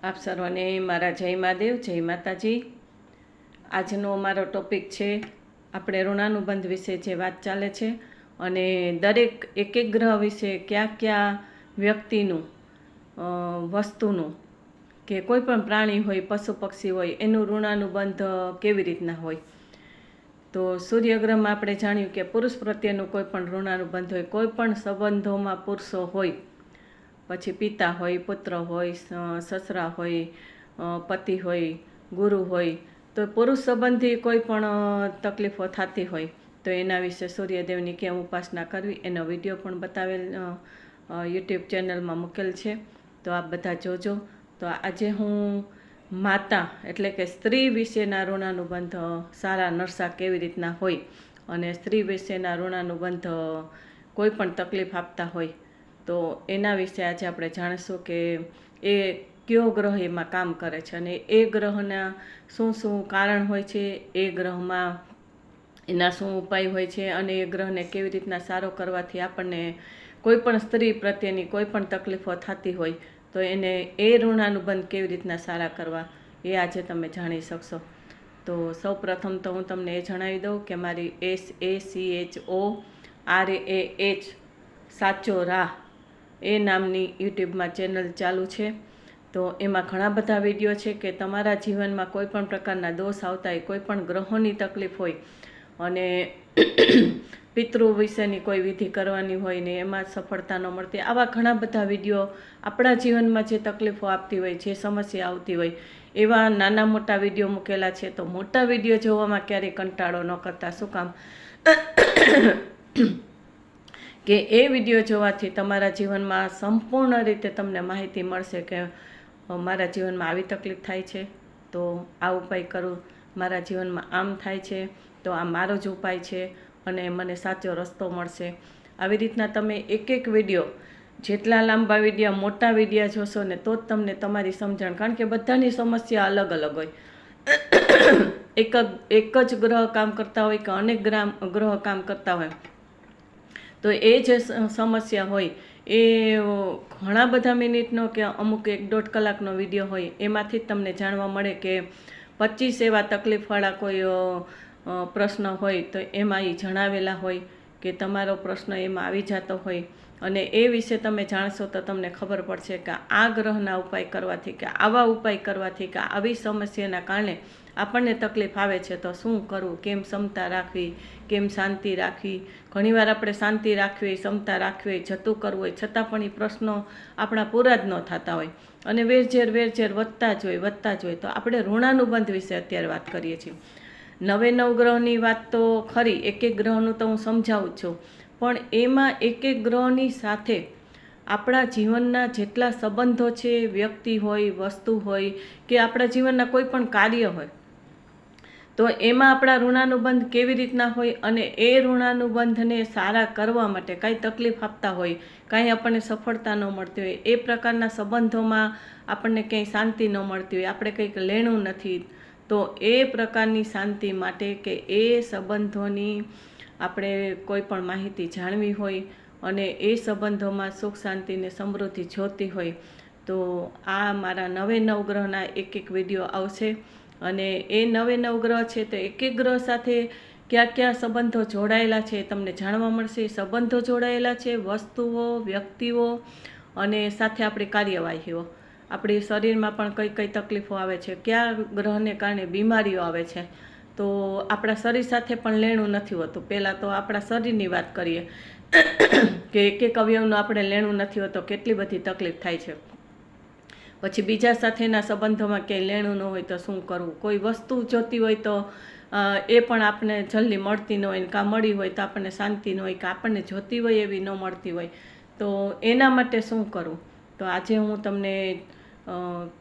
આપ સર્વને મારા જય મહાદેવ, જય માતાજી। આજનો મારો ટોપિક છે, આપણે ઋણાનુબંધ વિશે જે વાત ચાલે છે અને દરેક એક એક ગ્રહ વિશે કયા વ્યક્તિનું, વસ્તુનું કે કોઈ પણ પ્રાણી હોય, પશુ પક્ષી હોય, એનું ઋણાનુબંધ કેવી રીતના હોય। તો સૂર્યગ્રહમાં આપણે જાણ્યું કે પુરુષ પ્રત્યેનું કોઈ પણ ઋણાનુબંધ હોય, કોઈ પણ સંબંધોમાં પુરુષો હોય, પછી પિતા હોય, પુત્ર હોય, સસરા હોય, પતિ હોય, ગુરુ હોય, તો પુરુષ સંબંધી કોઈ પણ તકલીફો થતી હોય તો એના વિશે સૂર્યદેવની કેમ ઉપાસના કરવી એનો વિડીયો પણ બતાવેલ યુટ્યુબ ચેનલમાં મૂકેલ છે, તો આપ બધા જોજો। તો આજે હું માતા એટલે કે સ્ત્રી વિશેના ઋણાનુબંધ સારા નરસા કેવી રીતના હોય અને સ્ત્રી વિશેના ઋણાનુબંધ કોઈ પણ તકલીફ આપતા હોય તો એના વિશે આજે આપણે જાણીશું કે એ કયો ગ્રહ એમાં કામ કરે છે અને એ ગ્રહના શું શું કારણ હોય છે, એ ગ્રહમાં એના શું ઉપાય હોય છે અને એ ગ્રહને કેવી રીતના સારો કરવાથી આપણને કોઈ પણ સ્ત્રી પ્રત્યેની કોઈ પણ તકલીફો થતી હોય તો એને એ ઋણાનુબંધ કેવી રીતના સારા કરવા એ આજે તમે જાણી શકશો। તો સૌ પ્રથમ તો હું તમને એ જણાવી દઉં કે મારી SACHORAH સાચો રાહ એ નામની યુટ્યુબમાં ચેનલ ચાલુ છે। તો એમાં ઘણા બધા વિડીયો છે કે તમારા જીવનમાં કોઈ પણ પ્રકારના દોષ આવતા હોય, કોઈ પણ ગ્રહોની તકલીફ હોય અને પિતૃ વિશેની કોઈ વિધિ કરવાની હોય ને એમાં સફળતા ન મળતી, આવા ઘણા બધા વિડીયો આપણા જીવનમાં જે તકલીફો આપતી હોય, જે સમસ્યા આવતી હોય એવા નાના મોટા વિડીયો મૂકેલા છે। તો મોટા વિડીયો જોવામાં ક્યારેય કંટાળો ન કરતા, શું કામ કે એ વિડીયો જોવાથી તમારા જીવનમાં સંપૂર્ણ રીતે તમને માહિતી મળશે કે મારા જીવનમાં આવી તકલીફ થાય છે તો આ ઉપાય કરું, મારા જીવનમાં આમ થાય છે તો આ મારો જ ઉપાય છે અને મને સાચો રસ્તો મળશે। આવી રીતના તમે એક એક વિડીયો, જેટલા લાંબા વિડીયો, મોટા વિડીયો જોશો ને તો જ તમને તમારી સમજણ, કારણ કે બધાની સમસ્યા અલગ અલગ હોય। એક જ ગ્રહ કામ કરતા હોય કે અનેક ગ્રહ કામ કરતા હોય તો એ જે સમસ્યા હોય એ ઘણા બધા મિનિટનો કે અમુક 1-1.5 કલાકનો વિડીયો હોય એમાંથી જ તમને જાણવા મળે કે 25 એવા તકલીફવાળા કોઈ પ્રશ્ન હોય તો એમાં એ જણાવેલા હોય કે તમારો પ્રશ્ન એમાં આવી જતો હોય અને એ વિશે તમે જાણશો તો તમને ખબર પડશે કે આ ગ્રહના ઉપાય કરવાથી કે આવા ઉપાય કરવાથી કે આવી સમસ્યાના કારણે આપણને તકલીફ આવે છે તો શું કરવું, કેમ ક્ષમતા રાખવી, કેમ શાંતિ રાખવી। ઘણીવાર આપણે શાંતિ રાખવી, ક્ષમતા રાખવી હોય, જતું કરવું હોય છતાં પણ એ પ્રશ્નો આપણા પૂરા જ ન થતા હોય અને વેરઝેર વધતા જ હોય। તો આપણે ઋણાનુબંધ વિશે અત્યારે વાત કરીએ છીએ। 9 ગ્રહની વાત તો ખરી, એક ગ્રહનું તો હું સમજાવું છું, પણ એમાં એક ગ્રહની સાથે આપણા જીવનના જેટલા સંબંધો છે, વ્યક્તિ હોય, વસ્તુ હોય કે આપણા જીવનના કોઈ પણ કાર્ય હોય તો એમાં આપણા ઋણાનુબંધ કેવી રીતના હોય અને એ ઋણાનુબંધને સારા કરવા માટે કાંઈ તકલીફ આપતા હોય, કાંઈ આપણને સફળતા ન મળતી હોય, એ પ્રકારના સંબંધોમાં આપણને ક્યાંય શાંતિ ન મળતી હોય, આપણે કંઈક લેણું નથી, તો એ પ્રકારની શાંતિ માટે કે એ સંબંધોની આપણે કોઈ પણ માહિતી જાણવી હોય અને એ સંબંધોમાં સુખ શાંતિ ને સમૃદ્ધિ જોતી હોય તો આ મારા 9 ગ્રહના એક વિડીયો આવશે અને એ 9 ગ્રહ છે તો એક ગ્રહ સાથે કયા સંબંધો જોડાયેલા છે તમને જાણવા મળશે। સંબંધો જોડાયેલા છે, વસ્તુઓ, વ્યક્તિઓ અને સાથે આપણી કાર્યવાહીઓ, આપણી શરીરમાં પણ કઈ તકલીફો આવે છે, કયા ગ્રહને કારણે બીમારીઓ આવે છે, તો આપણા શરીર સાથે પણ લેણું નથી હોતું। પહેલાં તો આપણા શરીરની વાત કરીએ કે એક અવયવનું આપણે લેણું નથી હોતું, કેટલી બધી તકલીફ થાય છે। પછી બીજા સાથેના સંબંધોમાં ક્યાંય લેણું ન હોય તો શું કરવું, કોઈ વસ્તુ જોતી હોય તો એ પણ આપણને જલ્દી મળતી ન હોય, કાં મળી હોય તો આપણને શાંતિ ન હોય, કે આપણને જોતી હોય એવી ન મળતી હોય તો એના માટે શું કરવું। તો આજે હું તમને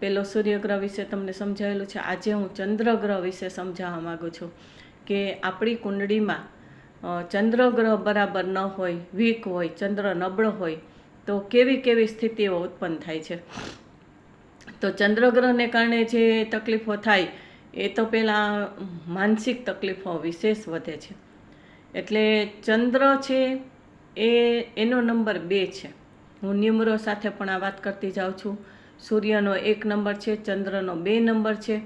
પેલો સૂર્યગ્રહ વિશે તમને સમજાવેલું છે, આજે હું ચંદ્રગ્રહ વિશે સમજાવવા માગું છું કે આપણી કુંડળીમાં ચંદ્રગ્રહ બરાબર ન હોય, વીક હોય, ચંદ્ર નબળો હોય તો કેવી સ્થિતિઓ ઉત્પન્ન થાય છે। તો ચંદ્રગ્રહને કારણે જે તકલીફો થાય એ તો પહેલાં માનસિક તકલીફો વિશેષ વધે છે। એટલે ચંદ્ર છે એનો નંબર 2 છે। હું ન્યુમરો સાથે પણ આ વાત કરતી જાઉં છું સૂર્યનો 1 નંબર છે, ચંદ્રનો 2 નંબર છે.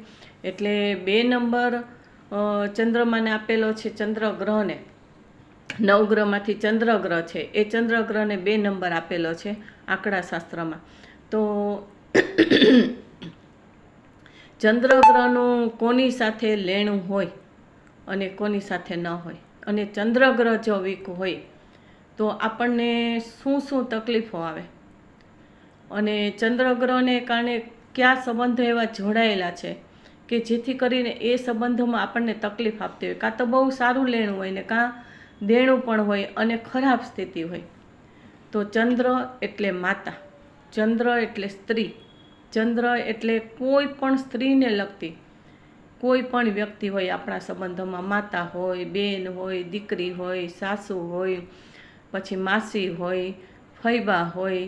એટલે 2 નંબર ચંદ્રમાને આપેલો છે. ચંદ્રગ્રહને 9 ગ્રહમાંથી ચંદ્રગ્રહ છે, એ ચંદ્રગ્રહને 2 નંબર આપેલો છે આંકડાશાસ્ત્રમાં. તો ચંદ્રગ્રહનું કોની સાથે લેણું હોય અને કોની સાથે ન હોય, અને ચંદ્રગ્રહ જો વીક હોય તો આપણને શું શું તકલીફો આવે, અને ચંદ્રગ્રહને કારણે કયા સંબંધો એવા જોડાયેલા છે કે જેથી કરીને એ સંબંધોમાં આપણને તકલીફ આપતી હોય. કાં તો બહુ સારું લેણું હોય ને કાં દેણું પણ હોય અને ખરાબ સ્થિતિ હોય. તો ચંદ્ર એટલે માતા, ચંદ્ર એટલે સ્ત્રી, ચંદ્ર એટલે કોઈ પણ સ્ત્રીને લગતી કોઈ પણ વ્યક્તિ હોય આપણા સંબંધોમાં, માતા હોય, બેન હોય, દીકરી હોય, સાસુ હોય, પછી માસી હોય, ફૈબા હોય,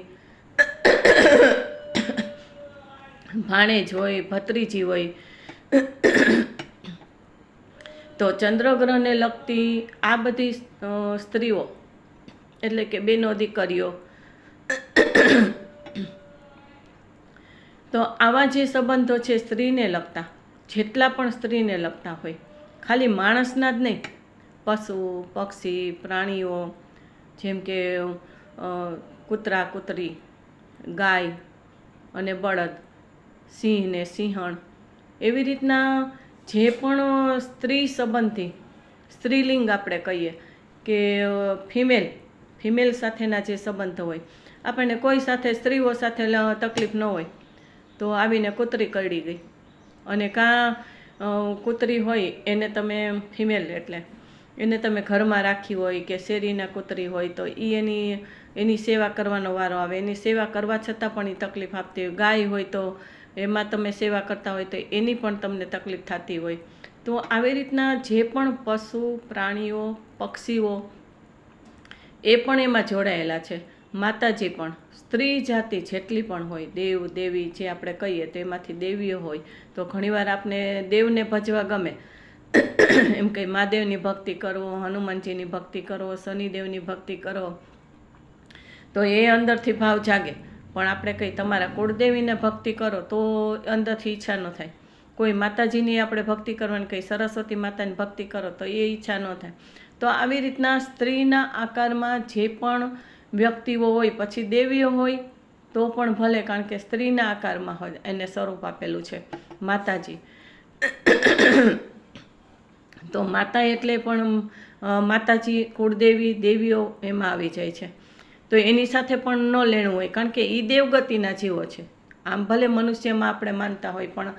ભાણેજ હોય, ભત્રીજી હોય. તો ચંદ્રગ્રહને લગતી આ બધી સ્ત્રીઓ એટલે કે બેનો, દીકરીઓ, તો આવા જે સંબંધો છે સ્ત્રીને લગતા, જેટલા પણ સ્ત્રીને લગતા હોય, ખાલી માણસના જ નહીં, પશુ, પક્ષી, પ્રાણીઓ, જેમ કે કૂતરા, કૂતરી, ગાય અને બળદ, સિંહ ને સિંહણ, એવી રીતના જે પણ સ્ત્રી સંબંધી, સ્ત્રીલિંગ આપણે કહીએ કે ફિમેલ સાથેના જે સંબંધો હોય, આપણને કોઈ સાથે સ્ત્રીઓ સાથે તકલીફ ન હોય તો આવીને કૂતરી કરડી ગઈ, અને કાં કૂતરી હોય એને તમે ફિમેલ એટલે એને તમે ઘરમાં રાખી હોય કે શેરીના કૂતરી હોય તો એની સેવા કરવાનો વારો આવે, એની સેવા કરવા છતાં પણ એ તકલીફ આપતી હોય. ગાય હોય તો એમાં તમે સેવા કરતા હોય તો એની પણ તમને તકલીફ થતી હોય. તો આવી રીતના જે પણ પશુ, પ્રાણીઓ, પક્ષીઓ એ પણ એમાં જોડાયેલા છે. માતાજી પણ, સ્ત્રી જાતિ જેટલી પણ હોય, દેવ દેવી જે આપણે કહીએ તો એમાંથી દેવીઓ હોય તો ઘણીવાર આપણે દેવને ભજવા ગમે, એમ કંઈ મહાદેવની ભક્તિ કરો, હનુમાનજીની ભક્તિ કરો, શનિદેવની ભક્તિ કરો તો એ અંદરથી ભાવ જાગે. પણ આપણે કંઈ તમારા કુળદેવીને ભક્તિ કરો તો અંદરથી ઈચ્છા ન થાય. કોઈ માતાજીની આપણે ભક્તિ કરવાની, કંઈ સરસ્વતી માતાની ભક્તિ કરો તો એ ઈચ્છા ન થાય. તો આવી રીતના સ્ત્રીના આકારમાં જે પણ વ્યક્તિઓ હોય, પછી દેવીઓ હોય તો પણ ભલે, કારણ કે સ્ત્રીના આકારમાં હોય એને સ્વરૂપ આપેલું છે માતાજી. તો માતા એટલે પણ માતાજી, કુળદેવી, દેવીઓ એમાં આવી જાય છે. તો એની સાથે પણ ન લેણું હોય, કારણ કે એ દેવગતિના જીવો છે. આમ ભલે મનુષ્યમાં આપણે માનતા હોય પણ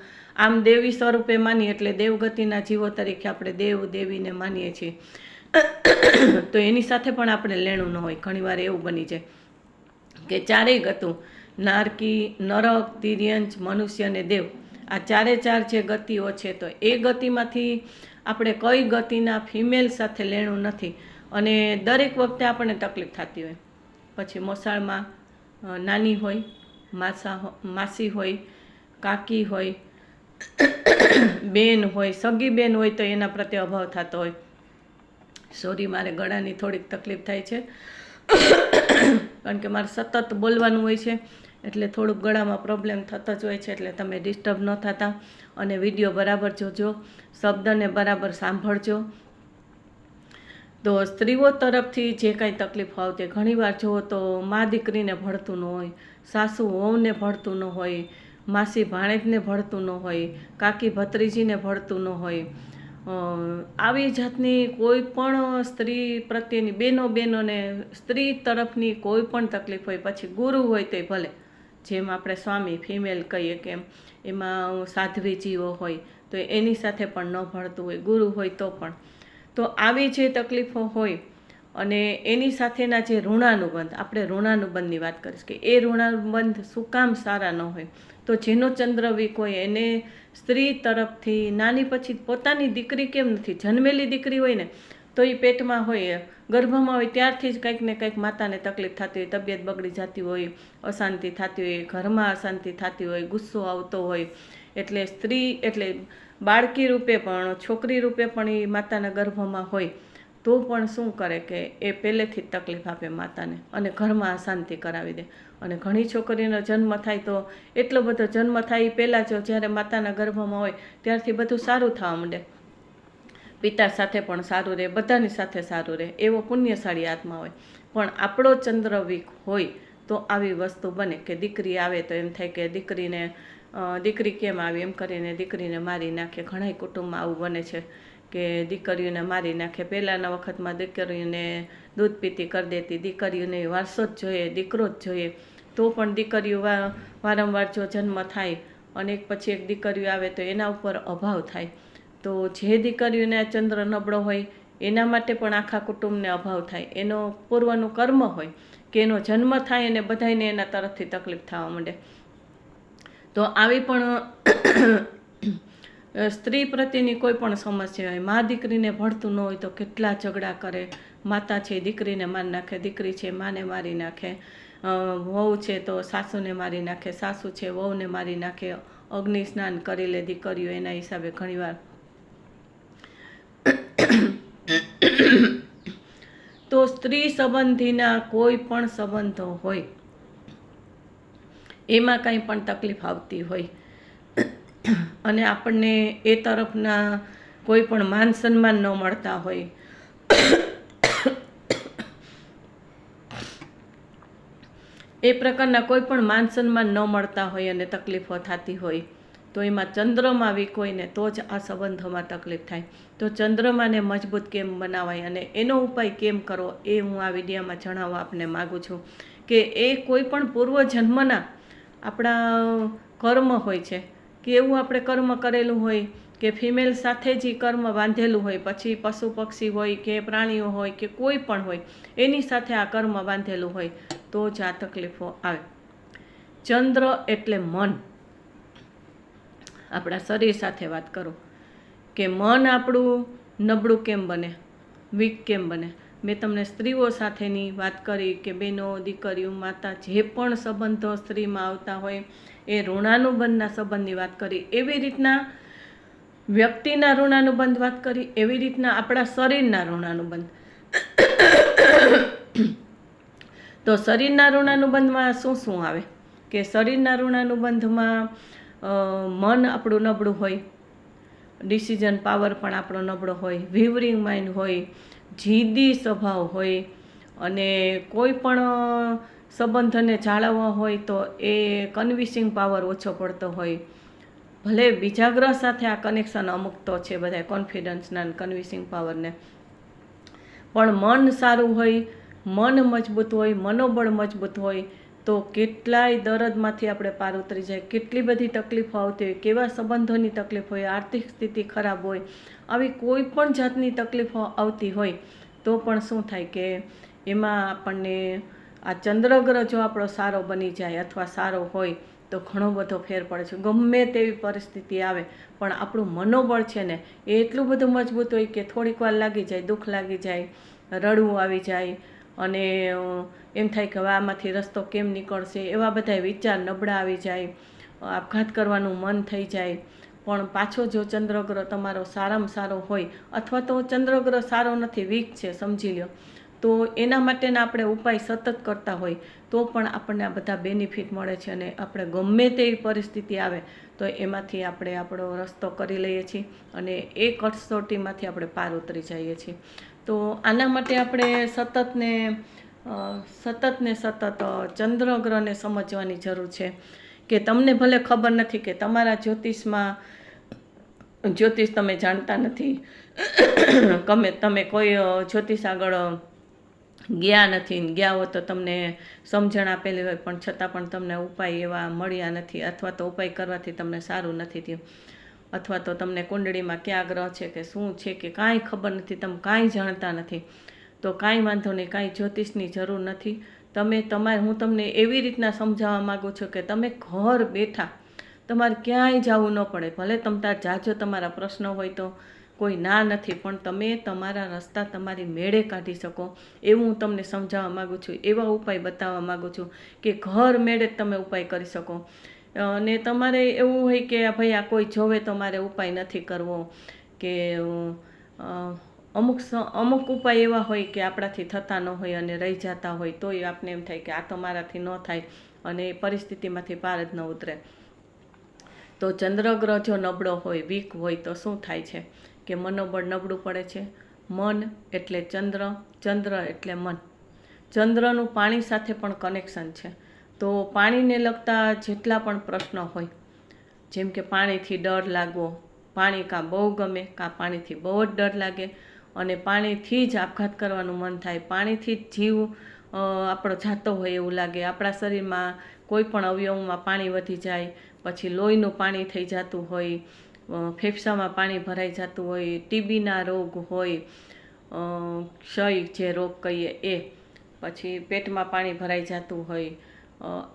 આમ દેવી સ્વરૂપે માનીએ એટલે દેવગતિના જીવો તરીકે આપણે દેવ દેવીને માનીએ છીએ. તો એની સાથે પણ આપણે લેણું ન હોય. ઘણીવાર એવું બની જાય કે ચારેય ગતું, નારકી, નરક, તિર્યંચ, મનુષ્ય અને દેવ, આ ચારે ચાર જે ગતિઓ છે તો એ ગતિમાંથી આપણે કઈ ગતિના ફિમેલ સાથે લેણું નથી, અને દરેક વખતે આપણને તકલીફ થતી હોય. પછી મોસાળમાં નાની હોય, માસી હોય, કાકી હોય, બેન હોય, સગી બેન હોય તો એના પ્રત્યે અભાવ થતો હોય. સોરી, મારે ગળાની થોડીક તકલીફ થાય છે કારણ કે મારે સતત બોલવાનું હોય છે એટલે થોડુંક ગળામાં પ્રોબ્લેમ થતો જ હોય છે. એટલે તમે ડિસ્ટર્બ ન થતા અને વિડીયો બરાબર જોજો, શબ્દને બરાબર સાંભળજો. તો સ્ત્રીઓ તરફથી જે કાંઈ તકલીફ આવતી, ઘણીવાર જુઓ તો મા દીકરીને ભળતું ન હોય, સાસુ વહુને ભળતું ન હોય, માસી ભાણેજને ભળતું ન હોય, કાકી ભત્રીજીને ભળતું ન હોય. આવી જાતની કોઈ પણ સ્ત્રી પ્રત્યેની બહેનોને સ્ત્રી તરફની કોઈ પણ તકલીફ હોય, પછી ગુરુ હોય તો ભલે, જેમ આપણે સ્વામી ફિમેલ કહીએ કે એમાં સાધ્વી જીવો હોય તો એની સાથે પણ ન ભળતું હોય, ગુરુ હોય તો પણ. તો આવી જે તકલીફો હોય અને એની સાથેના જે ઋણાનુબંધ, આપણે ઋણાનુબંધની વાત કરીશ કે એ ઋણાનુબંધ શું કામ સારા ન હોય. તો જેનો ચંદ્ર વીક હોય એને સ્ત્રી તરફથી નાની, પછી પોતાની દીકરી કેમ નથી, જન્મેલી દીકરી હોય ને તો એ પેટમાં હોય, ગર્ભમાં હોય ત્યારથી જ કંઈક ને કંઈક માતાને તકલીફ થતી હોય, તબિયત બગડી જતી હોય, અશાંતિ થતી હોય, ઘરમાં અશાંતિ થતી હોય, ગુસ્સો આવતો હોય. એટલે સ્ત્રી એટલે બાળકી રૂપે પણ, છોકરી રૂપે પણ એ માતાના ગર્ભમાં હોય તો પણ શું કરે કે એ પહેલેથી જ તકલીફ આપે માતાને અને ઘરમાં અશાંતિ કરાવી દે. અને ઘણી છોકરીનો જન્મ થાય તો એટલો બધો જન્મ થાય એ પહેલાં જો જ્યારે માતાના ગર્ભમાં હોય ત્યારથી બધું સારું થવા માંડે, પિતા સાથે પણ સારું રહે, બધાની સાથે સારું રહે, એવો પુણ્યશાળી આત્મા હોય. પણ આપણો ચંદ્ર વીક હોય તો આવી વસ્તુ બને કે દીકરી આવે તો એમ થાય કે દીકરી કેમ આવી એમ કરીને દીકરીને મારી નાખે. ઘણા કુટુંબમાં આવું બને છે કે દીકરીઓને મારી નાખે. પહેલાંના વખતમાં દીકરીઓને દૂધ પીતી કરી દેતી, દીકરીઓને વારસો જ જોઈએ, દીકરો જ જોઈએ. તો પણ દીકરીઓ વારંવાર જો જન્મ થાય અને એક પછી એક દીકરીઓ આવે તો એના ઉપર અભાવ થાય. તો જે દીકરીઓને ચંદ્ર નબળો હોય એના માટે પણ આખા કુટુંબને અભાવ થાય. એનો પૂર્વનું કર્મ હોય કે એનો જન્મ થાય અને બધાને એના તરફથી તકલીફ થવા માંડે. તો આવી પણ સ્ત્રી પ્રત્યેની કોઈ પણ સમસ્યા હોય, મા દીકરીને ભળતું ન હોય તો કેટલા ઝઘડા કરે. માતા છે દીકરીને મારી નાખે, દીકરી છે માને મારી નાખે, વહુ છે તો સાસુને મારી નાખે, સાસુ છે વહુને મારી નાખે, અગ્નિ સ્નાન કરી લે દીકરીઓ એના હિસાબે ઘણીવાર. તો સ્ત્રી સંબંધીના કોઈ પણ સંબંધો હોય એમાં કંઈ પણ તકલીફ આવતી હોય અને આપણને એ તરફના કોઈ પણ માન સન્માન ન મળતા હોય, એ પ્રકારના કોઈ પણ માન સન્માન ન મળતા હોય અને તકલીફો થતી હોય તો એમાં ચંદ્રમાં વીક હોય ને તો જ આ સંબંધોમાં તકલીફ થાય. તો ચંદ્રમાને મજબૂત કેમ બનાવાય અને એનો ઉપાય કેમ કરવો એ હું આ વિડીયોમાં જણાવવા આપને માગું છું. કે એ કોઈ પણ પૂર્વજન્મના આપણા કર્મ હોય છે કે એવું આપણે કર્મ કરેલું હોય કે ફિમેલ સાથે જ કર્મ બાંધેલું હોય, પછી પશુ પક્ષી હોય કે પ્રાણીઓ હોય કે કોઈ પણ હોય એની સાથે આ કર્મ બાંધેલું હોય તો જ આ તકલીફો આવે. ચંદ્ર એટલે મન. આપણા શરીર સાથે વાત કરું કે મન આપણું નબળું કેમ બને, વીક કેમ બને. મેં તમને સ્ત્રીઓ સાથેની વાત કરી કે બહેનો, દીકરીઓ, માતા જે પણ સંબંધો સ્ત્રીમાં આવતા હોય એ ઋણાનુબંધના સંબંધની વાત કરી. એવી રીતના વ્યક્તિના ઋણાનુબંધ વાત કરી, એવી રીતના આપણા શરીરના ઋણાનુબંધ. તો શરીરના ઋણાનુબંધમાં શું શું આવે કે શરીરના ઋણાનુબંધમાં મન આપણું નબળું હોય, ડિસિઝન પાવર પણ આપણો નબળો હોય, વિવરિંગ માઇન્ડ હોય, જીદી સ્વભાવ હોય અને કોઈ પણ સંબંધને જાળવવા હોય તો એ કન્વિન્સિંગ પાવર ઓછો પડતો હોય. ભલે બીજા ગ્રહ સાથે આ કનેક્શન અમુક તો છે બધા કોન્ફિડન્સના કન્વિન્સિંગ પાવરને, પણ મન સારું હોય, મન મજબૂત હોય, મનોબળ મજબૂત હોય તો કેટલાય દરદમાંથી આપણે પાર ઉતરી જાય. કેટલી બધી તકલીફો આવતી હોય, કેવા સંબંધોની તકલીફ હોય, આર્થિક સ્થિતિ ખરાબ હોય, આવી કોઈ પણ જાતની તકલીફો આવતી હોય તો પણ શું થાય કે એમાં આપણને આ ચંદ્રગ્રહ જો આપણો સારો બની જાય અથવા સારો હોય તો ઘણો બધો ફેર પડે છે. ગમે તેવી પરિસ્થિતિ આવે પણ આપણું મનોબળ છે ને એ એટલું બધું મજબૂત હોય કે થોડીક વાર લાગી જાય, દુઃખ લાગી જાય, રડવું આવી જાય અને એમ થાય કે હવે આમાંથી રસ્તો કેમ નીકળશે, એવા બધા વિચાર નબળા આવી જાય, આપઘાત કરવાનું મન થઈ જાય. પણ પાછો જો ચંદ્રગ્રહ તમારો સારામાં સારો હોય અથવા તો ચંદ્રગ્રહ સારો નથી, વીક છે સમજી લો, તો એના માટેના આપણે ઉપાય સતત કરતા હોય તો પણ આપણને આ બધા બેનિફિટ મળે છે અને આપણે ગમે તેવી પરિસ્થિતિ આવે તો એમાંથી આપણે આપણો રસ્તો કરી લઈએ છીએ અને એ કસોટીમાંથી આપણે પાર ઉતરી જઈએ છીએ. તો આના માટે આપણે સતત ચંદ્રગ્રહને સમજવાની જરૂર છે કે તમને ભલે ખબર નથી કે તમારા જ્યોતિષ તમે જાણતા નથી, તમે કોઈ જ્યોતિષ આગળ ગયા નથી, ગયા હો તો તમને સમજણ આપેલી હોય પણ છતાં પણ તમને ઉપાય એવા મળ્યા નથી અથવા તો ઉપાય કરવાથી તમને સારું નથી થયું, અથવા તો તમને કુંડળીમાં ક્યાં ગ્રહ છે કે શું છે કે કાંઈ ખબર નથી, તમે કાંઈ જાણતા નથી, તો કાંઈ વાંધો નહીં, કાંઈ જ્યોતિષની જરૂર નથી. હું તમને એવી રીતના સમજાવવા માગું છું કે તમે ઘર બેઠા તમારે ક્યાંય જવું ન પડે. ભલે જાજો તમારા પ્રશ્નો હોય તો કોઈ ના નથી, પણ તમે તમારા રસ્તા તમારી મેળે કાઢી શકો એવું હું તમને સમજાવવા માગું છું, એવા ઉપાય બતાવવા માગું છું કે ઘર મેળે જ તમે ઉપાય કરી શકો. અને તમારે એવું હોય કે ભાઈ આ કોઈ જોવે તો મારે ઉપાય નથી કરવો કે અમુક ઉપાય એવા હોય કે આપણાથી થતા ન હોય અને રહી જતા હોય તોય આપને એમ થાય કે આ તો મારાથી ન થાય અને એ પરિસ્થિતિમાંથી પાર જ ન ઉતરે. તો ચંદ્રગ્રહ જો નબળો હોય, વીક હોય તો શું થાય છે કે મનોબળ નબળું પડે છે. મન એટલે ચંદ્ર, ચંદ્ર એટલે મન. ચંદ્રનું પાણી સાથે પણ કનેક્શન છે. તો પાણીને લગતા જેટલા પણ પ્રશ્નો હોય, જેમ કે પાણીથી ડર લાગવો, પાણી કાં બહુ ગમે કાં પાણીથી બહુ જ ડર લાગે, અને પાણીથી જ આપઘાત કરવાનું મન થાય, પાણીથી જ જીવ આપણો જાતો હોય એવું લાગે, આપણા શરીરમાં કોઈ પણ અવયવમાં પાણી વધી જાય, પછી લોહીનું પાણી થઈ જતું હોય, ફેફસામાં પાણી ભરાઈ જતું હોય, ટીબીના રોગ હોય, ક્ષય જે રોગ કહીએ એ, પછી પેટમાં પાણી ભરાઈ જતું હોય,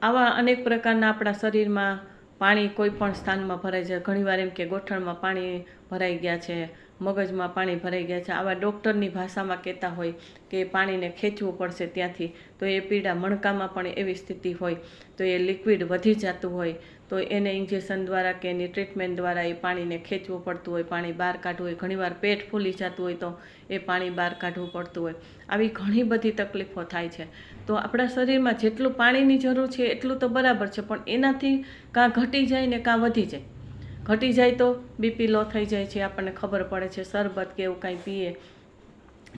આવા અનેક પ્રકારના આપણા શરીરમાં પાણી કોઈ પણ સ્થાનમાં ભરાઈ જાય. ઘણીવાર એમ કે ગોઠણમાં પાણી ભરાઈ ગયા છે, મગજમાં પાણી ભરાઈ ગયા છે, આવા ડૉક્ટરની ભાષામાં કહેતા હોય કે પાણીને ખેંચવું પડશે ત્યાંથી, તો એ પીડા. મણકામાં પણ એવી સ્થિતિ હોય તો એ લિક્વિડ વધી જતું હોય તો એને ઇન્જેક્શન દ્વારા કે એની ટ્રીટમેન્ટ દ્વારા એ પાણીને ખેંચવું પડતું હોય, પાણી બહાર કાઢવું હોય. ઘણીવાર પેટ ફૂલી જતું હોય તો એ પાણી બહાર કાઢવું પડતું હોય. આવી ઘણી બધી તકલીફો થાય છે. તો આપણા શરીરમાં જેટલું પાણીની જરૂર છે એટલું તો બરાબર છે, પણ એનાથી કાં ઘટી જાય ને કાં વધી જાય. ઘટી જાય તો બીપી લો થઈ જાય છે, આપણને ખબર પડે છે. શરબત કે એવું કાંઈ પીએ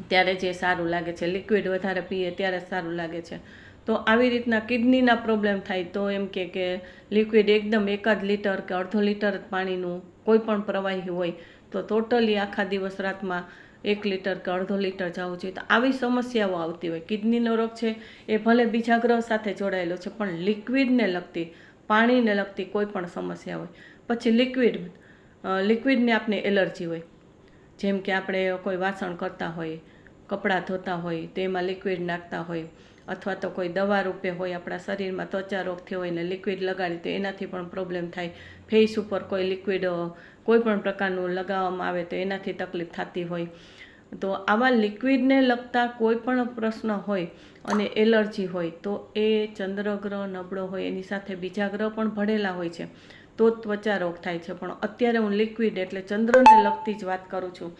ત્યારે જે સારું લાગે છે, લિક્વિડ વધારે પીએ ત્યારે સારું લાગે છે. તો આવી રીતના કિડનીના પ્રોબ્લેમ થાય તો એમ કે લિક્વિડ એકદમ 1 લીટર કે અડધો લીટર પાણીનું કોઈ પણ પ્રવાહી હોય તો ટોટલી આખા દિવસ રાતમાં 1 લીટર કે અડધો લીટર જવું જોઈએ. તો આવી સમસ્યાઓ આવતી હોય. કિડનીનો રોગ છે એ ભલે બીજા ગ્રહ સાથે જોડાયેલો છે, પણ લિક્વિડને લગતી, પાણીને લગતી કોઈ પણ સમસ્યા હોય. પછી લિક્વિડને આપણે એલર્જી હોય, જેમ કે આપણે કોઈ વાસણ કરતા હોય, કપડાં ધોતા હોય તો એમાં લિક્વિડ નાખતા હોય, અથવા તો કોઈ દવા રૂપે હોય, આપણા શરીરમાં ત્વચા રોગ થયો હોય ને લિક્વિડ લગાડી તો એનાથી પણ પ્રોબ્લેમ થાય. ફેસ ઉપર કોઈ લિક્વિડ કોઈ પણ પ્રકારનું લગાવવામાં આવે તો એનાથી તકલીફ થતી હોય. તો આવા લિક્વિડને લગતા કોઈ પણ પ્રશ્ન હોય અને એલર્જી હોય તો એ ચંદ્રગ્રહ નબળો હોય, એની સાથે બીજા ગ્રહ પણ ભળેલા હોય છે તો ત્વચા રોગ થાય છે. પણ અત્યારે હું લિક્વિડ એટલે ચંદ્રને લગતી જ વાત કરું છું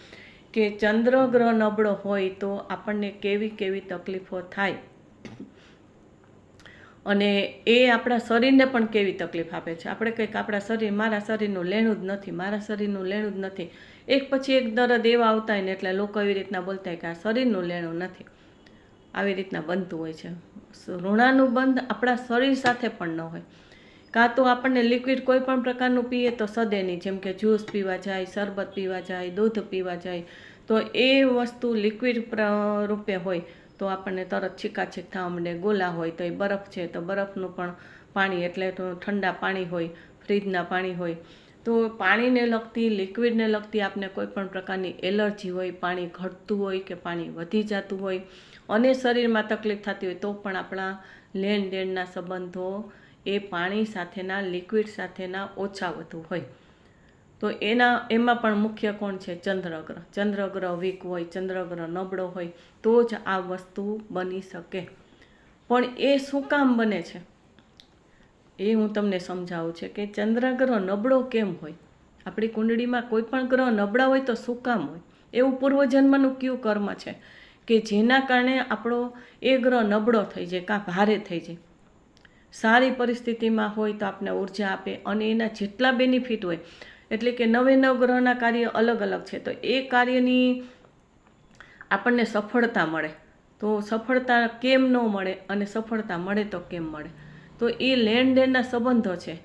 કે ચંદ્રગ્રહ નબળો હોય તો આપણને કેવી કેવી તકલીફો થાય અને એ આપણા શરીરને પણ કેવી તકલીફ આપે છે. આપણે કંઈક મારા શરીરનું લેણું જ નથી, મારા શરીરનું લેણું જ નથી. એક પછી એક દર્દ એવા આવતા હોય ને એટલે લોકો એવી રીતના બોલતા હોય કે આ શરીરનું લેણું નથી. આવી રીતના બનતું હોય છે. ઋણાનું બંધ આપણા શરીર સાથે પણ ન હોય. કાં તો આપણને લિક્વિડ કોઈ પણ પ્રકારનું પીએ તો સદે નહીં, જેમ કે જ્યુસ પીવા જાય, શરબત પીવા જાય, દૂધ પીવા જાય, તો એ વસ્તુ લિક્વિડ રૂપે હોય તો આપણને તરત છીકાછીક થવા માંડે. ગોલા હોય તો એ બરફ છે તો બરફનું પણ પાણી એટલે તો ઠંડા પાણી હોય, ફ્રીજના પાણી હોય. તો પાણીને લગતી, લિક્વિડને લગતી આપને કોઈ પણ પ્રકારની એલર્જી હોય, પાણી ઘટતું હોય કે પાણી વધી જતું હોય અને શરીરમાં તકલીફ થતી હોય તો પણ આપણા લેણ દેણના સંબંધો એ પાણી સાથેના, લિક્વિડ સાથેના ઓછા વધુ હોય. તો એમાં પણ મુખ્ય કોણ છે? ચંદ્રગ્રહ. ચંદ્રગ્રહ વીક હોય, ચંદ્રગ્રહ નબળો હોય તો જ આ વસ્તુ બની શકે. પણ એ શું કામ બને છે એ હું તમને સમજાવું છું કે ચંદ્રગ્રહ નબળો કેમ હોય. આપણી કુંડળીમાં કોઈ પણ ગ્રહ નબળા હોય તો શું કામ હોય? એવું પૂર્વજન્મનું કયું કર્મ છે કે જેના કારણે આપણો એ ગ્રહ નબળો થઈ જાય, કાં ભારે થઈ જાય. સારી પરિસ્થિતિમાં હોય તો આપણે ઉર્જા આપે અને એના જેટલા બેનિફિટ હોય, એટલે કે 9 ગ્રહના કાર્ય અલગ અલગ છે, તો એ કાર્યની આપણને સફળતા મળે. તો સફળતા કેમ ન મળે અને સફળતા મળે તો કેમ મળે? તો એ લેણ દેણના સંબંધો છે.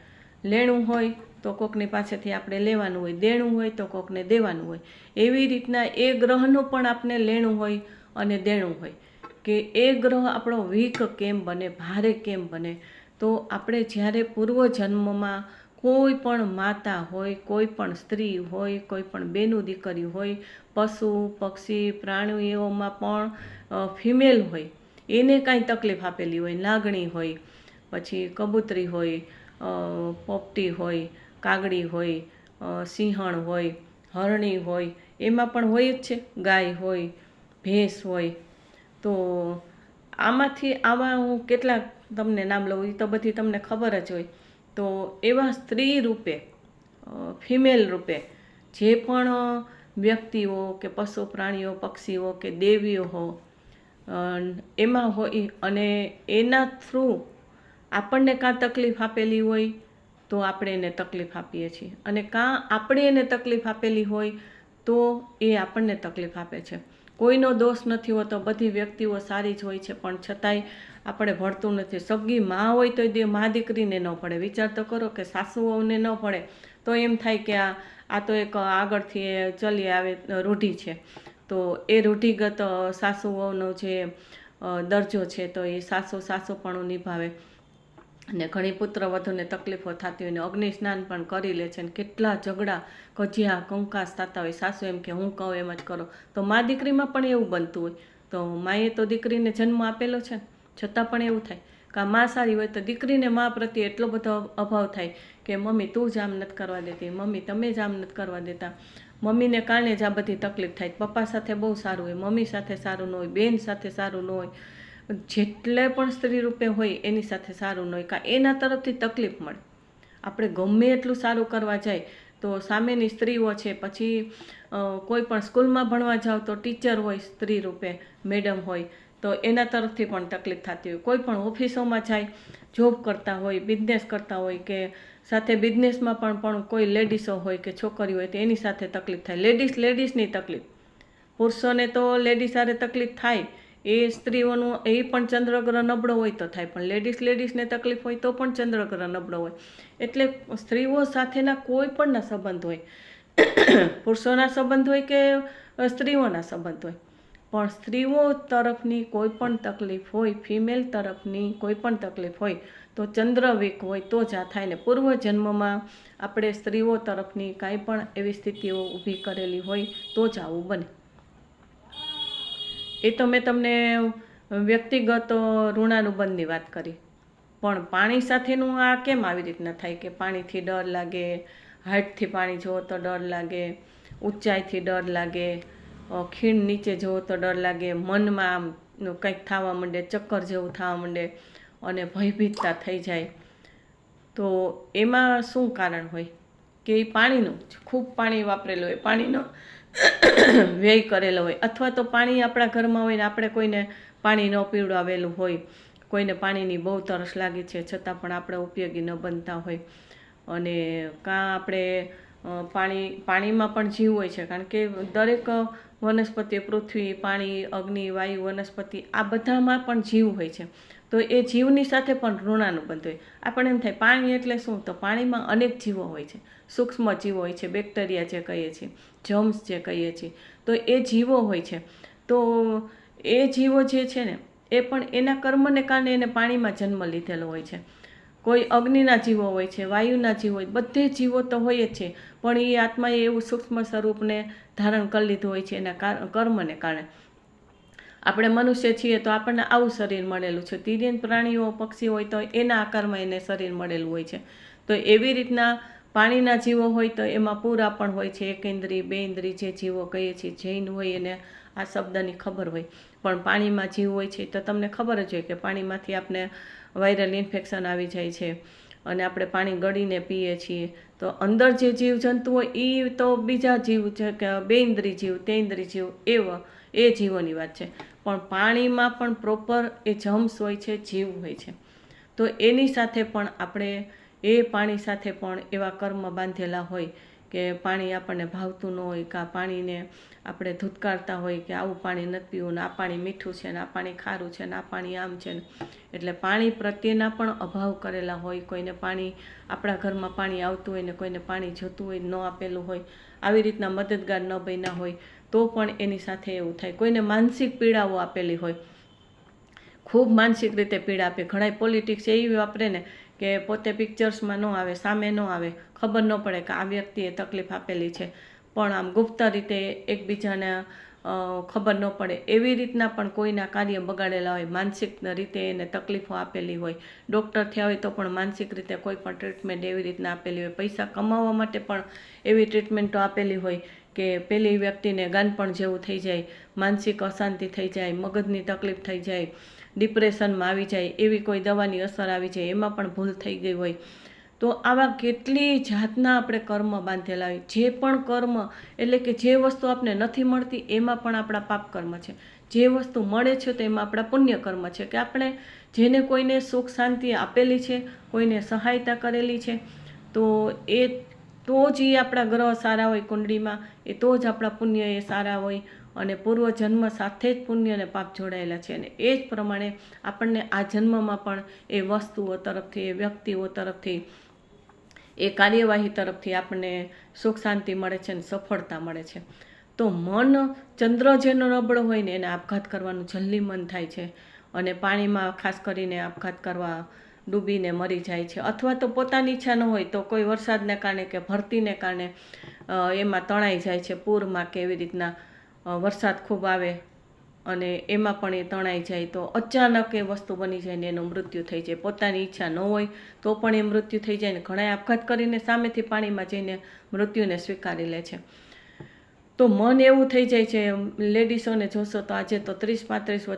લેણું હોય તો કોકની પાસેથી આપણે લેવાનું હોય, દેણું હોય તો કોકને દેવાનું હોય. એવી રીતના એ ગ્રહનું પણ આપણે લેણું હોય અને દેણું હોય કે એ ગ્રહ આપણો વીક કેમ બને, ભારે કેમ બને. તો આપણે જ્યારે પૂર્વજન્મમાં કોઈ પણ માતા હોય, કોઈ પણ સ્ત્રી હોય, કોઈ પણ બેનું દીકરી હોય, પશુ પક્ષી પ્રાણીઓમાં પણ ફિમેલ હોય, એને કાંઈ તકલીફ આપેલી હોય, લાગણી હોય, પછી કબૂતરી હોય, પોપટી હોય, કાગડી હોય, સિંહણ હોય, હરણી હોય, એમાં પણ હોય જ છે, ગાય હોય, ભેંસ હોય. તો આમાંથી આવા હું કેટલાક તમને નામ લઉં, એ તો બધી તમને ખબર જ હોય. તો એવા સ્ત્રી રૂપે, ફિમેલ રૂપે જે પણ વ્યક્તિઓ કે પશુ પ્રાણીઓ પક્ષીઓ કે દેવીઓ એમાં હોય અને એના થ્રુ આપણને કાં તકલીફ આપેલી હોય તો આપણે એને તકલીફ આપીએ છીએ, અને કાં આપણે એને તકલીફ આપેલી હોય તો એ આપણને તકલીફ આપે છે. કોઈનો દોષ નથી હોતો, બધી વ્યક્તિઓ સારી જ હોય છે, પણ છતાંય આપણે ભળતું નથી. સગી માં હોય તો મા દીકરીને ન પડે. વિચાર તો કરો કે સાસુઓને ન પડે તો એમ થાય કે આ તો એક આગળથી ચલી આવે રૂઢિ છે, તો એ રૂઢિગત સાસુઓનો જે દરજ્જો છે તો એ સાસુપણું નિભાવે. અને ઘણી પુત્ર વધુને તકલીફો થતી હોય ને અગ્નિ સ્નાન પણ કરી લે છે, ને કેટલા ઝઘડા કજિયા કંકાસ થતા હોય. સાસુ એમ કે હું કહું એમ જ કરો, તો મા દીકરીમાં પણ એવું બનતું હોય. તો માએ તો દીકરીને જન્મ આપેલો છે, છતાં પણ એવું થાય કે મા સારી હોય તો દીકરીને મા પ્રત્યે એટલો બધો અભાવ થાય કે મમ્મી તું જ આમ નથી કરવા દેતી, મમ્મી તમે જ આમ નથી કરવા દેતા. મમ્મીને કારણે જ આ બધી તકલીફ થાય. પપ્પા સાથે બહુ સારું હોય, મમ્મી સાથે સારું ન હોય, બેન સાથે સારું ન હોય, જેટલે પણ સ્ત્રી રૂપે હોય એની સાથે સારું ન હોય, કાં એના તરફથી તકલીફ મળે. આપણે ગમે એટલું સારું કરવા જાય તો સામેની સ્ત્રીઓ છે, પછી કોઈ પણ સ્કૂલમાં ભણવા જાઓ તો ટીચર હોય સ્ત્રી રૂપે, મેડમ હોય, તો એના તરફથી પણ તકલીફ થતી હોય. કોઈ પણ ઓફિસોમાં જાય, જોબ કરતા હોય, બિઝનેસ કરતા હોય, કે સાથે બિઝનેસમાં પણ કોઈ લેડીસો હોય કે છોકરીઓ હોય તો એની સાથે તકલીફ થાય. લેડીઝની તકલીફ, પુરુષોને તો લેડીઝ સાથે તકલીફ થાય, એ સ્ત્રીઓનું એ પણ ચંદ્રગ્રહ નબળો હોય તો થાય, પણ લેડીઝને તકલીફ હોય તો પણ ચંદ્રગ્રહ નબળો હોય. એટલે સ્ત્રીઓ સાથેના કોઈ પણના સંબંધ હોય, પુરુષોના સંબંધ હોય કે સ્ત્રીઓના સંબંધ હોય, પણ સ્ત્રીઓ તરફની કોઈ પણ તકલીફ હોય, ફિમેલ તરફની કોઈ પણ તકલીફ હોય તો ચંદ્રવીક હોય તો જ આ થાય. ને પૂર્વજન્મમાં આપણે સ્ત્રીઓ તરફની કાંઈ પણ એવી સ્થિતિઓ ઊભી કરેલી હોય તો જ આવું બને. એ તો મેં તમને વ્યક્તિગત ઋણાનુબંધની વાત કરી, પણ પાણી સાથેનું આ કેમ આવી રીતના થાય કે પાણીથી ડર લાગે, હાઈટથી પાણી જુઓ તો ડર લાગે, ઊંચાઈથી ડર લાગે, ખીણ નીચે જુઓ તો ડર લાગે, મનમાં આમ કંઈક થવા માંડે, ચક્કર જેવું થવા માંડે અને ભયભીતતા થઈ જાય. તો એમાં શું કારણ હોય કે એ પાણીનું ખૂબ પાણી વાપરેલું હોય, પાણીનો વ્યય કરેલો હોય, અથવા તો પાણી આપણા ઘરમાં હોય ને આપણે કોઈને પાણી ન પીવડાવેલું હોય, કોઈને પાણીની બહુ તરસ લાગી છે છતાં પણ આપણે ઉપયોગી ન બનતા હોય, અને કાં આપણે પાણીમાં પણ જીવ હોય છે, કારણ કે દરેક વનસ્પતિ, પૃથ્વી, પાણી, અગ્નિ, વાયુ, વનસ્પતિ આ બધામાં પણ જીવ હોય છે. તો એ જીવની સાથે પણ ઋણાનુબંધ હોય. આપણને એમ થાય પાણી એટલે શું, તો પાણીમાં અનેક જીવો હોય છે, સૂક્ષ્મ જીવો હોય છે, બેક્ટેરિયા જે કહીએ છીએ, જર્મ્સ જે કહીએ છીએ, તો એ જીવો હોય છે. તો એ જીવો જે છે ને એ પણ એના કર્મને કારણે એને પાણીમાં જન્મ લીધેલો હોય છે. કોઈ અગ્નિના જીવો હોય છે, વાયુના જીવો હોય, બધે જીવો તો હોય જ છે, પણ એ આત્માએ એવું સૂક્ષ્મ સ્વરૂપને ધારણ કરી લીધું હોય છે એના કર્મને કારણે. આપણે મનુષ્ય છીએ તો આપણને આવું શરીર મળેલું છે, તિર્યન પ્રાણીઓ પક્ષી હોય તો એના આકારમાં એને શરીર મળેલું હોય છે. તો એવી રીતના પાણીના જીવો હોય તો એમાં પૂરા પણ હોય છે, એકેન્દ્રી, બેન્દ્રી જે જીવો કહીએ છીએ. જૈન હોય એને આ શબ્દની ખબર હોય, પણ પાણીમાં જીવ હોય છે તો તમને ખબર જ હોય કે પાણીમાંથી આપણે વાયરલ ઇન્ફેક્શન આવી જાય છે, અને આપણે પાણી ગળીને પીએ છીએ. તો અંદર જે જીવજંતુ હોય એ તો બીજા જીવ છે કે બેન્દ્રી જીવ, તેન્દ્રી જીવ, એ જીવોની વાત છે. પણ પાણીમાં પણ પ્રોપર એ જર્મ્સ હોય છે, જીવ હોય છે. તો એની સાથે પણ આપણે એ પાણી સાથે પણ એવા કર્મ બાંધેલા હોય કે પાણી આપણને ભાવતું ન હોય, કાં પાણીને આપણે ધૂતકારતા હોય કે આવું પાણી નથી પીવું, ને આ પાણી મીઠું છે, ને આ પાણી ખારું છે, ને આ પાણી આમ છે ને. એટલે પાણી પ્રત્યેના પણ અભાવ કરેલા હોય. કોઈને પાણી આપણા ઘરમાં પાણી આવતું હોય ને કોઈને પાણી જતું હોય ન આપેલું હોય, આવી રીતના મદદગાર ન બન્યા હોય તો પણ એની સાથે એવું થાય. કોઈને માનસિક પીડાઓ આપેલી હોય, ખૂબ માનસિક રીતે પીડા આપે. ઘણા પોલિટિક્સ એવી વાપરે ને કે પોતે પિક્ચર્સમાં ન આવે, સામે ન આવે, ખબર ન પડે કે આ વ્યક્તિએ તકલીફ આપેલી છે, પણ આમ ગુપ્ત રીતે એકબીજાને ખબર ન પડે એવી રીતના પણ કોઈના કાર્ય બગાડેલા હોય, માનસિક રીતે એને તકલીફો આપેલી હોય. ડૉક્ટર થયા હોય તો પણ માનસિક રીતે કોઈ પણ ટ્રીટમેન્ટ એવી રીતના આપેલી હોય. પૈસા કમાવા માટે પણ એવી ટ્રીટમેન્ટો આપેલી હોય કે પેલી વ્યક્તિને ગાનપણ જેવું થઈ જાય, માનસિક અશાંતિ થઈ જાય, મગજની તકલીફ થઈ જાય, ડિપ્રેશનમાં આવી જાય, એવી કોઈ દવાની અસર આવી જાય, એમાં પણ ભૂલ થઈ ગઈ હોય. તો આવા કેટલી જાતના આપણે કર્મ બાંધેલા હોય. જે પણ કર્મ એટલે કે જે વસ્તુ આપણે નથી મળતી એમાં પણ આપણા પાપ કર્મ છે, જે વસ્તુ મળે છે તો એમાં આપણા પુણ્ય કર્મ છે, કે આપણે જેને કોઈને સુખ શાંતિ આપેલી છે, કોઈને સહાયતા કરેલી છે, તો જ એ આપણા ગ્રહ સારા હોય કુંડળીમાં, તો જ આપણા પુણ્ય એ સારા હોય, અને પૂર્વજન્મ સાથે જ પુણ્ય અને પાપ જોડાયેલા છે. અને એ જ પ્રમાણે આપણને આ જન્મમાં પણ એ વસ્તુઓ તરફથી, એ વ્યક્તિઓ તરફથી, એ કાર્યવાહી તરફથી આપણને સુખ શાંતિ મળે છે અને સફળતા મળે છે. તો મન ચંદ્ર જેનો નબળો હોય ને એને આપઘાત કરવાનું જલ્દી મન થાય છે, અને પાણીમાં ખાસ કરીને આપઘાત કરવા ડૂબીને મરી જાય છે, અથવા તો પોતાની ઈચ્છા ન હોય તો કોઈ વરસાદને કારણે કે ભરતીને કારણે એમાં તણાઈ જાય છે, પૂરમાં કે એવી રીતના વરસાદ ખૂબ આવે અને એમાં પણ એ તણાઈ જાય તો અચાનક એ વસ્તુ બની જાય ને એનું મૃત્યુ થઈ જાય. પોતાની ઈચ્છા ન હોય તો પણ એ મૃત્યુ થઈ જાય ને ઘણા આપઘાત કરીને સામેથી પાણીમાં જઈને મૃત્યુને સ્વીકારી લે છે. તો મન એવું થઈ જાય છે, લેડીસોને જોશો તો આજે તો 30-35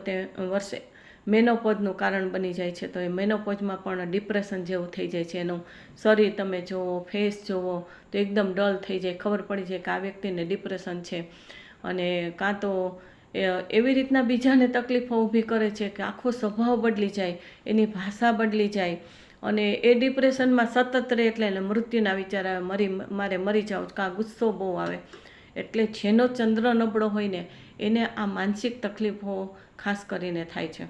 વર્ષે મેનોપોઝનું કારણ બની જાય છે. તો એ મેનોપોઝમાં પણ ડિપ્રેશન જેવું થઈ જાય છે. એનું શરીર તમે જુઓ, ફેસ જુઓ તો એકદમ ડલ થઈ જાય, ખબર પડી જાય કે આ વ્યક્તિને ડિપ્રેશન છે. અને કાં તો એવી રીતના બીજાને તકલીફો ઊભી કરે છે કે આખો સ્વભાવ બદલી જાય, એની ભાષા બદલી જાય, અને એ ડિપ્રેશનમાં સતત રહે એટલે એને મૃત્યુના વિચાર આવે, મારે મરી જાઉં, કાં ગુસ્સો બહુ આવે. એટલે જેનો ચંદ્ર નબળો હોય ને એને આ માનસિક તકલીફો ખાસ કરીને થાય છે.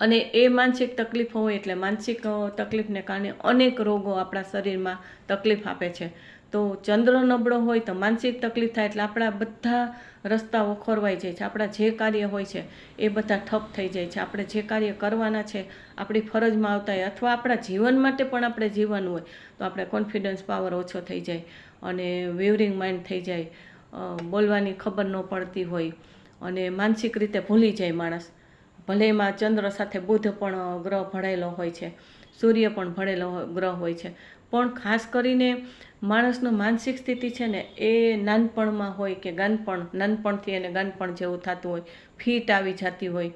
અને એ માનસિક તકલીફો હોય એટલે માનસિક તકલીફને કારણે અનેક રોગો આપણા શરીરમાં તકલીફ આપે છે. તો ચંદ્ર નબળો હોય તો માનસિક તકલીફ થાય એટલે આપણા બધા રસ્તાઓ ખોરવાઈ જાય છે, આપણા જે કાર્ય હોય છે એ બધા ઠપ થઈ જાય છે. આપણે જે કાર્ય કરવાના છે, આપણી ફરજમાં આવતા હોય, અથવા આપણા જીવન માટે પણ આપણે જીવવાનું હોય તો આપણે કોન્ફિડન્સ પાવર ઓછો થઈ જાય અને વેવરિંગ માઇન્ડ થઈ જાય, બોલવાની ખબર ન પડતી હોય અને માનસિક રીતે ભૂલી જાય માણસ. ભલે એમાં ચંદ્ર સાથે બુધ પણ ગ્રહ ભળેલો હોય છે, સૂર્ય પણ ભળેલો ગ્રહ હોય છે, પણ ખાસ કરીને માણસનું માનસિક સ્થિતિ છે ને એ નાનપણમાં હોય કે નાનપણથી એને ગાનપણ જેવું થતું હોય, ફીટ આવી જતી હોય.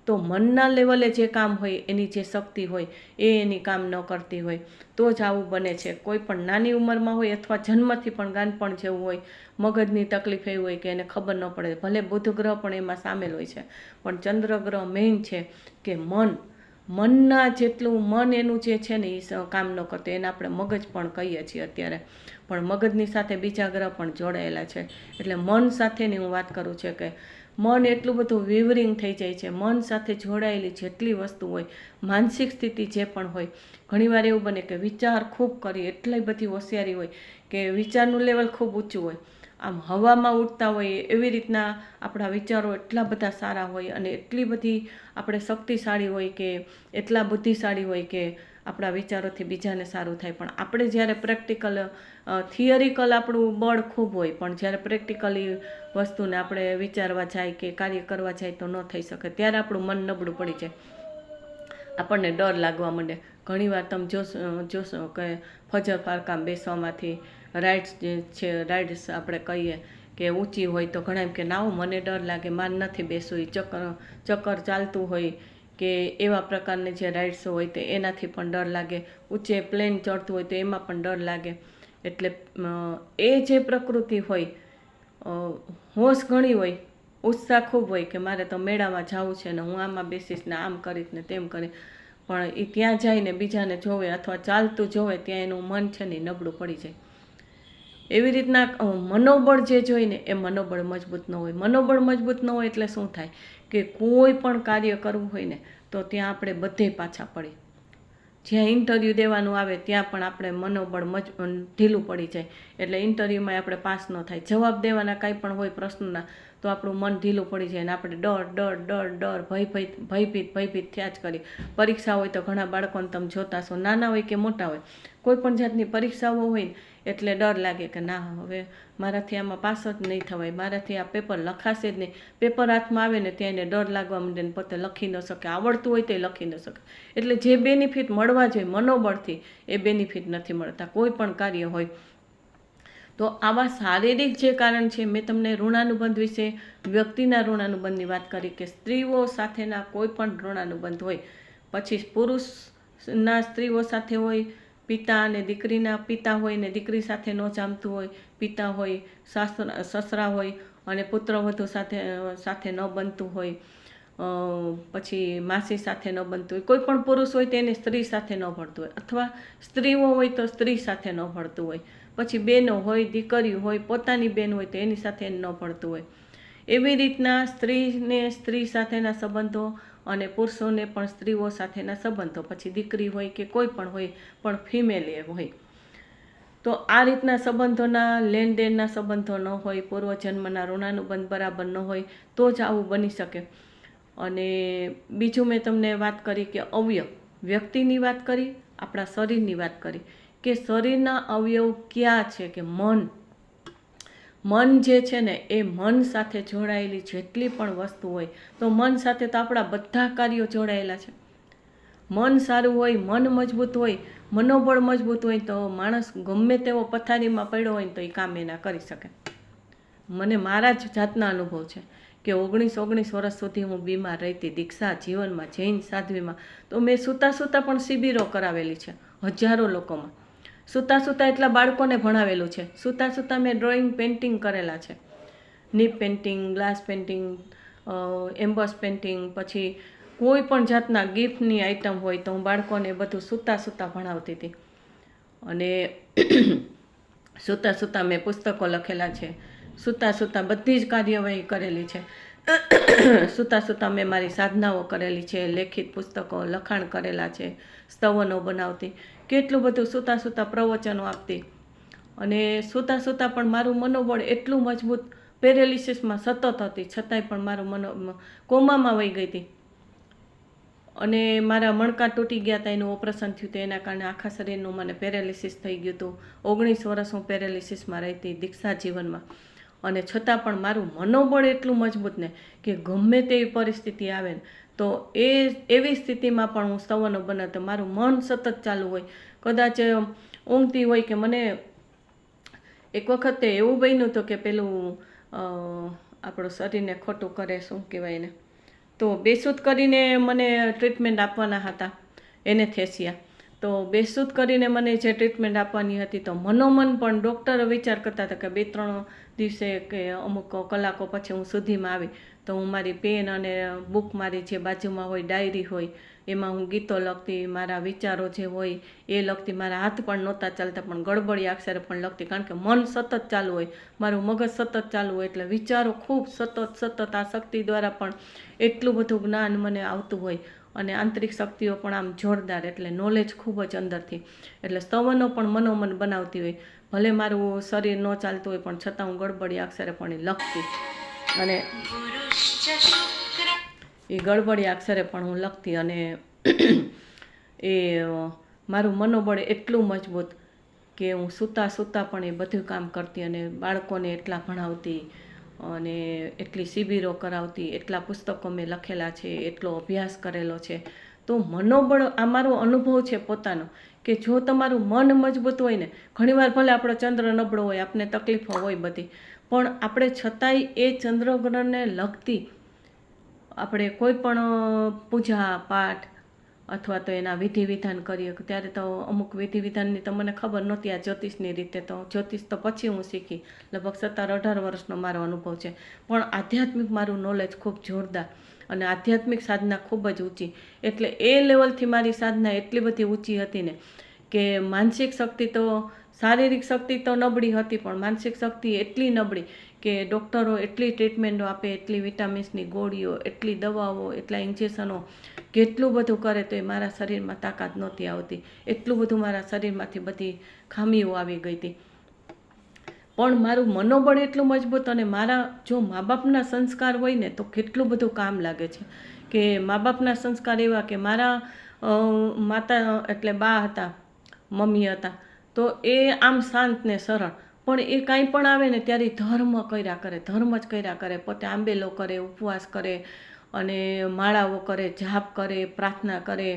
તો મનના લેવલે જે કામ હોય, એની જે શક્તિ હોય એ એની કામ ન કરતી હોય તો જ આવું બને છે. કોઈ પણ નાની ઉંમરમાં હોય અથવા જન્મથી પણ ગાનપણ જેવું હોય, મગજની તકલીફ એવી હોય કે એને ખબર ન પડે. ભલે બુધ ગ્રહ પણ એમાં સામેલ હોય છે, પણ ચંદ્ર ગ્રહ મેઇન છે કે મનના જેટલું મન એનું જે છે ને એ કામ ન કરતું, એને આપણે મગજ પણ કહીએ છીએ અત્યારે, પણ મગજની સાથે બીજા ગ્રહ પણ જોડાયેલા છે. એટલે મન સાથેની હું વાત કરું છું કે મન એટલું બધું વિવરિંગ થઈ જાય છે. મન સાથે જોડાયેલી જેટલી વસ્તુ હોય, માનસિક સ્થિતિ જે પણ હોય, ઘણીવાર એવું બને કે વિચાર ખૂબ કરી, એટલી બધી હોશિયારી હોય કે વિચારનું લેવલ ખૂબ ઊંચું હોય, આમ હવામાં ઉડતા હોય એવી રીતના આપણા વિચારો એટલા બધા સારા હોય અને એટલી બધી આપણે શક્તિશાળી હોય કે એટલા બુદ્ધિશાળી હોય કે આપણા વિચારોથી બીજાને સારું થાય. પણ આપણે જ્યારે પ્રેક્ટિકલ થિયરિકલ આપણું બળ ખૂબ હોય, પણ જ્યારે પ્રેક્ટિકલી વસ્તુને આપણે વિચારવા જાય કે કાર્ય કરવા જાય તો ન થઈ શકે, ત્યારે આપણું મન નબળું પડી જાય, આપણને ડર લાગવા માંડે. ઘણીવાર તમે જોશો કે ફજર પારકામ બેસવામાંથી રાઇડ્સ આપણે કહીએ કે ઊંચી હોય તો ઘણા એમ કે ના મને ડર લાગે, માર નથી બેસવું. એ ચક્કર ચાલતું હોય કે એવા પ્રકારની જે રાઇડ્સ હોય તો એનાથી પણ ડર લાગે. ઊંચે પ્લેન ચડતું હોય તો એમાં પણ ડર લાગે. એટલે એ જે પ્રકૃતિ હોય, હોશ ઘણી હોય, ઉત્સાહ ખૂબ હોય કે મારે તો મેળામાં જવું છે ને હું આમાં બેસીશ ને આમ કરીશ ને તેમ કરીશ, પણ એ ત્યાં જઈને બીજાને જોવે અથવા ચાલતું જોવે ત્યાં એનું મન છે ને નબળું પડી જાય. એવી રીતના મનોબળ જે જોઈને એ મનોબળ મજબૂત ન હોય. મનોબળ મજબૂત ન હોય એટલે શું થાય કે કોઈ પણ કાર્ય કરવું હોય ને તો ત્યાં આપણે બધે પાછા પડીએ. જ્યાં ઇન્ટરવ્યૂ દેવાનું આવે ત્યાં પણ આપણે મનોબળ ઢીલું પડી જાય, એટલે ઇન્ટરવ્યૂમાં આપણે પાસ ન થાય. જવાબ દેવાના કાંઈ પણ હોય પ્રશ્નના તો આપણું મન ઢીલું પડી જાય અને આપણે ડર ભયભીત થયા જ કરીએ. પરીક્ષા હોય તો ઘણા બાળકોને તમે જોતા છો, નાના હોય કે મોટા હોય, કોઈ પણ જાતની પરીક્ષાઓ હોય એટલે ડર લાગે કે ના હવે મારાથી આમાં પાસ જ નહીં થવાય, મારાથી આ પેપર લખાશે જ નહીં. પેપર હાથમાં આવે ને ત્યાં એને ડર લાગવા માંડે ને પોતે લખી ન શકે, આવડતું હોય તો એ લખી ન શકે. એટલે જે બેનિફિટ મળવા જોઈએ મનોબળથી એ બેનિફિટ નથી મળતા કોઈ પણ કાર્ય હોય. તો આવા શારીરિક જે કારણ છે, મેં તમને ઋણાનુબંધ વિશે, વ્યક્તિના ઋણાનુબંધની વાત કરી કે સ્ત્રીઓ સાથેના કોઈ પણ ઋણાનુબંધ હોય, પછી પુરુષના સ્ત્રીઓ સાથે હોય, પિતા અને દીકરીના પિતા હોય ને દીકરી સાથે ન જામતું હોય, પિતા હોય, સસરા હોય અને પુત્રવધુ સાથે ન બનતું હોય, પછી માસી સાથે ન બનતું હોય, કોઈ પણ પુરુષ હોય તેને સ્ત્રી સાથે ન ભળતું હોય, અથવા સ્ત્રીઓ હોય તો સ્ત્રી સાથે ન ભળતું હોય, પછી બહેનો હોય, દીકરીઓ હોય, પોતાની બહેન હોય તો એની સાથે ન ભળતું હોય. એવી રીતના સ્ત્રીને સ્ત્રી સાથેના સંબંધો અને પુરુષોને પણ સ્ત્રીઓ સાથેના સંબંધો, પછી દીકરી હોય કે કોઈ પણ હોય પણ ફિમેલ હોય. તો આ રીતના સંબંધોના લેણદેણના સંબંધો ન હોય, પૂર્વજન્મના ઋણાનુબંધ બરાબર ન હોય તો જ આવું બની શકે. અને બીજું મેં તમને વાત કરી કે અવયવ, વ્યક્તિની વાત કરી, આપણા શરીરની વાત કરી કે શરીરના અવયવ ક્યાં છે, કે મન જે છે ને એ મન સાથે જોડાયેલી જેટલી પણ વસ્તુ હોય, તો મન સાથે તો આપણા બધા કાર્યો જોડાયેલા છે. મન સારું હોય, મન મજબૂત હોય, મનોબળ મજબૂત હોય તો માણસ ગમે તેવો પથારીમાં પડ્યો હોય તો એ કામ એના કરી શકે. મને મારા જ જાતના અનુભવ છે કે 19 વર્ષ સુધી હું બીમાર રહેતી દીક્ષા જીવનમાં, જૈન સાધ્વીમાં. તો મેં સૂતા પણ શિબિરો કરાવેલી છે, હજારો લોકોમાં. સૂતા એટલા બાળકોને ભણાવેલું છે. સૂતા મેં ડ્રોઈંગ, પેઇન્ટિંગ કરેલા છે. નીપ painting, glass painting, emboss painting, પછી કોઈ પણ જાતના ગિફ્ટની આઈટમ હોય તો હું બાળકોને બધું સૂતા ભણાવતી હતી. અને સૂતા મેં પુસ્તકો લખેલા છે. સૂતા બધી જ કાર્યવાહી કરેલી છે. સૂતા મેં મારી સાધનાઓ કરેલી છે, લેખિત પુસ્તકો, લખાણ કરેલા છે, સ્તવનો બનાવતી, કેટલું બધું સૂતા પ્રવચનો આપતી. અને સૂતા પણ મારું મનોબળ એટલું મજબૂત, પેરેલિસિસમાં સતત હતી છતાંય પણ મારું કોમામાં વહી ગઈ હતી. અને મારા મણકા તૂટી ગયા હતા, એનું ઓપરેશન થયું હતું, એના કારણે આખા શરીરનું મને પેરેલિસિસ થઈ ગયું હતું. 19 વર્ષ હું પેરેલિસિસમાં રહેતી દીક્ષા જીવનમાં. અને છતાં પણ મારું મનોબળ એટલું મજબૂત ને કે ગમે તેવી પરિસ્થિતિ આવે ને તો એવી સ્થિતિમાં પણ હું સ્તવનો બનાવતો. મારું મન સતત ચાલુ હોય. કદાચ ઊંઘતી હોય કે મને એક વખતે એવું બન્યું હતું કે પેલું આપણું શરીરને ખોટું કરે, શું કહેવાય એને, તો બેસૂદ કરીને મને ટ્રીટમેન્ટ આપવાના હતા, એનેસ્થેસિયા. તો બેસૂદ કરીને મને જે ટ્રીટમેન્ટ આપવાની હતી તો મનોમન પણ ડૉક્ટર વિચાર કરતા હતા કે 2-3 દિવસે કે અમુક કલાકો પછી હું સુધીમાં આવી તો હું મારી પેન અને બુક, મારી જે બાજુમાં હોય ડાયરી હોય એમાં હું ગીતો લખતી, મારા વિચારો જે હોય એ લખતી. મારા હાથ પણ નહોતા ચાલતા પણ ગડબડિયા અક્ષરે પણ લખતી, કારણ કે મન સતત ચાલુ હોય, મારું મગજ સતત ચાલુ હોય, એટલે વિચારો ખૂબ સતત આ શક્તિ દ્વારા પણ એટલું બધું જ્ઞાન મને આવતું હોય. અને આંતરિક શક્તિઓ પણ આમ જોરદાર, એટલે નોલેજ ખૂબ જ અંદરથી. એટલે સ્તવનો પણ મનોમન બનાવતી હોય. ભલે મારું શરીર ન ચાલતું હોય પણ છતાં હું ગડબડિયા અક્ષરે પણ એ લખતી. અને એ ગડબડિયા અક્ષરે પણ હું લખતી. અને એ મારું મનોબળ એટલું મજબૂત કે હું સૂતા પણ એ બધું કામ કરતી અને બાળકોને એટલા ભણાવતી અને એટલી શિબિરો કરાવતી, એટલા પુસ્તકો મેં લખેલા છે, એટલો અભ્યાસ કરેલો છે. તો મનોબળ, આ મારો અનુભવ છે પોતાનો, કે જો તમારું મન મજબૂત હોય ને, ઘણીવાર ભલે આપણો ચંદ્ર નબળો હોય, આપણે તકલીફો હોય બધી, પણ આપણે છતાંય એ ચંદ્રગ્રહણને લગતી આપણે કોઈ પણ પૂજા પાઠ અથવા તો એના વિધિ વિધાન કરીએ. ત્યારે તો અમુક વિધિ વિધાનની તો મને ખબર નહોતી, આ જ્યોતિષની રીતે. તો જ્યોતિષ તો પછી હું શીખી, લગભગ 17-18 વર્ષનો મારો અનુભવ છે. પણ આધ્યાત્મિક મારું નોલેજ ખૂબ જોરદાર અને આધ્યાત્મિક સાધના ખૂબ જ ઊંચી. એટલે એ લેવલથી મારી સાધના એટલી બધી ઊંચી હતી ને કે માનસિક શક્તિ તો, શારીરિક શક્તિ તો નબળી હતી પણ માનસિક શક્તિ એટલી નબળી કે ડૉક્ટરો એટલી ટ્રીટમેન્ટો આપે, એટલી વિટામિન્સની ગોળીઓ, એટલી દવાઓ, એટલા ઇન્જેક્શનો, કેટલું બધું કરે તો એ મારા શરીરમાં તાકાત નહોતી આવતી. એટલું બધું મારા શરીરમાંથી બધી ખામીઓ આવી ગઈ હતી. પણ મારું મનોબળ એટલું મજબૂત. અને મારા જો મા બાપના સંસ્કાર હોય ને તો કેટલું બધું કામ લાગે છે. કે મા બાપના સંસ્કાર એવા કે મારા માતા એટલે બા હતા, મમ્મી હતા, તો એ આમ શાંત ને સરળ, પણ એ કાંઈ પણ આવે ને ત્યારે ધર્મ જ કર્યા કરે. પોતે આંબેલો કરે, ઉપવાસ કરે અને માળાઓ કરે, જાપ કરે, પ્રાર્થના કરે,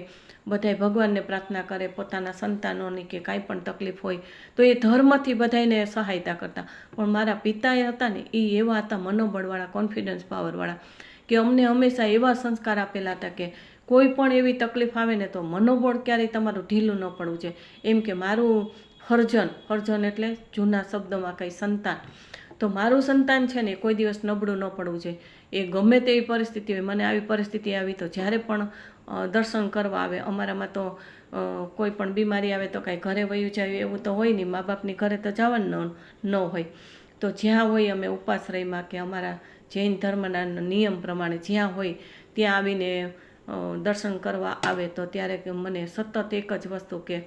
બધાય ભગવાનને પ્રાર્થના કરે, પોતાના સંતાનોની કે કાંઈ પણ તકલીફ હોય તો એ ધર્મથી બધાને સહાયતા કરતા. પણ મારા પિતા એ હતા ને એ એવા હતા મનોબળવાળા, કોન્ફિડન્સ પાવરવાળા, કે અમને હંમેશા એવા સંસ્કાર આપેલા હતા કે કોઈ પણ એવી તકલીફ આવે ને તો મનોબળ ક્યારેય તમારું ઢીલું ન પડવું જોઈએ. એમ કે મારું ફરજન એટલે જૂના શબ્દમાં કંઈ સંતાન, તો મારું સંતાન છે ને કોઈ દિવસ નબળું ન પડવું જોઈએ. એ ગમે તેવી પરિસ્થિતિ હોય, મને આવી પરિસ્થિતિ આવી તો જ્યારે પણ દર્શન કરવા આવે, અમારામાં તો કોઈ પણ બીમારી આવે તો કાંઈ ઘરે વયું જાય એવું તો હોય નહીં, મા બાપની ઘરે તો જવાનું ન હોય. તો જ્યાં હોય અમે ઉપાશ્રયમાં કે અમારા જૈન ધર્મના નિયમ પ્રમાણે જ્યાં હોય ત્યાં આવીને દર્શન કરવા આવે તો ત્યારે મને સતત એક જ વસ્તુ કે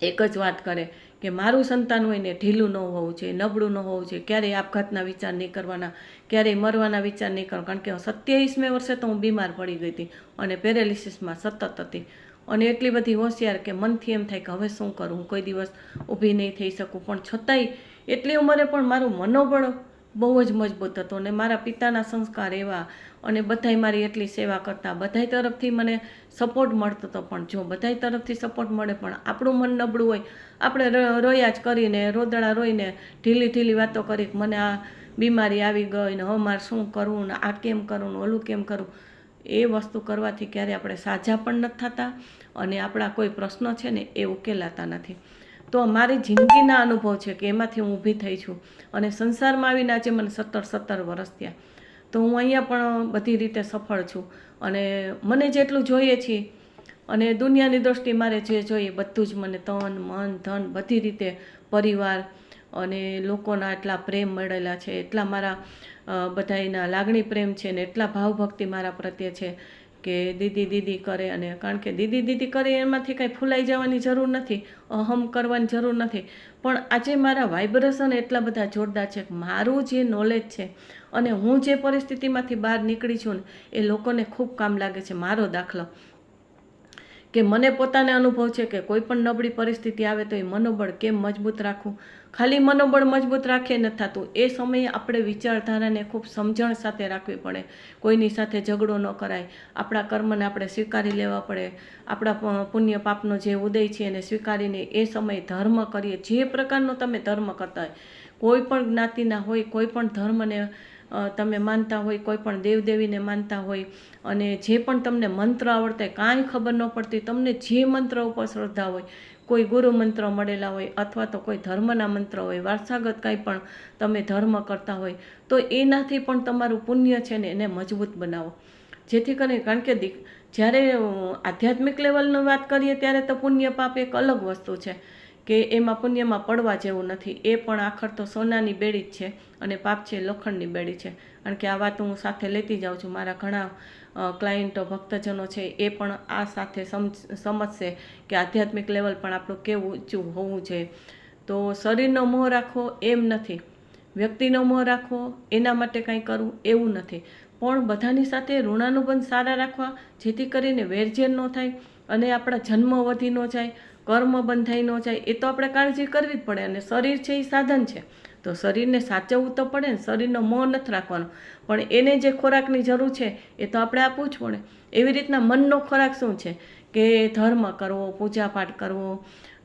એક જ વાત કરે કે મારું સંતાન હોય ને ઢીલું ન હોવું જોઈએ, નબળું ન હોવું જોઈએ, ક્યારેય આપઘાતના વિચાર નહીં કરવાના, ક્યારેય મરવાના વિચાર નહીં કરવા. કારણ કે 27મે વર્ષે તો હું બીમાર પડી ગઈ હતી અને પેરેલિસિસમાં સતત હતી અને એટલી બધી હોશિયાર કે મનથી એમ થાય કે હવે શું કરું, હું કોઈ દિવસ ઊભી નહીં થઈ શકું. પણ છતાંય એટલી ઉંમરે પણ મારું મનોબળ બહુ જ મજબૂત હતું અને મારા પિતાના સંસ્કાર એવા અને બધાય મારી એટલી સેવા કરતા, બધાય તરફથી મને સપોર્ટ મળતો હતો. પણ જો બધાય તરફથી સપોર્ટ મળે પણ આપણું મન નબળું હોય, આપણે રોયા જ કરીને, રોદડા રોઈને, ઢીલી વાતો કરી મને આ બીમારી આવી ગઈ ને હવે મારે શું કરવું ને આ કેમ કરવું ને ઓલું કેમ કરવું, એ વસ્તુ કરવાથી ક્યારે આપણે સાજા પણ નથી થતા અને આપણા કોઈ પ્રશ્નો છે ને એ ઉકેલાતા નથી. તો મારી જિંદગીના અનુભવ છે કે એમાંથી હું ઊભી થઈ છું અને સંસારમાં આવીને આજે મને 17 વર્ષ થયા. તો હું અહીંયા પણ બધી રીતે સફળ છું અને મને જેટલું જોઈએ છે અને દુનિયાની દૃષ્ટિ મારે જે જોઈએ બધું જ મને તન મન ધન બધી રીતે પરિવાર અને લોકોના એટલા પ્રેમ મળેલા છે, એટલા મારા બધાના લાગણી પ્રેમ છે ને એટલા ભાવભક્તિ મારા પ્રત્યે છે કે દીદી કરે. અને કારણ કે દીદી કરે એમાંથી કાંઈ ફૂલાઈ જવાની જરૂર નથી, અહમ કરવાની જરૂર નથી. પણ આજે મારા વાઇબ્રેશન એટલા બધા જોરદાર છે કે મારું જે નોલેજ છે અને હું જે પરિસ્થિતિમાંથી બહાર નીકળી છું ને એ લોકોને ખૂબ કામ લાગે છે. મારો દાખલો કે મને પોતાને અનુભવ છે કે કોઈ પણ નબળી પરિસ્થિતિ આવે તો એ મનોબળ કેમ મજબૂત રાખવું. ખાલી મનોબળ મજબૂત રાખીએ નથી થતું, એ સમયે આપણે વિચારધારાને ખૂબ સમજણ સાથે રાખવી પડે. કોઈની સાથે ઝઘડો ન કરાય, આપણા કર્મને આપણે સ્વીકારી લેવા પડે, આપણા પુણ્ય પાપનો જે ઉદય છે એને સ્વીકારીને એ સમયે ધર્મ કરીએ. જે પ્રકારનો તમે ધર્મ કરતા હોય, કોઈ પણ જ્ઞાતિના હોય, કોઈ પણ ધર્મને તમે માનતા હોય, કોઈ પણ દેવદેવીને માનતા હોય અને જે પણ તમને મંત્ર આવડતા હોય, કાંઈ ખબર ન પડતી, તમને જે મંત્ર ઉપર શ્રદ્ધા હોય, કોઈ ગુરુ મંત્ર મળેલા હોય અથવા તો કોઈ ધર્મના મંત્ર હોય, વારસાગત કાંઈ પણ તમે ધર્મ કરતા હોય તો એનાથી પણ તમારું પુણ્ય છે ને એને મજબૂત બનાવો. જેથી કરીને, કારણ કે જ્યારે આધ્યાત્મિક લેવલની વાત કરીએ ત્યારે તો પુણ્ય પાપ એક અલગ વસ્તુ છે કે એમાં પુણ્યમાં પડવા જેવું નથી. એ પણ આખર તો સોનાની બેડી જ છે અને પાપ છે લોખંડની બેડી છે. કારણ કે આ વાત હું સાથે લેતી જાઉં છું. મારા ઘણા ક્લાયન્ટો ભક્તજનો છે એ પણ આ સાથે સમજશે કે આધ્યાત્મિક લેવલ પણ આપણું કેવું ઊંચું હોવું જોઈએ. તો શરીરનો મોહ રાખવો એમ નથી, વ્યક્તિનો મોહ રાખવો એના માટે કાંઈ કરવું એવું નથી, પણ બધાની સાથે ઋણાનુબંધ સારા રાખવા જેથી કરીને વેરઝેર ન થાય અને આપણા જન્મ વધી ન જાય, કર્મ બંધાઈ ન જાય. એ તો આપણે કાળજી કરવી જ પડે અને શરીર છે એ સાધન છે તો શરીરને સાચવવું તો પડે ને. શરીરનો મોહ નથી રાખવાનો પણ એને જે ખોરાકની જરૂર છે એ તો આપણે આપવું જ પડે. એવી રીતના મનનો ખોરાક શું છે કે ધર્મ કરવો, પૂજાપાઠ કરવો,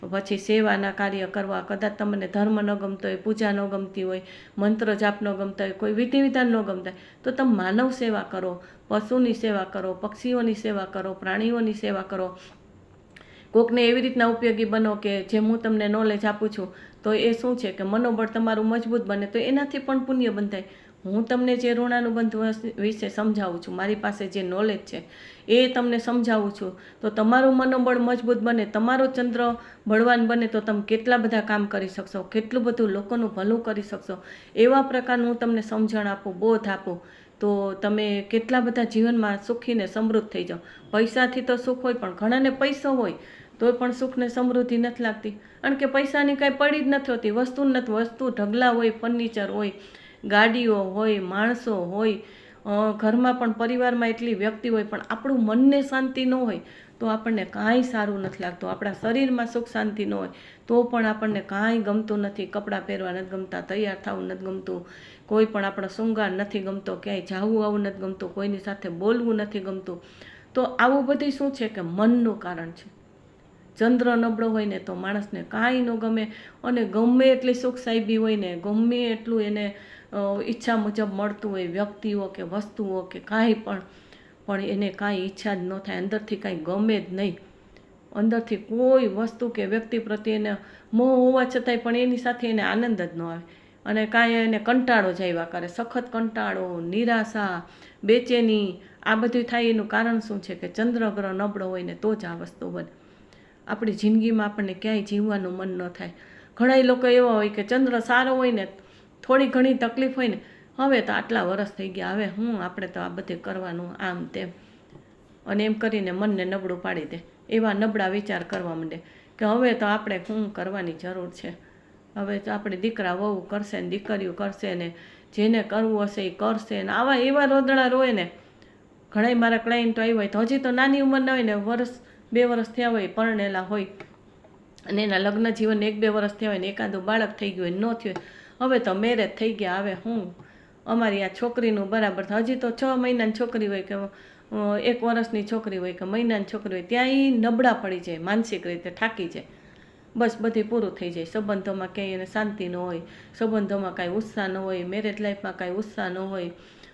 પછી સેવાના કાર્ય કરવા. કદાચ તમને ધર્મ ન ગમતો હોય, પૂજા ન ગમતી હોય, મંત્ર જાપ ન ગમતા હોય, કોઈ વિધિ વિધાન ન ગમતા હોય તો તમે માનવ સેવા કરો, પશુની સેવા કરો, પક્ષીઓની સેવા કરો, પ્રાણીઓની સેવા કરો. કોકને એવી રીતના ઉપયોગી બનો કે જે હું તમને નોલેજ આપું છું તો એ શું છે કે મનોબળ તમારું મજબૂત બને તો એનાથી પણ પુણ્ય બંધાય. હું તમને જે ઋણાનુબંધ વિશે સમજાવું છું, મારી પાસે જે નોલેજ છે એ તમને સમજાવું છું તો તમારું મનોબળ મજબૂત બને, તમારો ચંદ્ર બળવાન બને તો તમે કેટલા બધા કામ કરી શકશો, કેટલું બધું લોકોનું ભલું કરી શકશો. એવા પ્રકારનું હું તમને સમજણ આપું, બોધ આપું તો તમે કેટલા બધા જીવનમાં સુખીને સમૃદ્ધ થઈ જાઓ. પૈસાથી તો સુખ હોય પણ ઘણાને પૈસો હોય તો પણ સુખને સમૃદ્ધિ નથી લાગતી. કારણ કે પૈસાની કાંઈ પડી જ નથી હોતી, વસ્તુ નથી. વસ્તુ ઢગલા હોય, ફર્નિચર હોય, ગાડીઓ હોય, માણસો હોય, ઘરમાં પણ પરિવારમાં એટલી વ્યક્તિ હોય પણ આપણું મનને શાંતિ ન હોય તો આપણને કાંઈ સારું નથી લાગતું. આપણા શરીરમાં સુખ શાંતિ ન હોય તો પણ આપણને કાંઈ ગમતું નથી. કપડાં પહેરવા નથી ગમતા, તૈયાર થવું નથી ગમતું, કોઈ પણ આપણો શૃંગાર નથી ગમતો, ક્યાંય જાવું આવું નથી ગમતું, કોઈની સાથે બોલવું નથી ગમતું. તો આવું બધું શું છે કે મનનું કારણ છે. ચંદ્ર નબળો હોય ને તો માણસને કાંઈ ન ગમે અને ગમે એટલી સુખ સાહેબી હોય ને, ગમે એટલું એને ઈચ્છા મુજબ મળતું હોય, વ્યક્તિઓ કે વસ્તુઓ કે કાંઈ પણ એને કાંઈ ઈચ્છા જ ન થાય, અંદરથી કાંઈ ગમે જ નહીં, અંદરથી કોઈ વસ્તુ કે વ્યક્તિ પ્રત્યે એને મોહ હોવા છતાંય પણ એની સાથે એને આનંદ જ ન આવે, અને કાંઈ એને કંટાળો જ આવ્યા કરે, સખત કંટાળો, નિરાશા, બેચેની, આ બધું થાય. એનું કારણ શું છે કે ચંદ્રગ્રહ નબળો હોય ને તો જ આ વસ્તુ બને. આપણી જિંદગીમાં આપણને ક્યાંય જીવવાનું મન ન થાય. ઘણા લોકો એવા હોય કે ચંદ્ર સારો હોય ને, થોડી ઘણી તકલીફ હોય ને, હવે તો આટલા વર્ષ થઈ ગયા, હવે આપણે તો આ બધે કરવાનું આમ તેમ, અને એમ કરીને મનને નબળું પાડી દે. એવા નબળા વિચાર કરવા માંડે કે હવે તો આપણે કરવાની જરૂર છે, હવે તો આપણે દીકરા વહુ કરશે ને દીકરીઓ કરશે ને, જેને કરવું હશે એ કરશે ને. આવા એવા રોદડા રોય ને. ઘણા મારા ક્લાયન્ટો આવ્યા હોય તો હજી તો નાની ઉંમરના હોય ને, 1-2 વર્ષ થયા હોય, પરણેલા હોય, અને એના લગ્ન જીવન 1-2 વર્ષ થયા હોય ને એકાદું બાળક થઈ ગયું હોય, ન થયું હવે તો મેરેજ થઈ ગયા, હવે અમારી આ છોકરીનું બરાબર થાય. હજી તો 6 મહિનાની છોકરી હોય કે 1 વર્ષની છોકરી હોય કે મહિનાની છોકરી હોય, ત્યાં નબળા પડી જાય, માનસિક રીતે થાકી જાય, બસ બધી પૂરું થઈ જાય. સંબંધોમાં ક્યાંય એને શાંતિ ન હોય, સંબંધોમાં કાંઈ ઉત્સાહ ન હોય, મેરેજ લાઈફમાં કાંઈ ઉત્સાહ ન હોય,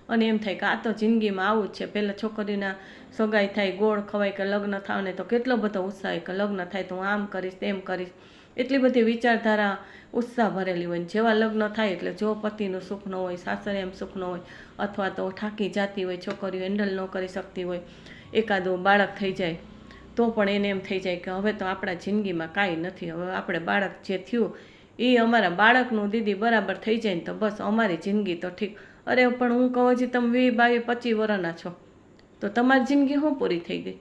અને એમ થાય કે આ તો જિંદગીમાં આવું જ છે. પહેલાં છોકરીના સગાઈ થાય, ગોળ ખવાય કે લગ્ન થાવ ને તો કેટલો બધો ઉત્સાહ કે લગ્ન થાય તો હું આમ કરીશ તેમ કરીશ, એટલી બધી વિચારધારા ઉત્સાહ ભરેલી હોય. જેવા લગ્ન થાય એટલે જો પતિનું સુખ ન હોય, સાસરે એમ સુખ ન હોય, અથવા તો થાકી જતી હોય, છોકરીઓ હેન્ડલ ન કરી શકતી હોય, એકાદું બાળક થઈ જાય તો પણ એને એમ થઈ જાય કે હવે તો આપણા જિંદગીમાં કાંઈ નથી, હવે આપણે બાળક જે થયું એ અમારા બાળકનું દીદી બરાબર થઈ જાય ને તો બસ અમારી જિંદગી તો ઠીક. અરે પણ હું કહું હજી તમે 20, 22, 25 વર્ષના છો તો તમારી જિંદગી શું પૂરી થઈ ગઈ?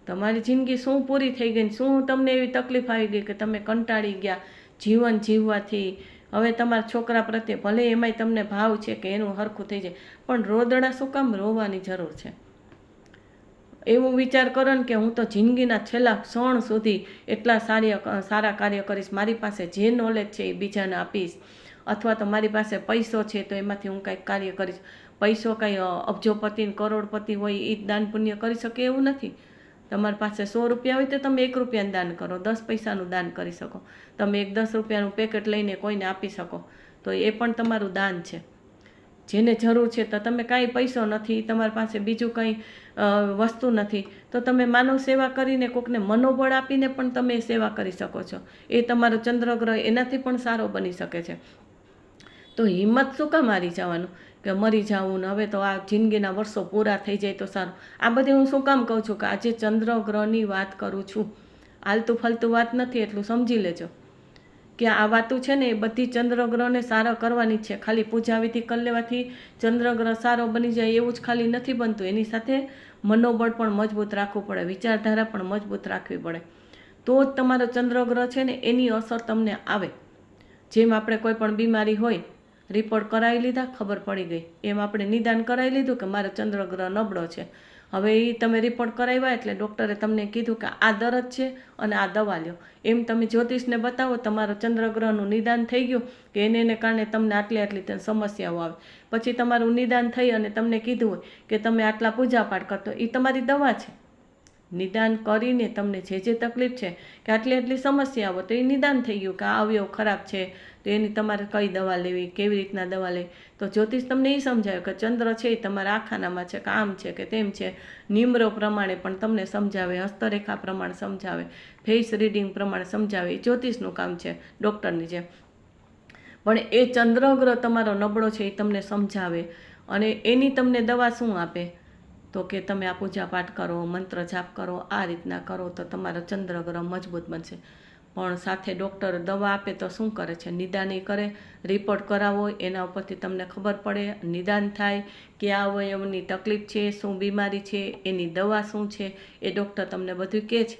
તમારી જિંદગી શું પૂરી થઈ ગઈ? શું તમને એવી તકલીફ આવી ગઈ કે તમે કંટાળી ગયા જીવન જીવવાથી? હવે તમારા છોકરા પ્રત્યે ભલે એમાંય તમને ભાવ છે કે એનું હરખું થઈ જાય, પણ રોદડા શું કામ રોવાની જરૂર છે? એવું વિચાર કરો ને કે હું તો જિંદગીના છેલ્લા ક્ષણ સુધી એટલા સારા કાર્ય કરીશ, મારી પાસે જે નોલેજ છે એ બીજાને આપીશ, અથવા તો મારી પાસે પૈસો છે તો એમાંથી હું કાંઈક કાર્ય કરીશ. પૈસો કાંઈ અબજોપતિ કરોડપતિ હોય એ દાન પુણ્ય કરી શકે એવું નથી. તમારી પાસે 100 રૂપિયા હોય તો તમે 1 રૂપિયાનું દાન કરો, 10 પૈસાનું દાન કરી શકો, તમે એક 10 રૂપિયાનું પેકેટ લઈને કોઈને આપી શકો, તો એ પણ તમારું દાન છે. જેને જરૂર છે તો તમે કાંઈ પૈસો નથી, તમારી પાસે બીજું કંઈ વસ્તુ નથી, તો તમે માનવ સેવા કરીને કોકને મનોબળ આપીને પણ તમે સેવા કરી શકો છો. એ તમારો ચંદ્રગ્રહ એનાથી પણ સારો બની શકે છે. તો હિંમત શું કામ હારી જવાનું કે મરી જાવું ને હવે તો આ જિંદગીના વર્ષો પૂરા થઈ જાય તો સારું? આ બધી હું શું કામ કહું છું કે આજે ચંદ્રગ્રહની વાત કરું છું, આલતું ફાલતું વાત નથી, એટલું સમજી લેજો કે આ વાતું છે ને એ બધી ચંદ્રગ્રહને સારા કરવાની છે. ખાલી પૂજા વિધિ કરી લેવાથી ચંદ્રગ્રહ સારો બની જાય એવું જ ખાલી નથી બનતું, એની સાથે મનોબળ પણ મજબૂત રાખવું પડે, વિચારધારા પણ મજબૂત રાખવી પડે, તો જ તમારો ચંદ્રગ્રહ છે ને એની અસર તમને આવે. જેમ આપણે કોઈ પણ બીમારી હોય, રિપોર્ટ કરાવી લીધા, ખબર પડી ગઈ, એમ આપણે નિદાન કરાવી લીધું કે મારો ચંદ્રગ્રહ નબળો છે. હવે એ તમે રિપોર્ટ કરાવ્યા એટલે ડૉક્ટરે તમને કીધું કે આ દરદ છે અને આ દવા લ્યો. એમ તમે જ્યોતિષને બતાવો, તમારો ચંદ્રગ્રહનું નિદાન થઈ ગયું કે એને કારણે તમને આટલી સમસ્યાઓ આવે. પછી તમારું નિદાન થઈ અને તમને કીધું હોય કે તમે આટલા પૂજાપાઠ કરતો, એ તમારી દવા છે. નિદાન કરીને તમને જે તકલીફ છે કે આટલી સમસ્યાઓ, તો એ નિદાન થઈ ગયું કે આ અવયવ ખરાબ છે, તો એની તમારે કઈ દવા લેવી, કેવી રીતના દવા લેવી. તો જ્યોતિષ તમને એ સમજાવે કે ચંદ્ર છે એ તમારા આખાનામાં છે કે આમ છે કે તેમ છે, નિમ્રો પ્રમાણે પણ તમને સમજાવે, હસ્તરેખા પ્રમાણે સમજાવે, ફેસ રીડિંગ પ્રમાણે સમજાવે. એ જ્યોતિષનું કામ છે ડૉક્ટરની જેમ. પણ એ ચંદ્રગ્રહ તમારો નબળો છે એ તમને સમજાવે, અને એની તમને દવા શું આપે તો કે તમે આ પૂજા પાઠ કરો, મંત્ર જાપ કરો, આ રીતના કરો તો તમારો ચંદ્રગ્રહ મજબૂત બનશે. પણ સાથે ડૉક્ટર દવા આપે તો શું કરે છે? નિદાન કરે, રિપોર્ટ કરાવો, એના ઉપરથી તમને ખબર પડે, નિદાન થાય કે આ અવયવની તકલીફ છે, શું બીમારી છે, એની દવા શું છે, એ ડૉક્ટર તમને બધું કહે છે.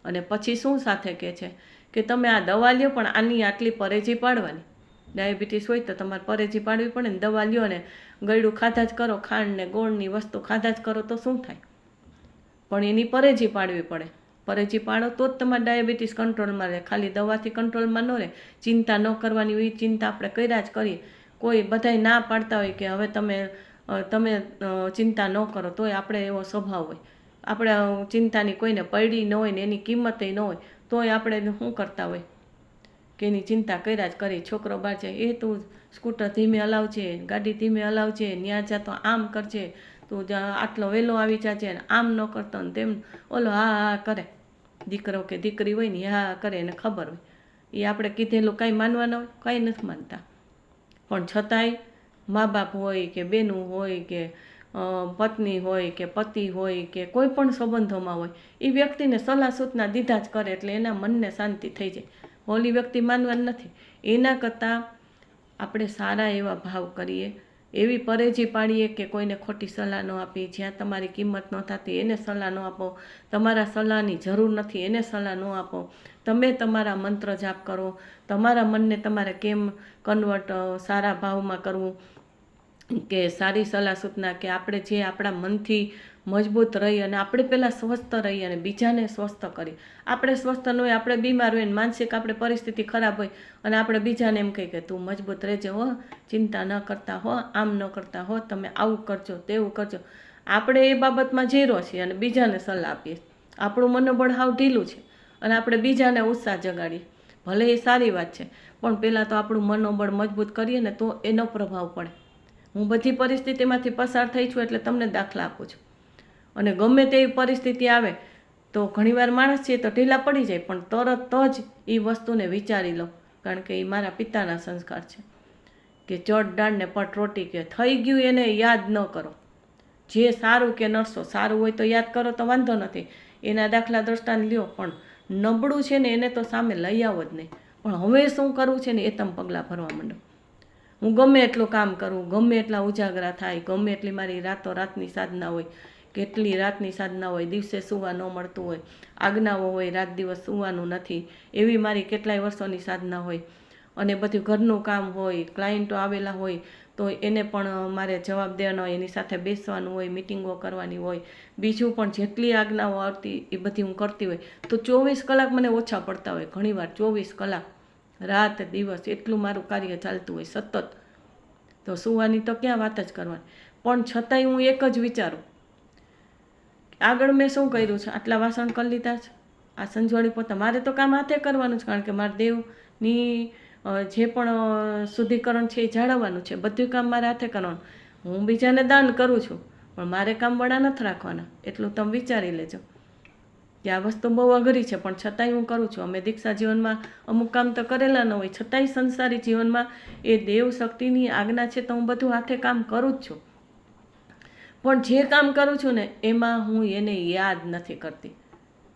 અને પછી શું સાથે કહે છે કે તમે આ દવા લ્યો પણ આની આટલી પરેજી પાડવાની. ડાયાબિટીસ હોય તો તમારે પરેજી પાડવી પડે ને. દવા લ્યો ને ગળ્યું ખાધા જ કરો, ખાંડ ને ગોળની વસ્તુ ખાધા જ કરો તો શું થાય? પણ એની પરેજી પાડવી પડે. પરેજી પાડો તો જ તમારે ડાયાબિટીસ કંટ્રોલમાં રહે, ખાલી દવાથી કંટ્રોલમાં ન રહે. ચિંતા ન કરવાની હોય, ચિંતા આપણે કર્યા જ કરીએ. કોઈ બધાય ના પાડતા હોય કે હવે તમે ચિંતા ન કરો, તોય આપણે એવો સ્વભાવ હોય, આપણે ચિંતાની કોઈને પડી ન હોય ને એની કિંમત ન હોય તોય આપણે શું કરતા હોય કે એની ચિંતા કર્યા જ કરી. છોકરો બહાર જાય, એ તું સ્કૂટર ધીમે હલાવજે, ગાડી ધીમે હલાવજે, ન્યા જા તો આમ કરજે, તું આટલો વહેલો આવી જાજે ને આમ ન કરતો ને તેમ, ઓલો હા હા કરે, દીકરો કે દીકરી હોય ને હા કરે, એને ખબર હોય. એ આપણે કીધેલું કાંઈ માનવાના હોય, કાંઈ નથી માનતા. પણ છતાંય મા બાપ હોય કે બેનું હોય કે પત્ની હોય કે પતિ હોય કે કોઈ પણ સંબંધોમાં હોય, એ વ્યક્તિને સલાહ સૂચના દીધા જ કરે એટલે એના મનને શાંતિ થઈ જાય. ઓલી વ્યક્તિ માનવાની નથી. એના કરતાં આપણે સારા એવા ભાવ કરીએ, એવી પરેજી પાડીએ કે કોઈને ખોટી સલાહ ન આપી, જ્યાં તમારી કિંમત ન થતી એને સલાહ ન આપો, તમારા સલાહની જરૂર નથી એને સલાહ ન આપો. તમે તમારા મંત્ર જાપ કરો, તમારા મનને તમારે કેમ કન્વર્ટ સારા ભાવમાં કરવું, કે સારી સલાહ સૂચના, કે આપણે જે આપણા મનથી મજબૂત રહી અને આપણે પહેલાં સ્વસ્થ રહીએ અને બીજાને સ્વસ્થ કરીએ. આપણે સ્વસ્થ ન હોય, આપણે બીમાર હોય ને માનસિક આપણે પરિસ્થિતિ ખરાબ હોય અને આપણે બીજાને એમ કહીએ કે તું મજબૂત રહેજે હો, ચિંતા ન કરતા હો, આમ ન કરતા હો, તમે આવું કરજો તેવું કરજો. આપણે એ બાબતમાં ઝીરો છીએ અને બીજાને સલાહ આપીએ. આપણું મનોબળ હાવ ઢીલું છે અને આપણે બીજાને ઉત્સાહ જગાડીએ. ભલે એ સારી વાત છે, પણ પહેલાં તો આપણું મનોબળ મજબૂત કરીએ ને તો એનો પ્રભાવ પડે. હું બધી પરિસ્થિતિમાંથી પસાર થઈ છું એટલે તમને દાખલા આપું છું. અને ગમે તેવી પરિસ્થિતિ આવે તો ઘણીવાર માણસ છે તો ઢીલા પડી જાય, પણ તરત જ એ વસ્તુને વિચારી લો, કારણ કે એ મારા પિતાના સંસ્કાર છે કે ચડ દાળ ને પટ રોટી, કે થઈ ગયું એને યાદ ન કરો. જે સારું કે નરસો, સારું હોય તો યાદ કરો તો વાંધો નથી, એના દાખલા દ્રષ્ટાંત લ્યો, પણ નબળું છે ને એને તો સામે લઈ આવો જ નહીં. પણ હવે શું કરવું છે ને એ તમે પગલાં ભરવા માંડો. હું ગમે એટલું કામ કરું, ગમે એટલા ઉજાગરા થાય, ગમે એટલી મારી રાતો રાતની સાધના હોય, કેટલી રાતની સાધના હોય, દિવસે સૂવા ન મળતું હોય, આજ્ઞાઓ હોય, રાત દિવસ સૂવાનું નથી, એવી મારી કેટલાય વર્ષોની સાધના હોય. અને બધું ઘરનું કામ હોય, ક્લાયન્ટો આવેલા હોય તો એને પણ મારે જવાબ દેવાનો હોય, એની સાથે બેસવાનું હોય, મિટિંગો કરવાની હોય, બીજું પણ જેટલી આજ્ઞાઓ આવતી એ બધી હું કરતી હોય. તો 24 કલાક મને ઓછા પડતા હોય, ઘણીવાર 24 કલાક રાત દિવસ એટલું મારું કાર્ય ચાલતું હોય સતત. તો સૂવાની તો ક્યાં વાત જ કરવાની. પણ છતાંય હું એક જ વિચારું, આગળ મેં શું કર્યું છે, આટલા વાસણ કરી લીધા છે, આ સંજવાળી પોતા, મારે તો કામ હાથે કરવાનું છે, કારણ કે મારા દેવની જે પણ શુદ્ધિકરણ છે એ જાળવવાનું છે, બધું કામ મારે હાથે કરવાનું. હું બીજાને દાન કરું છું પણ મારે કામવાળા નથી રાખવાના, એટલું તમે વિચારી લેજો કે આ વસ્તુ બહુ અઘરી છે, પણ છતાંય હું કરું છું. અમે દીક્ષા જીવનમાં અમુક કામ તો કરેલા ન હોય, છતાંય સંસારી જીવનમાં એ દેવ શક્તિની આજ્ઞા છે તો હું બધું હાથે કામ કરું જ છું. પણ જે કામ કરું છું ને એમાં હું એને યાદ નથી કરતી,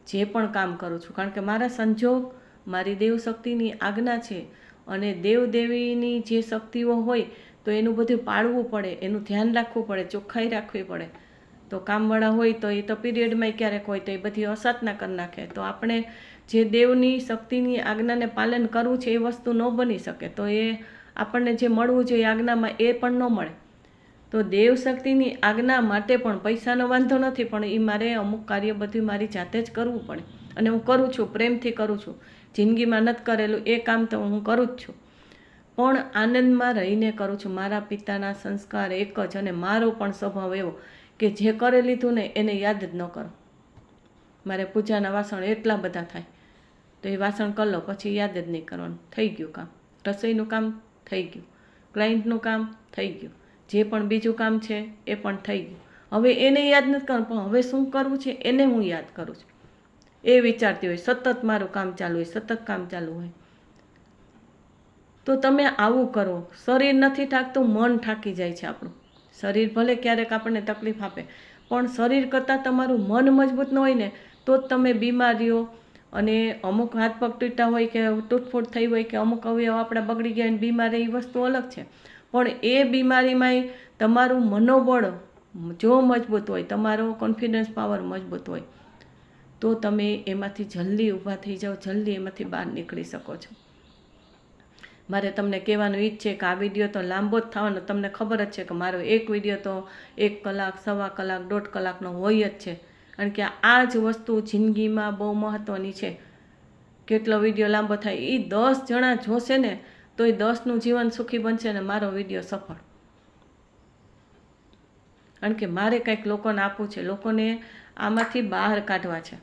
જે પણ કામ કરું છું, કારણ કે મારા સંજોગ મારી દેવ શક્તિની આજ્ઞા છે. અને દેવદેવીની જે શક્તિઓ હોય તો એનું બધું પાળવું પડે, એનું ધ્યાન રાખવું પડે, ચોખ્ખાઈ રાખવી પડે. તો કામવાળા હોય તો એ તો પીરિયડમાં ક્યારેક હોય તો એ બધી અસાધના કરી નાખે, તો આપણે જે દેવની શક્તિની આજ્ઞાને પાલન કરવું છે એ વસ્તુ ન બની શકે, તો એ આપણને જે મળવું જોઈએ આજ્ઞામાં એ પણ ન મળે. તો દેવ શક્તિની આજ્ઞા માટે પણ પૈસાનો વાંધો નથી, પણ એ મારે અમુક કાર્ય બધું મારી જાતે જ કરવું પડે, અને હું કરું છું, પ્રેમથી કરું છું. જિંદગીમાં નથી કરેલું એ કામ તો હું કરું જ છું, પણ આનંદમાં રહીને કરું છું. મારા પિતાના સંસ્કાર એક જ, અને મારો પણ સ્વભાવ એવો કે જે કરી લીધું ને એને યાદ જ ન કરો. મારે પૂજાના વાસણ એટલા બધા થાય તો એ વાસણ કરી લો, પછી યાદ જ નહીં કરવાનું, થઈ ગયું કામ. રસોઈનું કામ થઈ ગયું, ક્લાયન્ટનું કામ થઈ ગયું, જે પણ બીજું કામ છે એ પણ થઈ ગયું. હવે એને યાદ નથી કરવાનું, પણ હવે શું કરવું છે એને હું યાદ કરું છું. એ વિચારતી હોય, સતત મારું કામ ચાલુ હોય, સતત કામ ચાલુ હોય. તો તમે આવું કરો. શરીર નથી થાકતું, મન થાકી જાય છે આપણું. શરીર ભલે ક્યારેક આપણને તકલીફ આપે, પણ શરીર કરતાં તમારું મન મજબૂત ન હોય ને તો જ તમે બીમારીઓ, અને અમુક હાથ પગ તૂટ્યા હોય કે તૂટફૂટ થઈ હોય કે અમુક અવયવ આપણા બગડી ગયા અને બીમારી, એ વસ્તુ અલગ છે. પણ એ બીમારીમાંય તમારું મનોબળ જો મજબૂત હોય, તમારો કોન્ફિડન્સ પાવર મજબૂત હોય તો તમે એમાંથી જલ્દી ઊભા થઈ જાઓ, જલ્દી એમાંથી બહાર નીકળી શકો છો. મારે તમને કહેવાનું એ જ છે કે આ વિડીયો તો લાંબો જ થવાનો, તમને ખબર જ છે કે મારો એક વિડીયો તો 1 કલાક, 1.25 કલાક, 1.5 કલાકનો હોય જ છે, કારણ કે આ જ વસ્તુ જિંદગીમાં બહુ મહત્ત્વની છે. કેટલો વિડીયો લાંબો થાય એ 10 જણા જોશે ને તો એ 10નું જીવન સુખી બનશે ને મારો વિડીયો સફળ. કારણ કે મારે કંઈક લોકોને આપવું છે, લોકોને આમાંથી બહાર કાઢવા છે.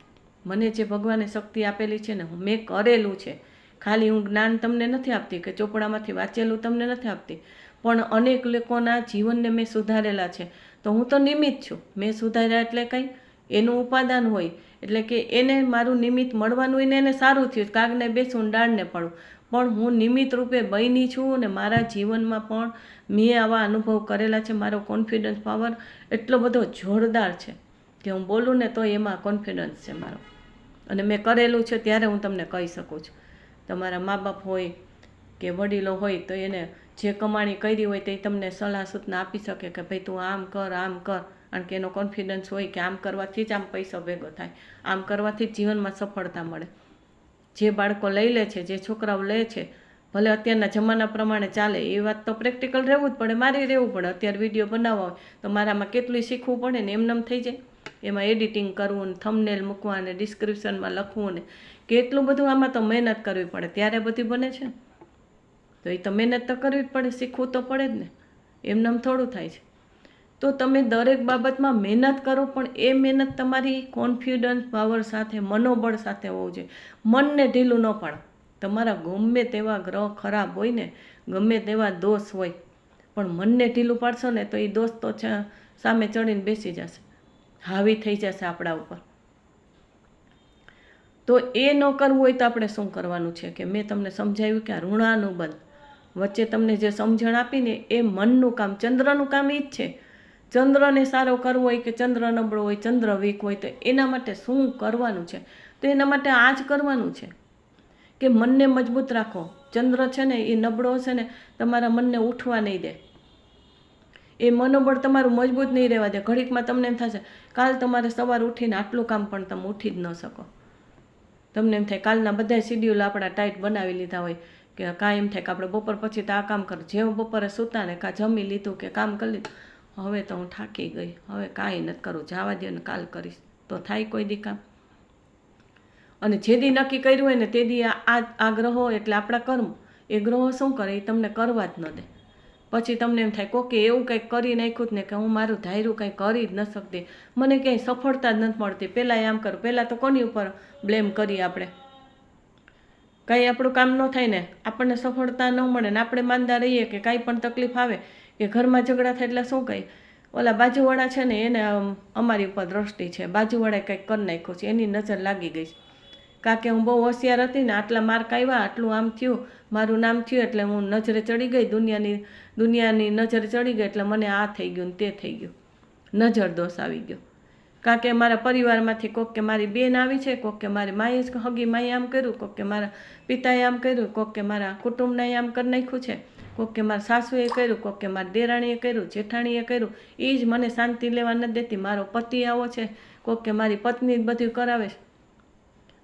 મને જે ભગવાને શક્તિ આપેલી છે ને મેં કરેલું છે. ખાલી હું જ્ઞાન તમને નથી આપતી કે ચોપડામાંથી વાંચેલું તમને નથી આપતી, પણ અનેક લોકોના જીવનને મેં સુધારેલા છે. તો હું તો નિમિત્ત છું. મેં સુધાર્યા એટલે કંઈ એનું ઉપાદાન હોય, એટલે કે એને મારું નિમિત્ત મળવાનું હોય ને એને સારું થયું, કાગને બેસું ડાળને પડું, પણ હું નિમિત્ત રૂપે બની છું. અને મારા જીવનમાં પણ મેં આવા અનુભવ કરેલા છે. મારો કોન્ફિડન્સ પાવર એટલો બધો જોરદાર છે કે હું બોલું ને તો એમાં કોન્ફિડન્સ છે મારો, અને મેં કરેલું છે ત્યારે હું તમને કહી શકું છું. તમારા મા બાપ હોય કે વડીલો હોય તો એને જે કમાણી કરી હોય તે તમને સલાહ સૂચના આપી શકે કે ભાઈ તું આમ કર, આમ કર, કારણ કે એનો કોન્ફિડન્સ હોય કે આમ કરવાથી જ આમ પૈસો ભેગો થાય, આમ કરવાથી જ જીવનમાં સફળતા મળે. જે બાળકો લઈ લે છે, જે છોકરાઓ લે છે, ભલે અત્યારના જમાના પ્રમાણે ચાલે, એ વાત તો પ્રેક્ટિકલ રહેવું જ પડે, મારે રહેવું પડે. અત્યારે વિડીયો બનાવવા હોય તો મારામાં કેટલું શીખવું પડે ને, એમનેમ થઈ જાય. એમાં એડિટિંગ કરવું ને, થંબનેલ મૂકવા ને, ડિસ્ક્રિપ્શનમાં લખવું ને, કેટલું બધું આમાં તો મહેનત કરવી પડે, ત્યારે બધી બને છે. તો એ તો મહેનત તો કરવી જ પડે, શીખવું તો પડે જ ને, એમનેમ થોડું થાય છે. તો તમે દરેક બાબતમાં મહેનત કરો, પણ એ મહેનત તમારી કોન્ફિડન્સ પાવર સાથે, મનોબળ સાથે હોવું જોઈએ. મનને ઢીલું ન પાડો. તમારા ગમે તેવા ગ્રહ ખરાબ હોય ને, ગમે તેવા દોષ હોય, પણ મનને ઢીલું પાડશો ને તો એ દોષ તો સામે ચડીને બેસી જશે, હાવી થઈ જશે આપણા ઉપર. તો એ ન કરવું હોય તો આપણે શું કરવાનું છે કે મેં તમને સમજાવ્યું કે આ ઋણાનુબંધ વચ્ચે તમને જે સમજણ આપીને એ મનનું કામ, ચંદ્રનું કામ એ જ છે. ચંદ્રને સારો કરવો હોય કે ચંદ્ર નબળો હોય, ચંદ્ર વીક હોય, તો એના માટે શું કરવાનું છે? તો એના માટે આ જ કરવાનું છે કે મનને મજબૂત રાખો. ચંદ્ર છે ને એ નબળો હશે ને, તમારા મનને ઉઠવા નહીં દે, એ મનોબળ તમારું મજબૂત નહીં રહેવા દે. ઘડીકમાં તમને એમ થશે કાલ તમારે સવાર ઉઠીને આટલું કામ પણ તમે ઉઠી જ ન શકો. તમને એમ થાય કાલના બધા શિડ્યુલ આપણા ટાઈટ બનાવી લીધા હોય કે કાંઈ એમ થાય કે આપણે બપોર પછી તો આ કામ કર, જેવું બપોરે સૂતા ને કાં જમી લીધું કે કામ કરી લીધું, હવે તો હું થાકી ગઈ, હવે કાંઈ નથી કરું, જવા દે ને કાલ કરીશ. તો થાય કોઈ દી કામ? અને જે દી નક્કી કર્યું હોય ને તે દી આ ગ્રહો એટલે આપણા કર્મ, એ ગ્રહો શું કરે, એ તમને કરવા જ ન દે. પછી તમને એમ થાય કોકે એવું કંઈક કરી નાખ્યું જ ને કે હું મારું ધાર્યું કંઈ કરી જ ન શકતી, મને ક્યાંય સફળતા જ નથી મળતી, પહેલાં આમ કરું. પહેલાં તો કોની ઉપર બ્લેમ કરીએ આપણે? કંઈ આપણું કામ ન થાય ને, આપણને સફળતા ન મળે ને આપણે માંદા રહીએ કે કાંઈ પણ તકલીફ આવે કે ઘરમાં ઝઘડા થાય એટલે શું કહે, ઓલા બાજુવાળા છે ને એને અમારી ઉપર દ્રષ્ટિ છે, બાજુવાળાએ કંઈક કરી નાખ્યું છે, એની નજર લાગી ગઈ છે. કારણ કે હું બહુ હોશિયાર હતી ને, આટલા માર્ક આવ્યા, આટલું આમ થયું, મારું નામ થયું એટલે હું નજરે ચડી ગઈ, દુનિયાની નજરે ચડી ગઈ એટલે મને આ થઈ ગયું ને તે થઈ ગયું, નજર દોષ આવી ગયો. કારણ કે મારા પરિવારમાંથી કોક કે મારી બેન આવી છે, કોક કે મારી માએ જ હગી માએ આમ કર્યું, કોક કે મારા પિતાએ આમ કર્યું, કોક કે મારા કુટુંબને આમ કરી નાખ્યું છે, કોક કે મારા સાસુએ કર્યું, કોક કે મારી દેરાણીએ કર્યું, જેઠાણીએ કર્યું, એ જ મને શાંતિ લેવા નથી દેતી. મારો પતિ આવો છે, કોક કે મારી પત્ની જ બધું કરાવે છે.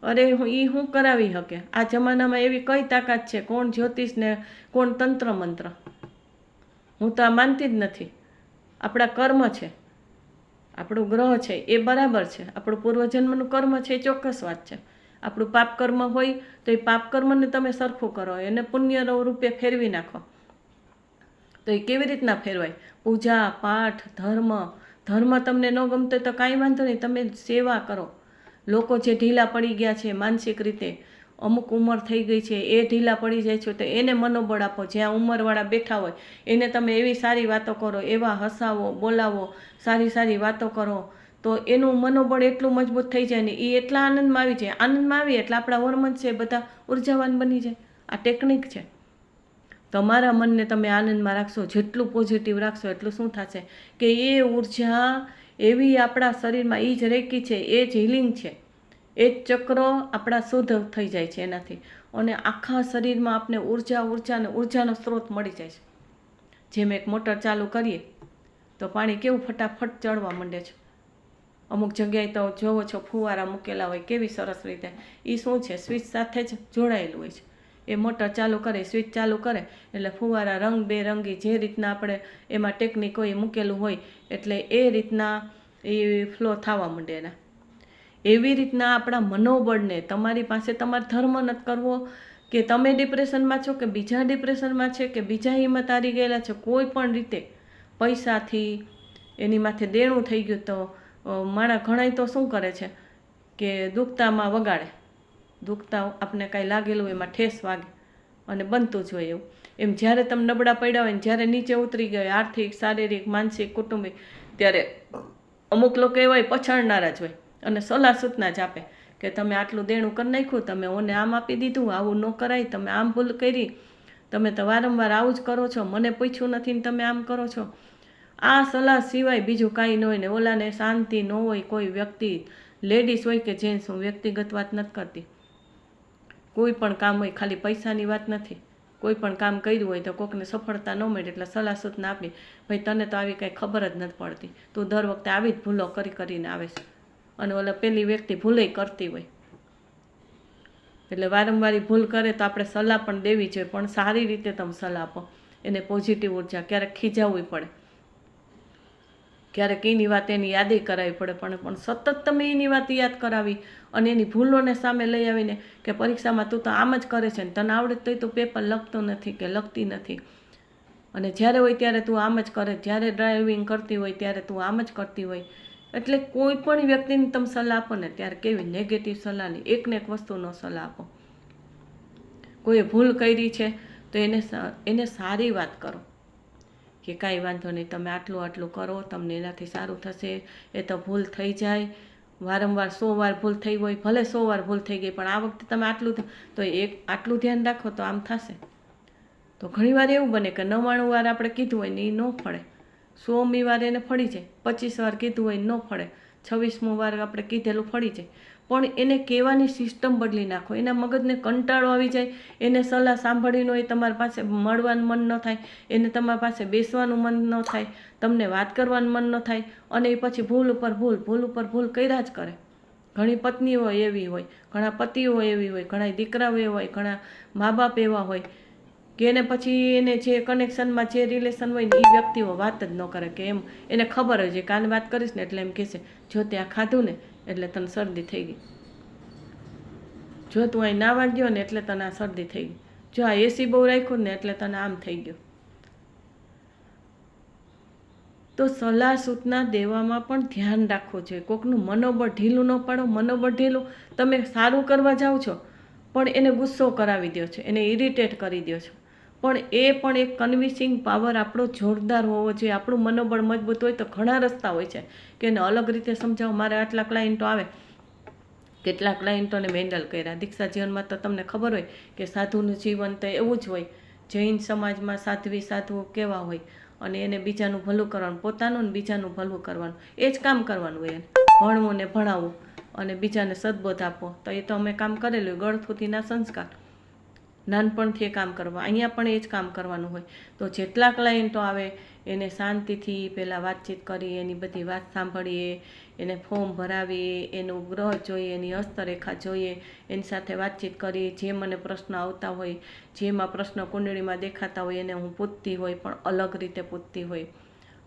અરે હું કરાવી શકે? આ જમાનામાં એવી કઈ તાકાત છે? કોણ જ્યોતિષ ને કોણ તંત્ર મંત્ર? હું તો આ માનતી જ નથી. આપણા કર્મ છે, આપણું ગ્રહ છે એ બરાબર છે, આપણું પૂર્વજન્મનું કર્મ છે એ ચોક્કસ વાત છે. આપણું પાપ કર્મ હોય તો એ પાપ કર્મને તમે સરખું કરો, એને પુણ્ય રૂપે ફેરવી નાખો. તો એ કેવી રીતના ફેરવાય? પૂજા પાઠ ધર્મ તમને ન ગમતો તો કાંઈ વાંધો નહીં, તમે સેવા કરો. લોકો જે ઢીલા પડી ગયા છે માનસિક રીતે, અમુક ઉંમર થઈ ગઈ છે, એ ઢીલા પડી જાય છે, તો એને મનોબળ આપો. જ્યાં ઉંમરવાળા બેઠા હોય એને તમે એવી સારી વાતો કરો, એવા હસાવો, બોલાવો, સારી વાતો કરો, તો એનું મનોબળ એટલું મજબૂત થઈ જાય ને એ એટલા આનંદમાં આવી જાય. આનંદમાં આવી એટલે આપણા હોર્મોન્સ છે બધા ઉર્જાવાન બની જાય. આ ટેકનિક છે. તમારા મનને તમે આનંદમાં રાખશો, જેટલું પોઝિટિવ રાખશો એટલું શું થશે કે એ ઉર્જા એવી આપણા શરીરમાં, એ જ રેકી છે, એ જ હિલિંગ છે, એ જ ચક્ર આપણા શુદ્ધ થઈ જાય છે એનાથી, અને આખા શરીરમાં આપણે ઉર્જાનો સ્ત્રોત મળી જાય છે. જેમ એક મોટર ચાલુ કરીએ તો પાણી કેવું ફટાફટ ચડવા માંડે છે. અમુક જગ્યાએ તો જોવો છો ફુવારા મૂકેલા હોય કેવી સરસ રીતે, એ શું છે, સ્વિચ સાથે જ જોડાયેલું હોય છે. એ મોટર ચાલુ કરે, સ્વિચ ચાલુ કરે એટલે ફુવારા રંગબેરંગી જે રીતના આપણે એમાં ટેકનિક હોય એ મૂકેલું હોય એટલે એ રીતના એ ફ્લો થવા માંડે એના. એવી રીતના આપણા મનોબળને, તમારી પાસે તમારે ધર્મ નથી કરવો કે તમે ડિપ્રેશનમાં છો કે બીજા ડિપ્રેશનમાં છે કે બીજા હિંમત હારી ગયેલા છે, કોઈ પણ રીતે પૈસાથી એની માથે દેણું થઈ ગયું તો માણા ઘણાય તો શું કરે છે કે દુખતામાં વગાડે, દુખતા આપણે કાંઈ લાગેલું એમાં ઠેસ વાગે અને બનતું જ હોય એવું. એમ જ્યારે તમે નબળા પડ્યા હોય ને જ્યારે નીચે ઉતરી ગયા હોય આર્થિક, શારીરિક, માનસિક, કુટુંબિક, ત્યારે અમુક લોકો એવા પછાડનારા જ હોય અને સલાહ સૂચના જ આપે કે તમે આટલું દેણું કરી નાખ્યું, તમે ઓને આમ આપી દીધું, આવું ન કરાય, તમે આમ ભૂલ કરી, તમે તો વારંવાર આવું જ કરો છો, મને પૂછ્યું નથી ને તમે આમ કરો છો. આ સલાહ સિવાય બીજું કાંઈ ન હોય ને ઓલાને શાંતિ ન હોય. કોઈ વ્યક્તિ, લેડીઝ હોય કે જેન્ટ્સ, હું વ્યક્તિગત વાત નથી કરતી, કોઈ પણ કામ હોય, ખાલી પૈસાની વાત નથી, કોઈ પણ કામ કર્યું હોય તો કોઈકને સફળતા ન મળે એટલે સલાહ સૂચના આપી, ભાઈ તને તો આવી કાંઈ ખબર જ નથી પડતી, તું દર વખતે આવી જ ભૂલો કરીને આવે છે. અને ઓલા પેલી વ્યક્તિ ભૂલે કરતી હોય એટલે વારંવાર ભૂલ કરે તો આપણે સલાહ પણ દેવી જોઈએ, પણ સારી રીતે તમે સલાહ આપો, એને પોઝિટિવ ઉર્જા. ક્યારેક ખીજાવવી પડે, ક્યારેક એની વાત એની યાદી કરાવવી પડે, પણ સતત તમે એની વાત યાદ કરાવી અને એની ભૂલોને સામે લઈ આવીને કે પરીક્ષામાં તું તો આમ જ કરે છે ને તને આવડે તોય તું પેપર લખતો નથી કે લખતી નથી, અને જ્યારે હોય ત્યારે તું આમ જ કરે, જ્યારે ડ્રાઇવિંગ કરતી હોય ત્યારે તું આમ જ કરતી હોય. એટલે કોઈ પણ વ્યક્તિને તમે સલાહ આપો ને ત્યારે કેવી નેગેટિવ સલાહ નહીં, એકને એક વસ્તુનો સલાહ આપો. કોઈએ ભૂલ કરી છે તો એને સારી વાત કરો કે કાંઈ વાંધો નહીં, તમે આટલું કરો, તમને એનાથી સારું થશે, એ તો ભૂલ થઈ જાય, વારંવાર 100 વાર ભૂલ થઈ હોય, ભલે 100 વાર ભૂલ થઈ ગઈ પણ આ વખતે તમે આટલું ધ્યાન રાખો તો આમ થશે. તો ઘણીવાર એવું બને કે 99 વાર આપણે કીધું હોય ને એ ન ફળે, 100મી વાર એને ફળી જાય, 25 વાર કીધું હોય ન ફળે, 26મો વાર આપણે કીધેલું ફળી જાય, પણ એને કહેવાની સિસ્ટમ બદલી નાખો. એના મગજને કંટાળો આવી જાય, એને સલાહ સાંભળીનો એ તમારી પાસે મળવાનું મન ન થાય, એને તમારી પાસે બેસવાનું મન ન થાય, તમને વાત કરવાનું મન ન થાય, અને એ પછી ભૂલ ઉપર ભૂલ કર્યા જ કરે. ઘણી પત્નીઓ એવી હોય, ઘણા પતિઓ એવી હોય, ઘણા દીકરાઓ એવા હોય, ઘણા મા બાપ એવા હોય કે એને પછી એને જે કનેક્શનમાં જે રિલેશન હોય ને એ વ્યક્તિઓ વાત જ ન કરે, કે એમ એને ખબર હોય છે કે આને વાત કરીશ ને એટલે એમ કહેશે જો ત્યાં ખાધું ને એટલે તને શરદી થઈ ગઈ, જો તું અહીં નાવા ગયો ને એટલે તને આ શરદી થઈ ગઈ, જો આ એસી બહુ રાખ્યું ને એટલે તને આમ થઈ ગયું. તો સલાહ સૂચના દેવામાં પણ ધ્યાન રાખવું જોઈએ. કોકનું મનોબળ ઢીલું ન પાડો. મનોબળ ઢીલું, તમે સારું કરવા જાઓ છો પણ એને ગુસ્સો કરાવી દો છો, એને ઇરિટેટ કરી દો છો, પણ એ પણ એક કન્વિન્સિંગ પાવર આપણો જોરદાર હોવો જોઈએ. આપણું મનોબળ મજબૂત હોય તો ઘણા રસ્તા હોય છે કે એને અલગ રીતે સમજાવો. મારે આટલા ક્લાયન્ટો આવે, કેટલાક ક્લાયન્ટોને મેં હેન્ડલ કર્યા. દીક્ષા જીવનમાં તો તમને ખબર હોય કે સાધુનું જીવન તો એવું જ હોય. જૈન સમાજમાં સાધુ કેવા હોય, અને એને બીજાનું ભલું કરવાનું, પોતાનું ને બીજાનું ભલું કરવાનું, એ જ કામ કરવાનું હોય. એને ભણવું ને ભણાવવું અને બીજાને સદબોધ આપવો, તો એ તો અમે કામ કરેલું. ગળથુથીના સંસ્કાર, નાનપણથી એ કામ કરવા, અહીંયા પણ એ જ કામ કરવાનું હોય. તો જેટલા ક્લાયન્ટો આવે એને શાંતિથી પહેલાં વાતચીત કરી, એની બધી વાત સાંભળીએ, એને ફોર્મ ભરાવીએ, એનું ગ્રહ જોઈએ, એની હસ્તરેખા જોઈએ, એની સાથે વાતચીત કરી, જે મને પ્રશ્ન આવતા હોય, જેમાં પ્રશ્ન કુંડળીમાં દેખાતા હોય એને હું પૂછતી હોય, પણ અલગ રીતે પૂછતી હોય.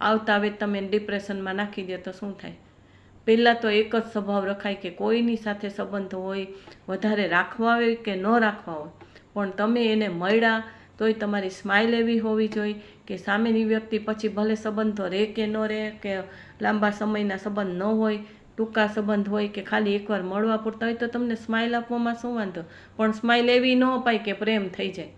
આવતા આવે તમે ડિપ્રેશનમાં નાખી દો તો શું થાય? પહેલાં તો એક જ સ્વભાવ રખાય કે કોઈની સાથે સંબંધ હોય, વધારે રાખવા હોય કે ન રાખવા હોય, પણ તમે એને મળ્યા તોય તમારી સ્માઇલ એવી હોવી જોઈએ કે સામેની વ્યક્તિ પછી ભલે સંબંધો રહે કે ન રહે, કે લાંબા સમયના સંબંધ ન હોય, ટૂંકા સંબંધ હોય કે ખાલી એકવાર મળવા પૂરતા હોય, તો તમને સ્માઇલ આપવામાં શું વાંધો? પણ સ્માઇલ એવી ન અપાય કે પ્રેમ થઈ જાય,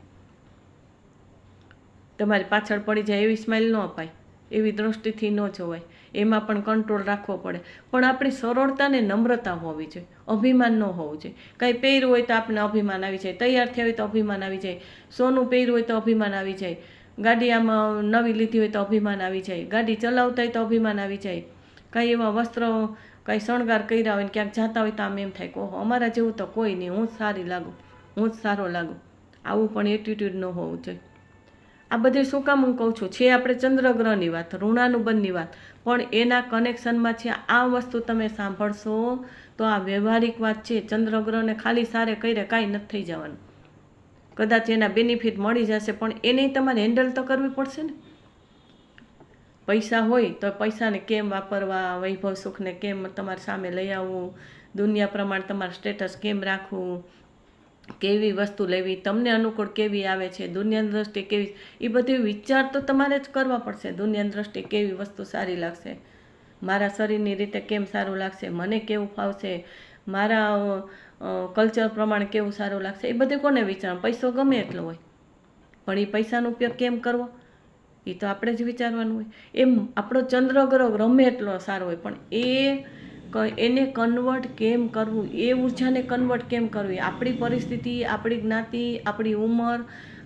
તમારી પાછળ પડી જાય એવી સ્માઇલ ન અપાય, એવી દ્રષ્ટિથી ન જોવાય. એમાં પણ કંટ્રોલ રાખવો પડે. પણ આપણી સરળતા ને નમ્રતા હોવી જોઈએ, અભિમાન ન હોવું જોઈએ. કંઈ પહેર્યું હોય તો આપણને અભિમાન આવી જાય, તૈયાર થયા હોય તો અભિમાન આવી જાય, સોનું પહેર્યું હોય તો અભિમાન આવી જાય, ગાડી આમાં નવી લીધી હોય તો અભિમાન આવી જાય, ગાડી ચલાવતા હોય તો અભિમાન આવી જાય, કાંઈ એવા વસ્ત્રો કાંઈ શણગાર કર્યા હોય ને ક્યાંક જતા હોય તો આમ એમ થાય કે ઓહો અમારા જેવું તો કોઈ નહીં, હું જ સારી લાગું, હું જ સારો લાગું. આવું પણ એટીટ્યૂડ ન હોવું જોઈએ. આ બધી શું કામ હું કહું છું? છે આપણે ચંદ્રગ્રહની વાત, ઋણાનુબંધની વાત, પણ એના કનેક્શનમાં છે. આ વસ્તુ તમે સાંભળશો તો આ વ્યવહારિક વાત છે. ચંદ્રગ્રહને ખાલી સારે કર્યા કાંઈ નથી થઈ જવાનું. કદાચ એના બેનિફિટ મળી જશે, પણ એને તમારે હેન્ડલ તો કરવી પડશે ને. પૈસા હોય તો પૈસાને કેમ વાપરવા, વૈભવ સુખને કેમ તમારી સામે લઈ આવવું, દુનિયા પ્રમાણે તમારું સ્ટેટસ કેમ રાખવું, કેવી વસ્તુ લેવી, તમને અનુકૂળ કેવી આવે છે, દુનિયાની દ્રષ્ટિએ કેવી, એ બધી વિચાર તો તમારે જ કરવા પડશે. દુનિયાની દ્રષ્ટિએ કેવી વસ્તુ સારી લાગશે, મારા શરીરની રીતે કેમ સારું લાગશે, મને કેવું ફાવશે, મારા કલ્ચર પ્રમાણે કેવું સારું લાગશે, એ બધું કોને વિચાર? પૈસો ગમે એટલો હોય પણ એ પૈસાનો ઉપયોગ કેમ કરવો એ તો આપણે જ વિચારવાનું હોય. એમ આપણો ચંદ્ર ગ્રહ ગમે એટલો સારો હોય પણ એને કન્વર્ટ કેમ કરવું, એ ઉર્જાને કન્વર્ટ કેમ કરવી, આપણી પરિસ્થિતિ, આપણી જ્ઞાતિ, આપણી ઉંમર,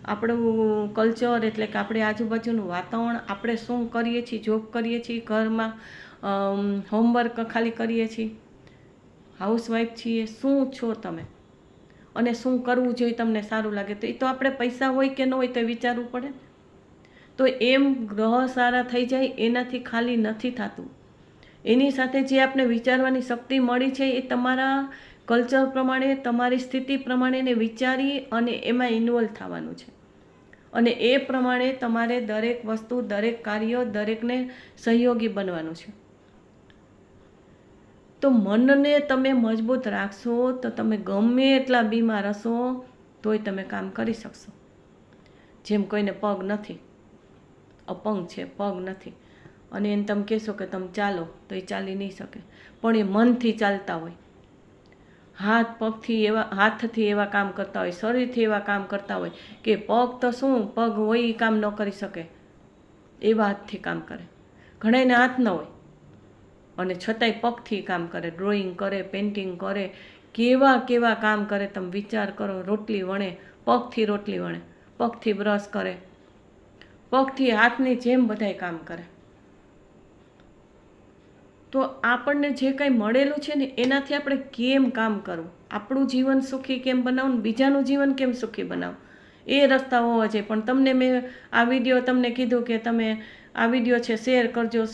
આપણું કલ્ચર એટલે કે આપણે આજુબાજુનું વાતાવરણ, આપણે શું કરીએ છીએ, જોબ કરીએ છીએ, ઘરમાં હોમવર્ક ખાલી કરીએ છીએ, હાઉસવાઈફ છીએ, શું છો તમે અને શું કરવું જોઈએ તમને સારું લાગે, તો એ તો આપણે પૈસા હોય કે ન હોય તો વિચારવું પડે. તો એમ ગ્રહ સારા થઈ જાય એનાથી ખાલી નથી થતું. એની સાથે જે આપણે વિચારવાની શક્તિ મળી છે એ તમારા કલ્ચર પ્રમાણે, તમારી સ્થિતિ પ્રમાણે વિચારી અને એમાં ઇન્વોલ્વ થવાનું છે. અને એ પ્રમાણે તમારે દરેક વસ્તુ, દરેક કાર્ય, દરેકને સહયોગી બનવાનું છે. તો મનને તમે મજબૂત રાખશો તો તમે ગમે એટલા બીમાર હશો તોય તમે કામ કરી શકશો. જેમ કોઈને પગ નથી, અપંગ છે, પગ નથી, અને એને તમે કહેશો કે તમે ચાલો તો એ ચાલી નહીં શકે, પણ એ મનથી ચાલતા હોય, હાથથી એવા કામ કરતા હોય, શરીરથી એવા કામ કરતા હોય કે પગ તો શું, પગ હોય એ કામ ન કરી શકે એવા હાથથી કામ કરે. ઘણાને હાથ ન હોય અને છતાંય પગથી કામ કરે, ડ્રોઈંગ કરે, પેઇન્ટિંગ કરે, કેવા કામ કરે તમે વિચાર કરો. રોટલી વણે, પગથી રોટલી વણે, પગથી બ્રશ કરે, પગથી હાથની જેમ બધાય કામ કરે. તો આપણને જે કંઈ મળેલું છે ને એનાથી આપણે કેમ કામ કરવું, આપણું જીવન સુખી કેમ બનાવવું, બીજાનું જીવન કેમ સુખી બનાવવું, એ રસ્તા હોવા જોઈએ. પણ તમને મેં આ વિડીયો તમને કીધું કે તમે આ વિડીયો છે શેર કરજો,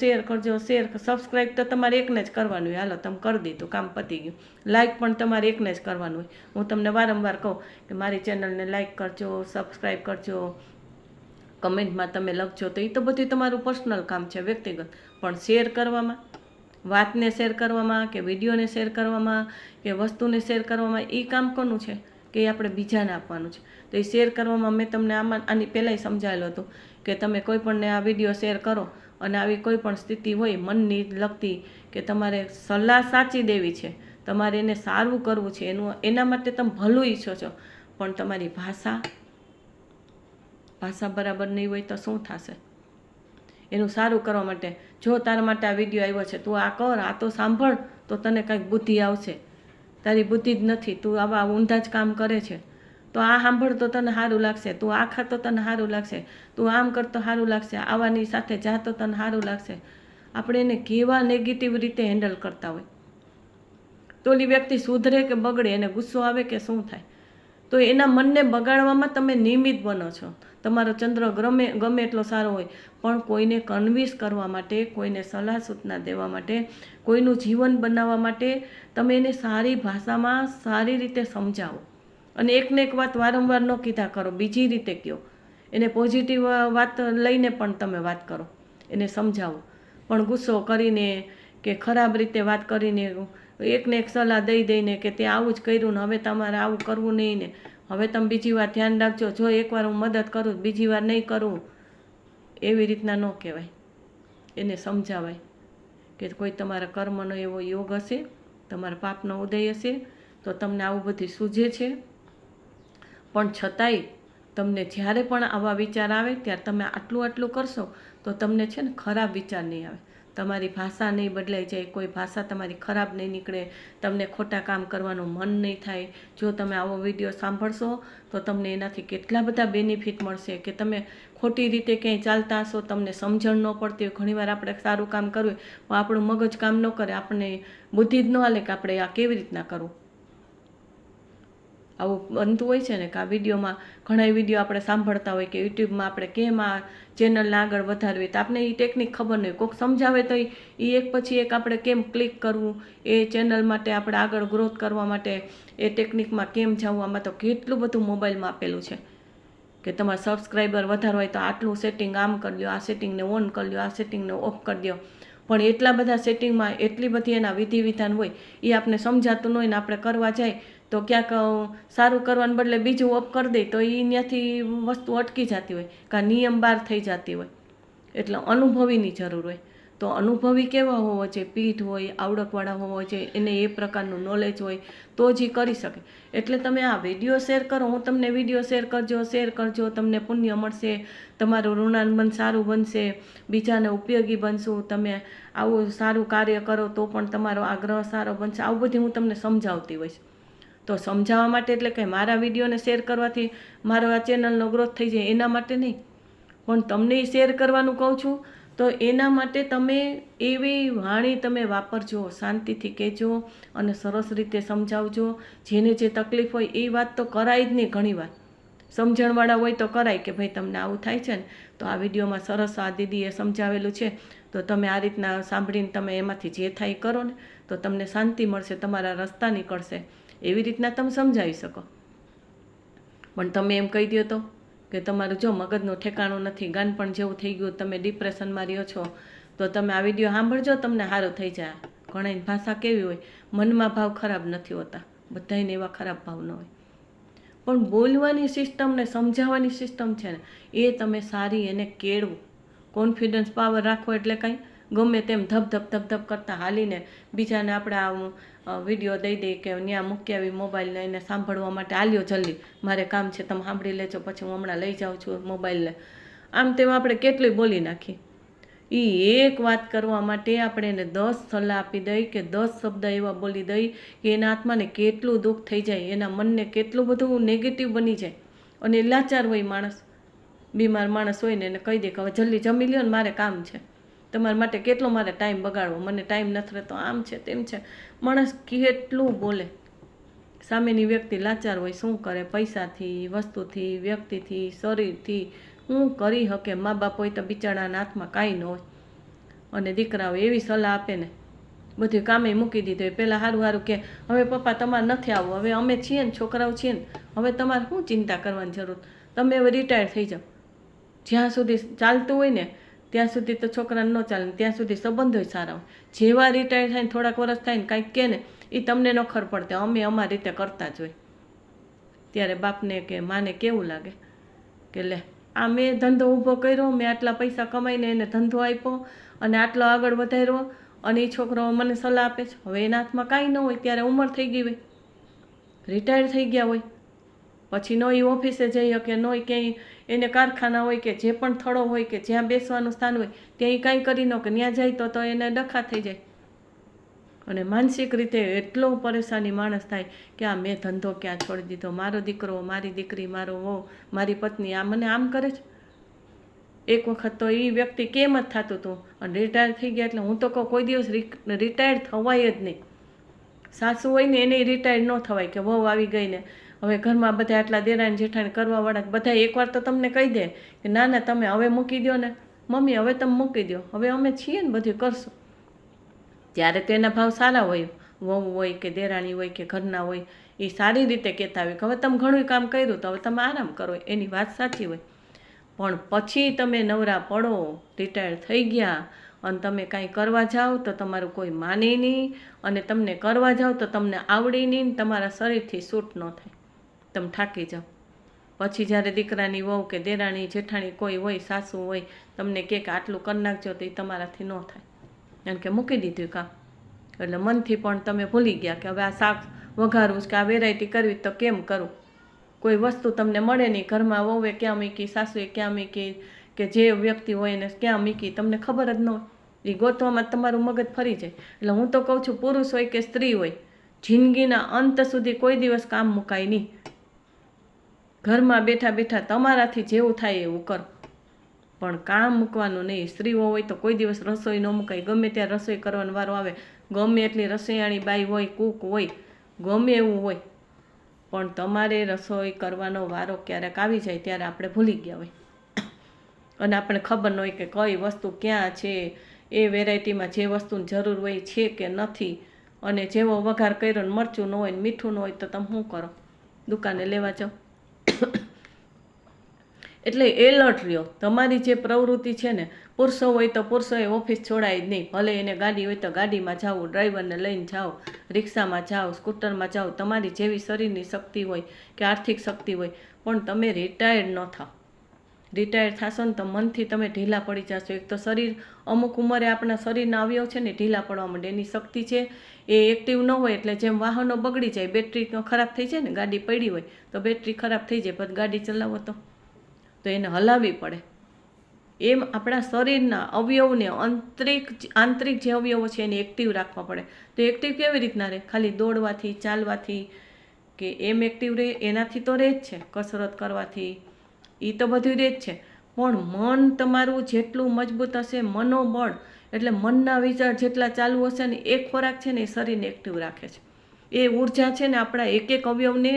સબસ્ક્રાઈબ તો તમારે એકને જ કરવાનું હોય, હાલો તમે કરી દીધું, કામ પતી ગયું. લાઇક પણ તમારે એકને જ કરવાનું હોય. હું તમને વારંવાર કહું કે મારી ચેનલને લાઇક કરજો, સબસ્ક્રાઈબ કરજો, કમેન્ટમાં તમે લખજો, તો એ તો બધું તમારું પર્સનલ કામ છે, વ્યક્તિગત. પણ શેર કરવામાં, વાતને શેર કરવામાં કે વિડીયોને શેર કરવામાં કે વસ્તુને શેર કરવામાં, એ કામ કોનું છે કે એ આપણે બીજાને આપવાનું છે. તો એ શેર કરવામાં મેં તમને આની પહેલાંય સમજાવેલું હતું કે તમે કોઈ પણને આ વિડીયો શેર કરો અને આવી કોઈ પણ સ્થિતિ હોય મનની લગતી કે તમારે સલાહ સાચી દેવી છે, તમારે એને સારું કરવું છે, એના માટે તમે ભલું ઈચ્છો છો, પણ તમારી ભાષા બરાબર નહીં હોય તો શું થશે? એનું સારું કરવા માટે, જો તારા માટે આ વિડીયો આવ્યો છે, તું આ કર, આ તો સાંભળ તો તને કંઈક બુદ્ધિ આવશે. તારી બુદ્ધિ જ નથી, તું આવા ઊંધા જ કામ કરે છે, તો આ સાંભળ તો તને સારું લાગશે, તું આ ખા તો તને સારું લાગશે, તું આમ કર તો સારું લાગશે, આવાની સાથે જા તો તને સારું લાગશે. આપણે એને કેવા નેગેટિવ રીતે હેન્ડલ કરતા હોય, તો ઓલી વ્યક્તિ સુધરે કે બગડે, એને ગુસ્સો આવે કે શું થાય, તો એના મનને બગાડવામાં તમે નિમિત્ત બનો છો. તમારો ચંદ્ર ગમે એટલો સારો હોય પણ કોઈને કન્વિન્સ કરવા માટે, કોઈને સલાહ સૂચના દેવા માટે, કોઈનું જીવન બનાવવા માટે તમે એને સારી ભાષામાં સારી રીતે સમજાવો. અને એકને એક વાત વારંવાર ન કીધા કરો, બીજી રીતે કહો. એને પોઝિટિવ વાત લઈને પણ તમે વાત કરો, એને સમજાવો. પણ ગુસ્સો કરીને કે ખરાબ રીતે વાત કરીને, એકને એક સલાહ દઈને કે તે આવું જ કર્યું ને હવે તમારે આવું કરવું નહીં ને હવે તમે બીજી વાર ધ્યાન રાખજો, જો એકવાર હું મદદ કરું બીજી વાર નહીં કરું, એવી રીતના ન કહેવાય. એને સમજાવાય કે કોઈ તમારા કર્મનો એવો યોગ હશે, તમારા પાપનો ઉદય હશે તો તમને આવું બધું સૂઝે છે, પણ છતાંય તમને જ્યારે પણ આવા વિચાર આવે ત્યારે તમે આટલું કરશો તો તમને છે ને ખરાબ વિચાર નહીં આવે, તમારી ભાષા નહીં બદલાઈ જાય, કોઈ ભાષા તમારી ખરાબ નહીં નીકળે, તમને ખોટા કામ કરવાનું મન નહીં થાય. જો તમે આવો વિડીયો સાંભળશો તો તમને એનાથી કેટલા બધા બેનિફિટ મળશે કે તમે ખોટી રીતે ક્યાંય ચાલતા હશો, તમને સમજણ ન પડતી હોય. ઘણીવાર આપણે સારું કામ કરવું પણ આપણું મગજ કામ ન કરે, આપણને બુદ્ધિ જ ન હાલે કે આપણે આ કેવી રીતના કરવું. આવું બનતું હોય છે ને કે આ વિડીયોમાં ઘણા વિડીયો આપણે સાંભળતા હોય કે યુટ્યુબમાં આપણે કેમ આ ચેનલને આગળ વધારવી, તો આપણે એ ટેકનિક ખબર નહીં, કોઈક સમજાવે તો એ એક પછી એક આપણે કેમ ક્લિક કરવું, એ ચેનલ માટે આપણે આગળ ગ્રોથ કરવા માટે એ ટેકનિકમાં કેમ જવું. આમાં તો કેટલું બધું મોબાઈલમાં આપેલું છે કે તમારા સબસ્ક્રાઈબર વધારવા હોય તો આટલું સેટિંગ આમ કરી લો, આ સેટિંગને ઓન કરી લો, આ સેટિંગને ઓફ કરી દો. પણ એટલા બધા સેટિંગમાં એટલી બધી એના વિધિ વિધાન હોય, એ આપણે સમજાતું ન હોય ને આપણે કરવા જાય તો ક્યાંક સારું કરવાને બદલે બીજું ઓફ કરી દે તો એ ત્યાંથી વસ્તુ અટકી જતી હોય, કાં નિયમ બહાર થઈ જતી હોય. એટલે અનુભવીની જરૂર હોય. તો અનુભવી કેવા હોવો જોઈએ, પીઠ હોય, આવડકવાળા હોવો જોઈએ, એને એ પ્રકારનું નોલેજ હોય તો જ એ કરી શકે. એટલે તમે આ વિડીયો શેર કરો, હું તમને વિડીયો શેર કરજો, તમને પુણ્ય મળશે, તમારું ઋણાનુબંધ સારું બનશે, બીજાને ઉપયોગી બનશું, તમે આવું સારું કાર્ય કરો તો પણ તમારો આગ્રહ સારો બનશે, આવું બધું હું તમને સમજાવતી હોઈશ. તો સમજાવવા માટે એટલે કે મારા વિડીયોને શેર કરવાથી મારો આ ચેનલનો ગ્રોથ થઈ જાય એના માટે નહીં, પણ તમને શેર કરવાનું કહું છું. તો એના માટે તમે એવી વાણી તમે વાપરજો, શાંતિથી કહેજો અને સરસ રીતે સમજાવજો. જેને જે તકલીફ હોય એ વાત તો કરાય જ નહીં. ઘણીવાર સમજણવાળા હોય તો કરાય કે ભાઈ તમને આવું થાય છે ને, તો આ વિડીયોમાં સરસ આ દીદીએ સમજાવેલું છે, તો તમે આ રીતના સાંભળીને તમે એમાંથી જે થાય કરો ને તો તમને શાંતિ મળશે, તમારા રસ્તા નીકળશે. એવી રીતના તમે સમજાવી શકો. પણ તમે એમ કહી દો તો કે તમારું જો મગજનું ઠેકાણું નથી, ગાનપણ જેવું થઈ ગયું, તમે ડિપ્રેશનમાં રહ્યો છો, તો તમે આ વિડીયો સાંભળજો, તમને સારું થઈ જાય. ઘણાની ભાષા કેવી હોય, મનમાં ભાવ ખરાબ નથી હોતા, બધાને એવા ખરાબ ભાવ ન હોય, પણ બોલવાની સિસ્ટમ ને સમજાવવાની સિસ્ટમ છે ને એ તમે સારી એને કેળવું. કોન્ફિડન્સ પાવર રાખો એટલે કંઈ ગમે તેમ ધબ કરતા હાલીને બીજાને આપણે આ વિડીયો દઈ દઈએ કે ત્યાં મૂકી આવી મોબાઈલને એને સાંભળવા માટે, આલ્યો જલ્દી મારે કામ છે, તમે સાંભળી લેજો, પછી હું હમણાં લઈ જાઉં છું મોબાઈલને. આમ તેમ આપણે કેટલી બોલી નાખી. એ એક વાત કરવા માટે આપણે એને 10 સલાહ આપી દઈ કે 10 શબ્દ એવા બોલી દઈ કે એના આત્માને કેટલું દુઃખ થઈ જાય, એના મનને કેટલું બધું નેગેટિવ બની જાય. અને લાચાર હોય માણસ, બીમાર માણસ હોય ને એને કહી દે કે હવે જલ્દી જમી લ્યો ને મારે કામ છે, તમારા માટે કેટલો મારે ટાઈમ બગાડવો, મને ટાઈમ નથી રહેતો, આમ છે તેમ છે. માણસ કેટલું બોલે. સામેની વ્યક્તિ લાચાર હોય, શું કરે, પૈસાથી, વસ્તુથી, વ્યક્તિથી, શરીરથી શું કરી શકે. મા બાપ હોય તો બિચારાના હાથમાં કાંઈ ન હોય, અને દીકરાઓ એવી સલાહ આપે ને, બધું કામે મૂકી દીધું હોય. પહેલાં સારું કે હવે પપ્પા તમારે નથી આવવું, હવે અમે છીએ ને, છોકરાઓ છીએ ને, હવે તમારે શું ચિંતા કરવાની જરૂર, તમે હવે રિટાયર થઈ જાઓ. જ્યાં સુધી ચાલતું હોય ને ત્યાં સુધી તો છોકરાને ન ચાલે, ત્યાં સુધી સંબંધો સારા હોય. જેવા રિટાયર થાય ને થોડાક વર્ષ થાય ને કાંઈક કહે ને એ તમને ન ખબર પડતે, અમે અમારી રીતે કરતા જ હોય. ત્યારે બાપને કે માને કેવું લાગે કે લે આ મેં ધંધો ઊભો કર્યો, મેં આટલા પૈસા કમાઈને એને ધંધો આપ્યો અને આટલો આગળ વધાર્યો, અને એ છોકરો મને સલાહ આપે છે. હવે એના હાથમાં કાંઈ ન હોય, ત્યારે ઉંમર થઈ ગઈ હોય, રિટાયર થઈ ગયા હોય, પછી નો એ ઓફિસે જઈ શકે, નો ક્યાંય એને કારખાના હોય કે જે પણ થડો હોય કે જ્યાં બેસવાનું સ્થાન હોય ત્યાં એ કાંઈ કરી ન કે ત્યાં જાય તો એને ડખા થઈ જાય. અને માનસિક રીતે એટલો પરેશાની માણસ થાય કે આ મેં ધંધો ક્યાં છોડી દીધો, મારો દીકરો, મારી દીકરી, મારો વહુ, મારી પત્ની આ મને આમ કરે છે. એક વખત તો એ વ્યક્તિ કેમ જ થતું હતું, અને રિટાયર થઈ ગયા એટલે હું તો કહું કોઈ દિવસ રિટાયર થવાય જ નહીં. સાસુ હોય ને એને રિટાયર ન થવાય કે વહુ આવી ગઈ ને હવે ઘરમાં બધા આટલા દેરાણી જેઠાણી કરવાવાળા બધા એકવાર તો તમને કહી દે કે ના ના તમે હવે મૂકી દો ને મમ્મી, હવે તમે મૂકી દો, હવે અમે છીએ ને બધું કરશું. ત્યારે તો એના ભાવ સારા હોય, વહુ હોય કે દેરાણી હોય કે ઘરના હોય એ સારી રીતે કહેતા હોય કે હવે તમે ઘણું કામ કર્યું તો હવે તમે આરામ કરો, એની વાત સાચી હોય. પણ પછી તમે નવરા પડો, રિટાયર થઈ ગયા અને તમે કાંઈ કરવા જાઓ તો તમારું કોઈ માને નહીં, અને તમને કરવા જાઓ તો તમને આવડે નહીં, તમારા શરીરથી સૂટ ન થાય, તમે થાકી જાઓ. પછી જ્યારે દીકરાની વહુ કે દેરાણી જેઠાણી કોઈ હોય, સાસુ હોય, તમને કહે કે આટલું કરી નાખજો તો એ તમારાથી ન થાય, કારણ કે મૂકી દીધું કામ. એટલે મનથી પણ તમે ભૂલી ગયા કે હવે આ શાક વઘારવું કે આ વેરાયટી કરવી તો કેમ કરું. કોઈ વસ્તુ તમને મળે નહીં, ઘરમાં વહુએ ક્યાં મૂકી, સાસુએ ક્યાં મૂકી, કે જે વ્યક્તિ હોય એને ક્યાં મૂકી તમને ખબર જ ન હોય. એ ગોતવામાં તમારું મગજ ફરી જાય. એટલે હું તો કહું છું, પુરુષ હોય કે સ્ત્રી હોય, જિંદગીના અંત સુધી કોઈ દિવસ કામ મુકાય નહીં. ઘરમાં બેઠા બેઠા તમારાથી જેવું થાય એવું કરો, પણ કામ મૂકવાનું નહીં. સ્ત્રીઓ હોય તો કોઈ દિવસ રસોઈ ન મુકાય, ગમે ત્યારે રસોઈ કરવાનો વારો આવે, ગમે એટલી રસોઈયાણી બાઈ હોય, કૂક હોય, ગમે એવું હોય, પણ તમારે રસોઈ કરવાનો વારો ક્યારેક આવી જાય ત્યારે આપણે ભૂલી ગયા હોય, અને આપણે ખબર ન હોય કે કઈ વસ્તુ ક્યાં છે, એ વેરાયટીમાં જે વસ્તુની જરૂર હોય છે કે નથી. અને જેવો વઘાર કર્યો ને મરચું ન હોય ને મીઠું ન હોય તો તમે શું કરો, દુકાને લેવા જાઓ. એટલે એલર્ટ રહ્યો. તમારી જે પ્રવૃત્તિ છે ને, પુરુષો હોય તો પુરુષોએ ઓફિસ છોડાય જ નહીં, ભલે એને ગાડી હોય તો ગાડીમાં જાઓ, ડ્રાઈવરને લઈને જાઓ, રિક્ષામાં જાઓ, સ્કૂટરમાં જાઓ, તમારી જેવી શરીરની શક્તિ હોય કે આર્થિક શક્તિ હોય, પણ તમે રિટાયર્ડ ન થાઓ. રિટાયર થશો ને તો મનથી તમે ઢીલા પડી જશો. એક તો શરીર અમુક ઉંમરે આપણા શરીરના અવયવ છે ને ઢીલા પડવા માંડે. એની શક્તિ છે એ એક્ટિવ ન હોય એટલે જેમ વાહનો બગડી જાય, બેટરી ખરાબ થઈ જાય ને, ગાડી પડી હોય તો બેટરી ખરાબ થઈ જાય, પછી ગાડી ચલાવો તો એને હલાવવી પડે. એમ આપણા શરીરના અવયવને આંતરિક જે અવયવો છે એને એક્ટિવ રાખવા પડે. તો એક્ટિવ કેવી રીતના રહે? ખાલી દોડવાથી, ચાલવાથી કે એમ એક્ટિવ રહે? એનાથી તો રહે જ છે, કસરત કરવાથી એ તો બધું રહે જ છે. પણ મન તમારું જેટલું મજબૂત હશે, મનોબળ એટલે મનના વિચાર જેટલા ચાલુ હશે ને, એ ખોરાક છે ને એ શરીરને એક્ટિવ રાખે છે. એ ઉર્જા છે ને આપણા એક એક અવયવને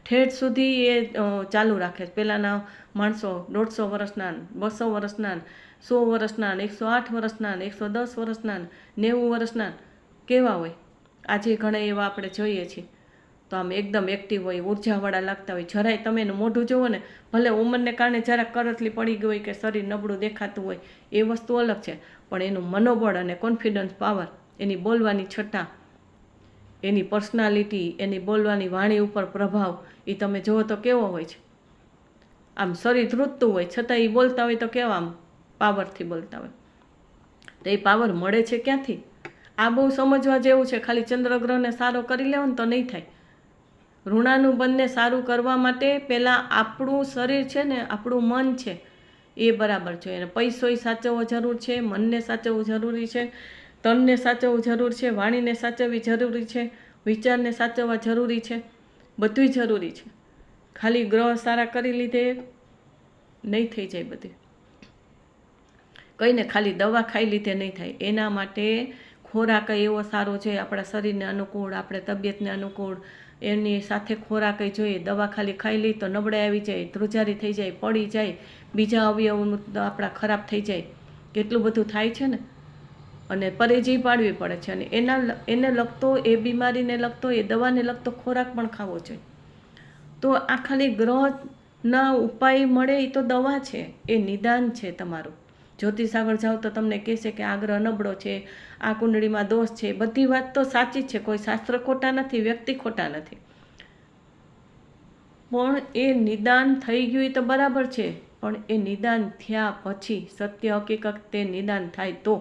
ઠેઠ સુધી એ ચાલુ રાખે છે. પહેલાંના માણસો 150 વર્ષના, 200 વર્ષના, 100 વર્ષના, 108 વર્ષના, 110 વર્ષના, 90 વર્ષના કેવા હોય? આજે ઘણા એવા આપણે જોઈએ છીએ તો આમ એકદમ એક્ટિવ હોય, ઉર્જાવાળા લાગતા હોય. જરાય તમે એનું મોઢું જુઓ ને, ભલે ઉંમરને કારણે જરાક કરતલી પડી ગઈ હોય કે શરીર નબળું દેખાતું હોય, એ વસ્તુ અલગ છે. પણ એનું મનોબળ અને કોન્ફિડન્સ પાવર, એની બોલવાની છટા, એની પર્સનાલિટી, એની બોલવાની વાણી ઉપર પ્રભાવ, એ તમે જુઓ તો કેવો હોય છે. આમ શરીર ધ્રુજતું હોય છતાં એ બોલતા હોય તો કેવા આમ પાવરથી બોલતા હોય. તો એ પાવર મળે છે ક્યાંથી? આ બહુ સમજવા જેવું છે. ખાલી ચંદ્રગ્રહને સારો કરી લેવો ને તો નહીં થાય. ઋણાનુબંધને સારું કરવા માટે પહેલાં આપણું શરીર છે ને, આપણું મન છે એ બરાબર છે. અને પૈસો એ સાચવવો જરૂર છે, મનને સાચવવું જરૂરી છે, તનને સાચવવું જરૂર છે, વાણીને સાચવવી જરૂરી છે, વિચારને સાચવવા જરૂરી છે, બધું જરૂરી છે. ખાલી ગ્રહ સારા કરી લીધે નહીં થઈ જાય બધું. કહીને ખાલી દવા ખાઈ લીધે નહીં થાય. એના માટે ખોરાક એવો સારો જોઈએ, આપણા શરીરને અનુકૂળ, આપણે તબિયતને અનુકૂળ, એની સાથે ખોરાક જોઈએ. દવા ખાલી ખાઈ લઈ તો નબળાઈ આવી જાય, ધ્રુજારી થઈ જાય, પડી જાય, બીજા અવયવનું આપણા ખરાબ થઈ જાય, કેટલું બધું થાય છે ને. અને પરેજી પાડવી પડે છે. અને એને લગતો, એ બીમારીને લગતો, એ દવાને લગતો ખોરાક પણ ખાવો જોઈએ. તો આ ખાલી ગ્રહના ઉપાય મળે એ તો દવા છે, એ નિદાન છે તમારું. જ્યોતિષ આગળ જાઓ તો તમને કહેશે કે આ ગ્રહ નબળો છે, આ કુંડળીમાં દોષ છે. બધી વાત તો સાચી જ છે, કોઈ શાસ્ત્ર ખોટા નથી, વ્યક્તિ ખોટા નથી. પણ એ નિદાન થઈ ગયું એ તો બરાબર છે, પણ એ નિદાન થયા પછી, સત્ય હકીકત તે નિદાન થાય તો,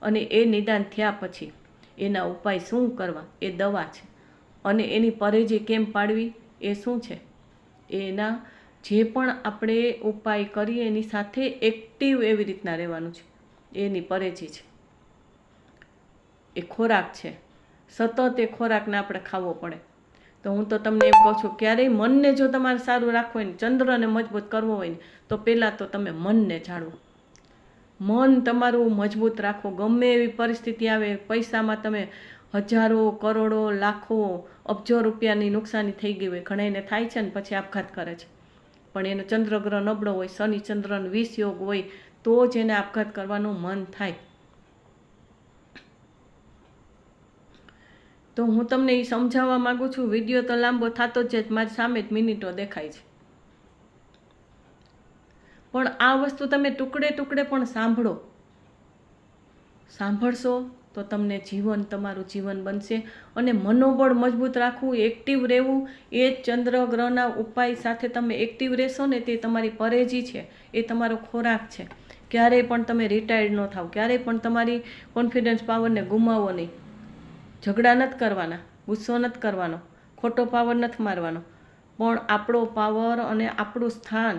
અને એ નિદાન થયા પછી એના ઉપાય શું કરવા, એ દવા છે. અને એની પરેજી કેમ પાડવી, એ શું છે? એના જે પણ આપણે ઉપાય કરીએ એની સાથે એક્ટિવ એવી રીતના રહેવાનું છે. એની પરેજી છે, એ ખોરાક છે. સતત એ ખોરાકને આપણે ખાવો પડે. તો હું તો તમને એમ કહું છું, ક્યારેય મનને જો તમારે સારું રાખવું હોય ને, ચંદ્રને મજબૂત કરવો હોય ને, તો પહેલાં તો તમે મનને જાળવો. મન તમારું મજબૂત રાખો. ગમે એવી પરિસ્થિતિ આવે, પૈસામાં તમે હજારો, કરોડો, લાખો, અબજો રૂપિયાની નુકસાની થઈ ગઈ હોય, ઘણાને થાય છે ને પછી આપઘાત કરે છે. પણ એનો ચંદ્રગ્રહ નબળો હોય, શનિ ચંદ્રનો 20 યોગ હોય તો જ એને આપઘાત કરવાનું મન થાય. તો હું તમને એ સમજાવવા માગું છું. વિડીયો તો લાંબો થતો જ છે, મારી સામે જ મિનિટો દેખાય છે. પણ આ વસ્તુ તમે ટુકડે ટુકડે પણ સાંભળશો તો તમને તમારું જીવન બનશે. અને મનોબળ મજબૂત રાખવું, એક્ટિવ રહેવું, એ ચંદ્રગ્રહના ઉપાય સાથે તમે એક્ટિવ રહેશો ને, તે તમારી પરેજી છે, એ તમારો ખોરાક છે. ક્યારેય પણ તમે રિટાયર્ડ ન થાવ, ક્યારેય પણ તમારી કોન્ફિડન્સ પાવરને ગુમાવો નહીં. ઝઘડા નથી કરવાના, ગુસ્સો નથી કરવાનો, ખોટો પાવર નથી મારવાનો, પણ આપણો પાવર અને આપણું સ્થાન,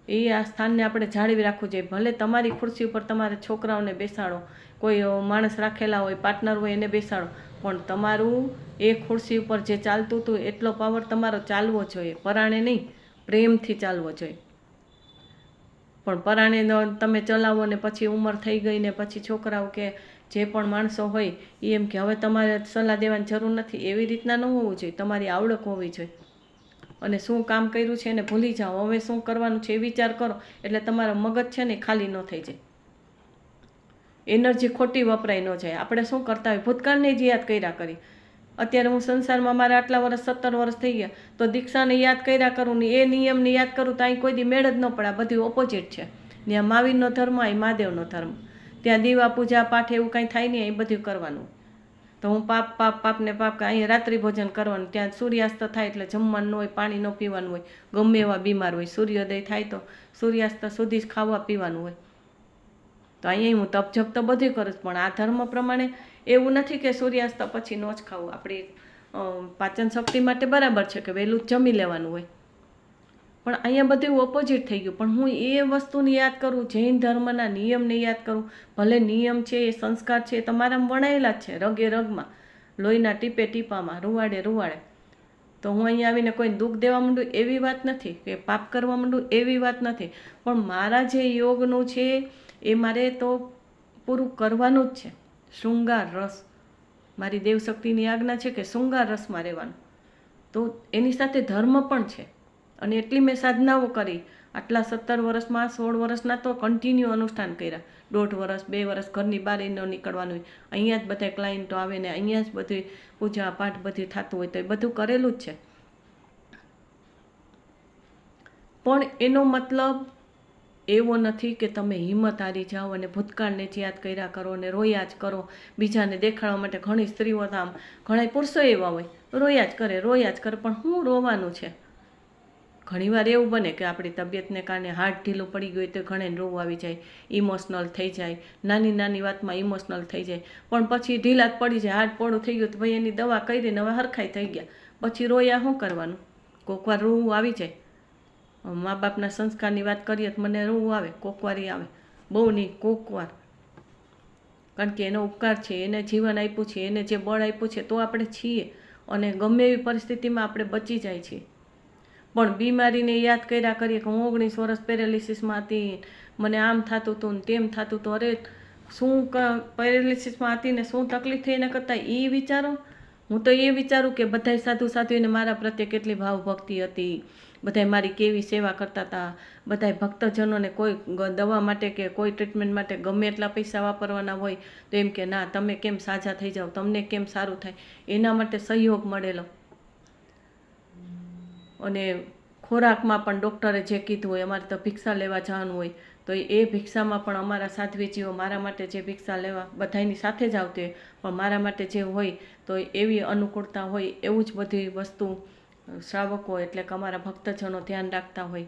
આ સ્થાનને આપણે જાળવી રાખવું જોઈએ. ભલે તમારી ખુરશી ઉપર તમારે છોકરાઓને બેસાડો, કોઈ માણસ રાખેલા હોય, પાર્ટનર હોય એને બેસાડો, પણ તમારું એ ખુરશી ઉપર જે ચાલતું હતું એટલો પાવર તમારો ચાલવો જોઈએ. પરાણે નહીં, પ્રેમથી ચાલવો જોઈએ. પણ પરાણે તમે ચલાવો ને પછી ઉંમર થઈ ગઈ ને પછી છોકરાઓ કે જે પણ માણસો હોય એ એમ કે હવે તમારે સલાહ દેવાની જરૂર નથી, એવી રીતના ન હોવું જોઈએ. તમારી આવડત હોવી જોઈએ. અને શું કામ કર્યું છે એને ભૂલી જાઓ, હવે શું કરવાનું છે એ વિચાર કરો, એટલે તમારો મગજ છે ને ખાલી ન થઈ જાય, એનર્જી ખોટી વપરાય ન જાય. આપણે શું કરતા હોય, ભૂતકાળને જ યાદ કર્યા કરી. અત્યારે હું સંસારમાં મારા આટલા વર્ષ, 17 વર્ષ થઈ ગયા, તો દીક્ષાને યાદ કર્યા કરું ને એ નિયમને યાદ કરું તો અહીં કોઈ દી મેળ જ ન પડે. બધું ઓપોઝિટ છે. ત્યાં મહાવીરનો ધર્મ, અહીં મહાદેવનો ધર્મ. ત્યાં દીવા પૂજા પાઠ એવું કાંઈ થાય નહીં, એ બધું કરવાનું. તો હું પાપ ને પાપ કે અહીંયા રાત્રિ ભોજન કરવાનું, ત્યાં સૂર્યાસ્ત થાય એટલે જમવાનું હોય, પાણી ન પીવાનું હોય, ગમે એવા બીમાર હોય, સૂર્યોદય થાય તો સૂર્યાસ્ત સુધી જ ખાવા પીવાનું હોય. તો અહીંયા હું તપ જપ તો બધું કરું છું, પણ આ ધર્મ પ્રમાણે એવું નથી કે સૂર્યાસ્ત પછી ન જ ખાવું. આપણી પાચન શક્તિ માટે બરાબર છે કે વહેલું જ જમી લેવાનું હોય, પણ અહીંયા બધું ઓપોઝિટ થઈ ગયું. પણ હું એ વસ્તુને યાદ કરું, જૈન ધર્મના નિયમને યાદ કરું. ભલે નિયમ છે, એ સંસ્કાર છે, એ તમારામાં વણાયેલા જ છે, રગે રગમાં, લોહીના ટીપે ટીપામાં, રૂવાડે રૂવાડે. તો હું અહીંયા આવીને કોઈને દુઃખ દેવા માંડું એવી વાત નથી, કે પાપ કરવા માંડું એવી વાત નથી, પણ મારા જે યોગનું છે એ મારે તો પૂરું કરવાનું જ છે. શૃંગાર રસ, મારી દેવશક્તિની આજ્ઞા છે કે શૃંગાર રસમાં રહેવાનું. તો એની સાથે ધર્મ પણ છે, અને એટલી મેં સાધનાઓ કરી. આટલા 17 વર્ષમાં 16 વર્ષના તો કન્ટિન્યુ અનુષ્ઠાન કર્યા. 1.5 વર્ષ 2 વર્ષ ઘરની બહાર ન નીકળવાનું હોય, અહીંયા જ બધા ક્લાયન્ટો આવે ને અહીંયા જ બધું પૂજા પાઠ બધું થતું હોય, તો એ બધું કરેલું જ છે. પણ એનો મતલબ એવો નથી કે તમે હિંમત હારી જાઓ અને ભૂતકાળને જ યાદ કર્યા કરો અને રોયા જ કરો બીજાને દેખાડવા માટે. ઘણી સ્ત્રીઓ તો આમ, ઘણા પુરુષો એવા હોય, રોયા જ કરે, પણ શું રોવાનું છે? ઘણીવાર એવું બને કે આપણી તબિયતને કારણે હાર્ટ ઢીલું પડી ગયું તો ઘણે રોવું આવી જાય, ઇમોશનલ થઈ જાય, નાની નાની વાતમાં ઇમોશનલ થઈ જાય, પણ પછી ઢીલા જ પડી જાય, હાર્ટ પોળું થઈ ગયું તો ભાઈ એની દવા કરીને હવે હરખાઈ થઈ ગયા, પછી રોયા શું કરવાનું? કોકવાર રોવું આવી જાય. મા બાપના સંસ્કારની વાત કરીએ તો મને રોવું આવે, કોકવારી આવે, બહુ નહીં કોકવાર, કારણ કે એનો ઉપકાર છે, એને જીવન આપ્યું છે, એને જે બળ આપ્યું છે તો આપણે છીએ, અને ગમે એવી પરિસ્થિતિમાં આપણે બચી જાય છીએ. પણ બીમારીને યાદ કર્યા કરીએ કે હું 19 વર્ષ પેરેલિસિસમાં હતી, મને આમ થતું હતું ને તેમ થતું હતું. અરે શું પેરેલિસિસમાં હતી ને શું તકલીફ થઈ એના કરતાં એ વિચારો. હું તો એ વિચારું કે બધાય સાધુને મારા પ્રત્યે કેટલી ભાવભક્તિ હતી, બધાય મારી કેવી સેવા કરતા હતા, બધાય ભક્તજનોને કોઈ દવા માટે કે કોઈ ટ્રીટમેન્ટ માટે ગમે એટલા પૈસા વાપરવાના હોય તો એમ કે ના, તમે કેમ સાજા થઈ જાઓ, તમને કેમ સારું થાય, એના માટે સહયોગ મળેલો. અને ખોરાકમાં પણ ડૉક્ટરે જે કીધું હોય, અમારે તો ભિક્ષા લેવા જવાનું હોય, તો એ ભિક્ષામાં પણ અમારા સાધ્વીજીઓ મારા માટે જે ભિક્ષા લેવા બધાની સાથે જ આવતી હોય, પણ મારા માટે જે હોય તો એવી અનુકૂળતા હોય, એવું જ બધી વસ્તુ શ્રાવકો એટલે કે અમારા ભક્તજનો ધ્યાન રાખતા હોય.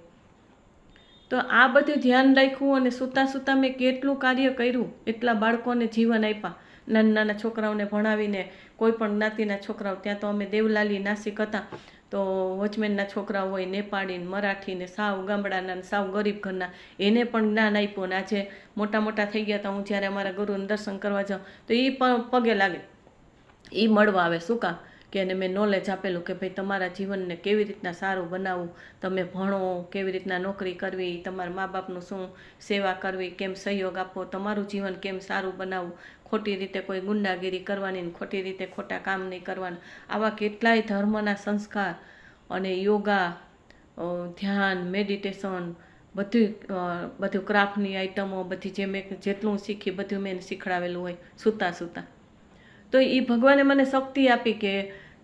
તો આ બધું ધ્યાન રાખ્યું, અને સૂતા મેં કેટલું કાર્ય કર્યું, એટલા બાળકોને જીવન આપ્યા, નાના નાના છોકરાઓને ભણાવીને. કોઈ પણ જ્ઞાતિના છોકરાઓ, ત્યાં તો અમે દેવલાલી નાસિક હતા, તો વોચમેનના છોકરાઓ હોય, નેપાળીને, મરાઠીને, સાવ ગામડાના, સાવ ગરીબ ઘરના, એને પણ જ્ઞાન આપ્યું. અને આજે મોટા થઈ ગયા હતા, હું જ્યારે અમારા ગુરુને દર્શન કરવા જાઉં તો એ પણ પગે લાગે, એ મળવા આવે. શું કામ? કે એને મેં નોલેજ આપેલું કે ભાઈ તમારા જીવનને કેવી રીતના સારું બનાવવું, તમે ભણો, કેવી રીતના નોકરી કરવી, તમારા મા બાપનું શું સેવા કરવી, કેમ સહયોગ આપવો, તમારું જીવન કેમ સારું બનાવવું, ખોટી રીતે કોઈ ગુંડાગીરી કરવાની, ખોટી રીતે ખોટા કામ નહીં કરવાના. આવા કેટલાય ધર્મના સંસ્કાર અને યોગા, ધ્યાન, મેડિટેશન, બધું ક્રાફ્ટની આઈટમો બધી જે મેં જેટલું શીખી બધું મેં શીખડાવેલું હોય સૂતા. તો એ ભગવાને મને શક્તિ આપી કે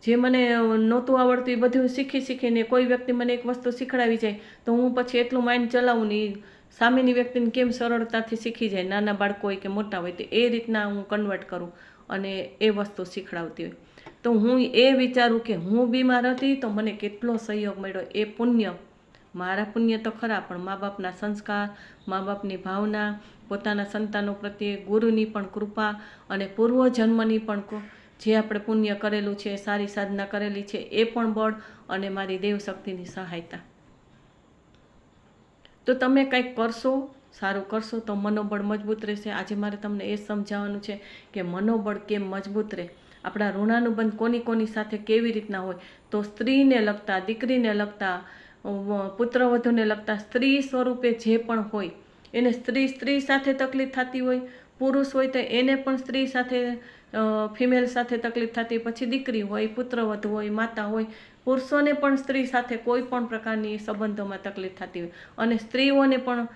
જે મને નહોતું આવડતું એ બધું શીખીને કોઈ વ્યક્તિ મને એક વસ્તુ શીખડાવી જાય તો હું પછી એટલું માઇન્ડ ચલાવું ને સામેની વ્યક્તિને કેમ સરળતાથી શીખી જાય, નાના બાળકો હોય કે મોટા હોય, તો એ રીતના હું કન્વર્ટ કરું અને એ વસ્તુ શીખડાવતી હોય. તો હું એ વિચારું કે હું બીમાર હતી તો મને કેટલો સહયોગ મળ્યો. એ પુણ્ય, મારા પુણ્ય તો ખરા, પણ મા બાપના સંસ્કાર, મા બાપની ભાવના, પોતાના સંતાનો પ્રત્યે ગુરુની પણ કૃપા, અને પૂર્વજન્મની પણ જે આપણે પુણ્ય કરેલું છે, સારી સાધના કરેલી છે, એ પણ બળ, અને મારી દેવશક્તિની સહાયતા. તો તમે કંઈક કરશો, સારું કરશો તો મનોબળ મજબૂત રહેશે. આજે મારે તમને એ સમજાવવાનું છે કે મનોબળ કેમ મજબૂત રહે. આપણા ઋણાનુબંધ કોની સાથે કેવી રીતના હોય, તો સ્ત્રીને લગતા, દીકરીને લગતા, પુત્રવધૂને લગતા, સ્ત્રી સ્વરૂપે જે પણ હોય એને સ્ત્રી સાથે તકલીફ થતી હોય, પુરુષ હોય તો એને પણ સ્ત્રી સાથે, ફિમેલ સાથે તકલીફ થતી, પછી દીકરી હોય, પુત્રવધુ હોય, માતા હોય, પુરુષોને પણ સ્ત્રી સાથે કોઈ પણ પ્રકારની સંબંધોમાં તકલીફ થતી હોય, અને સ્ત્રીઓને પણ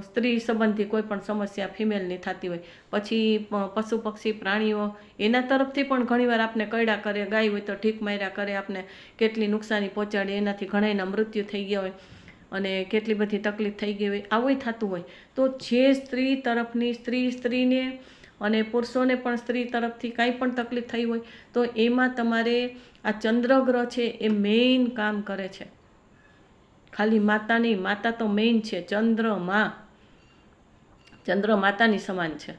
સ્ત્રી સંબંધી કોઈ પણ સમસ્યા ફિમેલની થતી હોય. પછી પશુ પક્ષી પ્રાણીઓ એના તરફથી પણ ઘણીવાર આપણે કરડા કરે, ગાય હોય તો ઢીક માર્યા કરે, આપણે કેટલી નુકસાની પહોંચાડે, એનાથી ઘણાના મૃત્યુ થઈ ગયા હોય અને કેટલી બધી તકલીફ થઈ ગઈ હોય, આવું થતું હોય. તો જે સ્ત્રી તરફની સ્ત્રીને અને પુરુષોને પણ સ્ત્રી તરફથી કાંઈ પણ તકલીફ થઈ હોય તો એમાં તમારે આ ચંદ્રગ્રહ છે એ મેઇન કામ કરે છે. ખાલી માતા નહીં, માતા તો મેઇન છે. ચંદ્ર માતાની સમાન છે.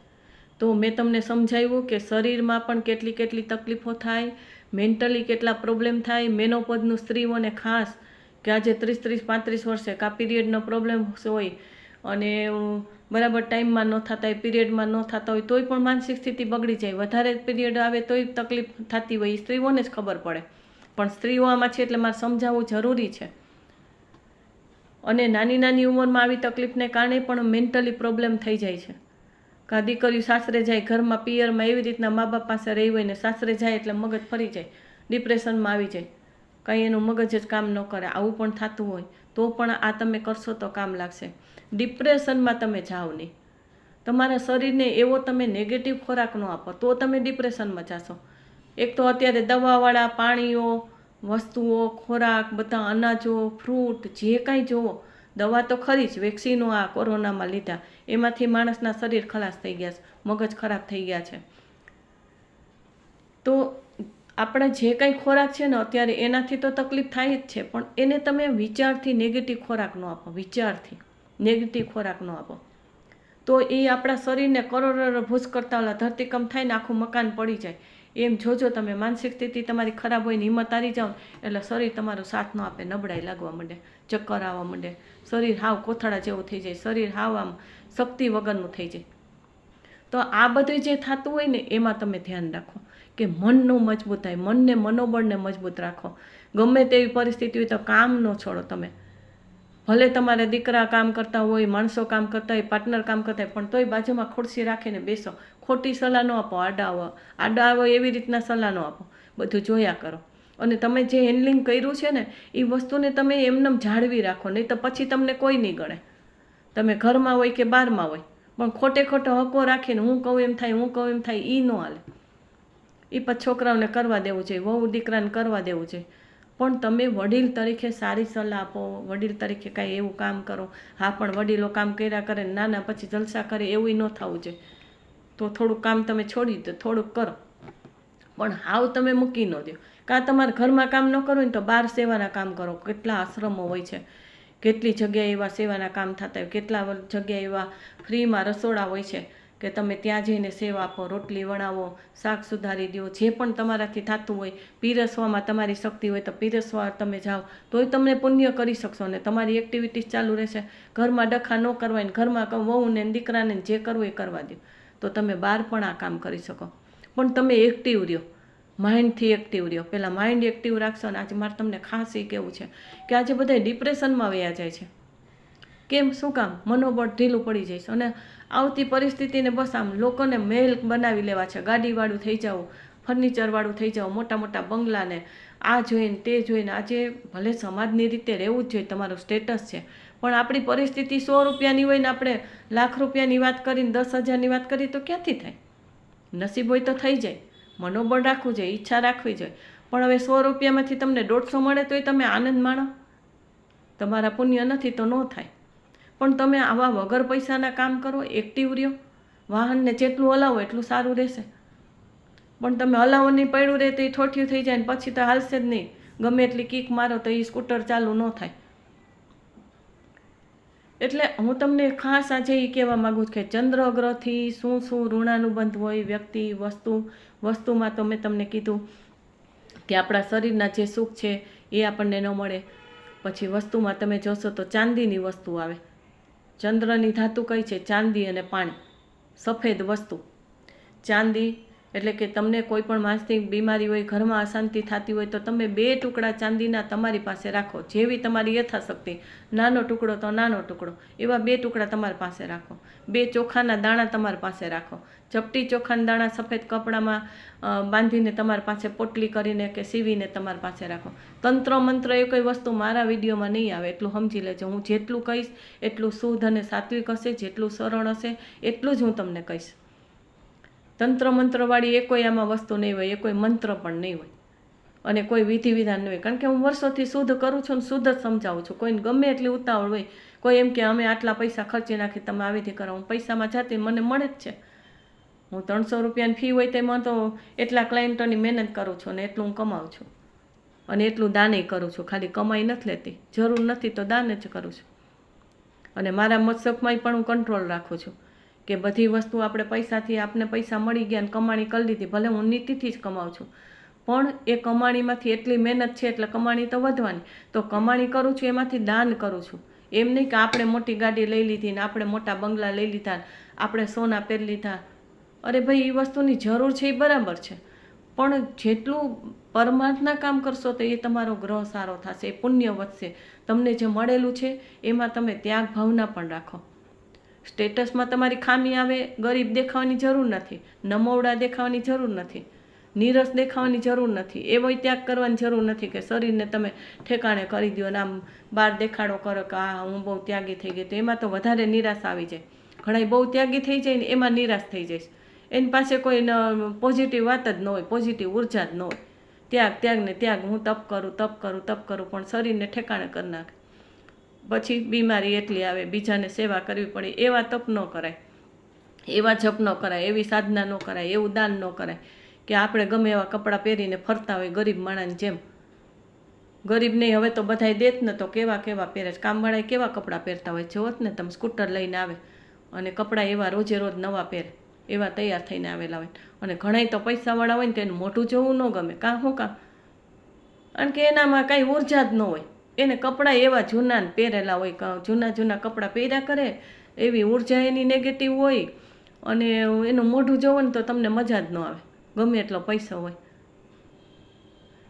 તો મેં તમને સમજાવ્યું કે શરીરમાં પણ કેટલી તકલીફો થાય, મેન્ટલી કેટલા પ્રોબ્લેમ થાય. મેનોપોઝનું સ્ત્રીઓને ખાસ કે આજે 30-35 વર્ષે કા પીરિયડનો પ્રોબ્લેમ હોય અને બરાબર ટાઈમમાં ન થતા હોય, પીરિયડમાં ન થતા હોય તોય પણ માનસિક સ્થિતિ બગડી જાય. વધારે પીરિયડ આવે તોય તકલીફ થતી હોય, એ સ્ત્રીઓને જ ખબર પડે. પણ સ્ત્રીઓ આમાં છે એટલે મારે સમજાવવું જરૂરી છે. અને નાની ઉંમરમાં આવી તકલીફને કારણે પણ મેન્ટલી પ્રોબ્લેમ થઈ જાય છે. કાં દીકરીઓ સાસરે જાય, ઘરમાં પિયરમાં એવી રીતના મા બાપ પાસે રહી હોય ને સાસરે જાય એટલે મગજ ફરી જાય, ડિપ્રેશનમાં આવી જાય, કાંઈ એનું મગજ જ કામ ન કરે. આવું પણ થતું હોય તો પણ આ તમે કરશો તો કામ લાગશે. ડિપ્રેશનમાં તમે જાઓ નહીં. તમારા શરીરને એવો તમે નેગેટિવ ખોરાક ન આપો તો તમે ડિપ્રેશનમાં જશો. એક તો અત્યારે દવાવાળા પાણીઓ, વસ્તુઓ, ખોરાક, બધા અનાજો, ફ્રૂટ, જે કાંઈ જુઓ, દવા તો ખરી જ. વેક્સિનો આ કોરોનામાં લીધા એમાંથી માણસના શરીર ખલાસ થઈ ગયા છે, મગજ ખરાબ થઈ ગયા છે. તો આપણે જે કાંઈ ખોરાક છે ને અત્યારે એનાથી તો તકલીફ થાય જ છે, પણ એને તમે વિચારથી નેગેટિવ ખોરાક ન આપો. વિચારથી નેગેટિવ ખોરાક ન આપો તો એ આપણા શરીરને કરોડરભૂસ કરતા ઓલા ધરતીકંપ થાય ને આખું મકાન પડી જાય એમ જોજો તમે. માનસિક સ્થિતિ તમારી ખરાબ હોય ને હિંમત હારી જાઓ એટલે શરીર તમારો સાથ ન આપે, નબળાઈ લાગવા માંડે, ચક્કર આવવા માંડે, શરીર હાવ કોથળા જેવું થઈ જાય, શરીર હાવ આમ શક્તિ વગરનું થઈ જાય. તો આ બધું જે થતું હોય ને એમાં તમે ધ્યાન રાખો કે મનનું મજબૂત થાય, મનને મનોબળને મજબૂત રાખો. ગમે તેવી પરિસ્થિતિ હોય તો કામ ન છોડો તમે. ભલે તમારા દીકરા કામ કરતા હોય, માણસો કામ કરતા હોય, પાર્ટનર કામ કરતા હોય, પણ તોય બાજુમાં ખુરશી રાખીને બેસો. ખોટી સલાહ ન આપો, આડા આવો એવી રીતના સલાહ ન આપો. બધું જોયા કરો. અને તમે જે હેન્ડલિંગ કર્યું છે ને એ વસ્તુને તમે એમને જાળવી રાખો, નહીં તો પછી તમને કોઈ નહીં ગણે. તમે ઘરમાં હોય કે બહારમાં હોય, પણ ખોટો હકો રાખીને હું કહું એમ થાય એ ન હાલે. એ પછી છોકરાઓને કરવા દેવું જોઈએ, વહુ દીકરાને કરવા દેવું જોઈએ. પણ તમે વડીલ તરીકે સારી સલાહ આપો, વડીલ તરીકે કાંઈ એવું કામ કરો. હા, પણ વડીલો કામ કર્યા કરે નાના પછી જલસા કરે એવું ન થવું જોઈએ. તો થોડુંક કામ તમે છોડી દો, થોડુંક કરો, પણ હાવ તમે મૂકી ન દો. કાં તમારે ઘરમાં કામ ન કરવું ને તો બહાર સેવાના કામ કરો. કેટલા આશ્રમો હોય છે, કેટલી જગ્યાએ એવા સેવાના કામ થતા હોય, કેટલા જગ્યાએ એવા ફ્રીમાં રસોડા હોય છે કે તમે ત્યાં જઈને સેવા આપો, રોટલી વણાવો, શાક સુધારી દો, જે પણ તમારાથી થતું હોય. પીરસવામાં તમારી શક્તિ હોય તો પીરસવા તમે જાઓ તોય તમને પુણ્ય કરી શકશો ને તમારી એક્ટિવિટીઝ ચાલુ રહેશે. ઘરમાં ડખા ન કરવા ને ઘરમાં વહુને દીકરાને જે કરવું એ કરવા દો તો તમે બહાર પણ આ કામ કરી શકો. પણ તમે એક્ટિવ રહ્યો, માઇન્ડથી એક્ટિવ રહ્યો. પહેલાં માઇન્ડ એક્ટિવ રાખશો. અને આજે મારે તમને ખાસ એ કહેવું છે કે આજે બધા ડિપ્રેશનમાં વયા જાય છે. કેમ? શું કામ? મનોબળ ઢીલું પડી જાય છે. અને આવતી પરિસ્થિતિને બસ આમ લોકોને મહેલ બનાવી લેવા છે, ગાડીવાળું થઈ જાવ, ફર્નિચરવાળું થઈ જાવ, મોટા બંગલાને આ જોઈને તે જોઈને. આજે ભલે સમાજની રીતે રહેવું જ જોઈએ, તમારું સ્ટેટસ છે, પણ આપણી પરિસ્થિતિ 100 રૂપિયાની હોય ને આપણે લાખ રૂપિયાની વાત કરીને 10,000ની વાત કરીએ તો ક્યાંથી થાય? નસીબ હોય તો થઈ જાય. મનોબળ રાખવું જોઈએ, ઈચ્છા રાખવી જોઈએ. પણ હવે 100 રૂપિયામાંથી તમને 150 મળે તોય તમે આનંદ માણો. તમારા પુણ્ય નથી તો ન થાય. પણ તમે આવા વગર પૈસાના કામ કરો, એક્ટિવ રહ્યો. વાહનને જેટલું હલાવો એટલું સારું રહેશે. પણ તમે હલાવો નહીં, પડ્યું રહે તો એ ઠોઠિયું થઈ જાય ને પછી તો હાલશે જ નહીં. ગમે એટલી કિક મારો તો એ સ્કૂટર ચાલુ ન થાય. એટલે હું તમને ખાસ આજે એ કહેવા માગું છું કે ચંદ્રગ્રહથી શું ઋણાનુબંધ હોય વ્યક્તિ, વસ્તુમાં તો મેં તમને કીધું કે આપણા શરીરના જે સુખ છે એ આપણને ન મળે. પછી વસ્તુમાં તમે જોશો તો ચાંદીની વસ્તુ આવે. ચંદ્રની ધાતુ કઈ છે? ચાંદી અને પાણી, સફેદ વસ્તુ. ચાંદી એટલે કે તમને કોઈ પણ માનસિક બીમારી હોય, ઘરમાં અશાંતિ થતી હોય તો તમે 2 ટુકડા ચાંદીના તમારી પાસે રાખો. જેવી તમારી યથાશક્તિ, નાનો ટુકડો તો નાનો ટુકડો, એવા 2 ટુકડા તમારી પાસે રાખો. 2 ચોખાના દાણા તમારી પાસે રાખો. ચપટી ચોખાના દાણા સફેદ કપડામાં બાંધીને તમારી પાસે પોટલી કરીને કે સીવીને તમારી પાસે રાખો. તંત્ર મંત્ર એ કોઈ વસ્તુ મારા વિડીયોમાં નહીં આવે, એટલું સમજી લેજો. હું જેટલું કહીશ એટલું શુદ્ધ અને સાત્વિક હશે, જેટલું સરળ હશે એટલું જ હું તમને કહીશ. તંત્ર મંત્રવાળી એ કોઈ આમાં વસ્તુ નહીં હોય, એ કોઈ મંત્ર પણ નહીં હોય અને કોઈ વિધિ વિધાન નહીં હોય. કારણ કે હું વર્ષોથી શુદ્ધ કરું છું ને શુદ્ધ જ સમજાવું છું. કોઈને ગમે એટલી ઉતાવળ હોય, કોઈ એમ કે અમે આટલા પૈસા ખર્ચી નાખી તમે આ વિધિ કરો, હું પૈસામાં જાતી મને મળે જ છે. હું 300 રૂપિયાની ફી હોય તેમાં તો એટલા ક્લાયન્ટોની મહેનત કરું છું ને એટલું હું કમાઉં છું અને એટલું દાને કરું છું. ખાલી કમાઈ નથી લેતી, જરૂર નથી તો દાન જ કરું છું. અને મારા મતસબમાંય પણ હું કંટ્રોલ રાખું છું કે બધી વસ્તુ આપણે પૈસાથી આપને પૈસા મળી ગયા અને કમાણી કરી લીધી, ભલે હું નીતિથી જ કમાઉં છું પણ એ કમાણીમાંથી એટલી મહેનત છે એટલે કમાણી તો વધવાની. તો કમાણી કરું છું એમાંથી દાન કરું છું. એમ નહીં કે આપણે મોટી ગાડી લઈ લીધી ને આપણે મોટા બંગલા લઈ લીધા, આપણે સોના પહેરી લીધા. અરે ભાઈ, એ વસ્તુની જરૂર છે એ બરાબર છે, પણ જેટલું પરમાર્થના કામ કરશો તો એ તમારો ગ્રહ સારો થશે, એ પુણ્ય વધશે. તમને જે મળેલું છે એમાં તમે ત્યાગ ભાવના પણ રાખો. સ્ટેટસમાં તમારી ખામી આવે, ગરીબ દેખાવાની જરૂર નથી, નમવડા દેખાવાની જરૂર નથી, નીરસ દેખાવાની જરૂર નથી, એવો ત્યાગ કરવાની જરૂર નથી કે શરીરને તમે ઠેકાણે કરી દો અને આમ બહાર દેખાડો કરો કે આ હું બહુ ત્યાગી થઈ ગઈ. તો એમાં તો વધારે નિરાશ આવી જાય. ઘણા બહુ ત્યાગી થઈ જાય ને એમાં નિરાશ થઈ જાય, એની પાસે કોઈ પોઝિટિવ વાત જ ન હોય, પોઝિટિવ ઉર્જા જ ન હોય. ત્યાગ ત્યાગ ને ત્યાગ, હું તપ કરું તપ કરું તપ કરું, પણ શરીરને ઠેકાણે કરી નાખે. પછી બીમારી એટલી આવે, બીજાને સેવા કરવી પડે. એવા તપ ન કરાય, એવા જપ ન કરાય, એવી સાધના ન કરાય, એવું દાન ન કરાય કે આપણે ગમે એવા કપડાં પહેરીને ફરતા હોય ગરીબ માણસની જેમ. ગરીબ નહીં, હવે તો બધાય દેત ને તો કેવા કેવા પહેરે છે. કામવાળા કેવા કપડાં પહેરતા હોય, જોત ને તમે, સ્કૂટર લઈને આવે અને કપડાં એવા રોજે રોજ નવા પહેરે, એવા તૈયાર થઈને આવેલા હોય. અને ઘણાય તો પૈસાવાળા હોય ને તેનું મોઢું જોવું ન ગમે. શું કામ? કારણ કે એનામાં કાંઈ ઉર્જા જ ન હોય. એને કપડાં એવા જૂના પહેરેલા હોય, જૂના જૂના કપડાં પહેર્યા કરે, એવી ઉર્જા એની નેગેટિવ હોય. અને એનું મોઢું જોવો ને તો તમને મજા જ ન આવે, ગમે એટલો પૈસા હોય.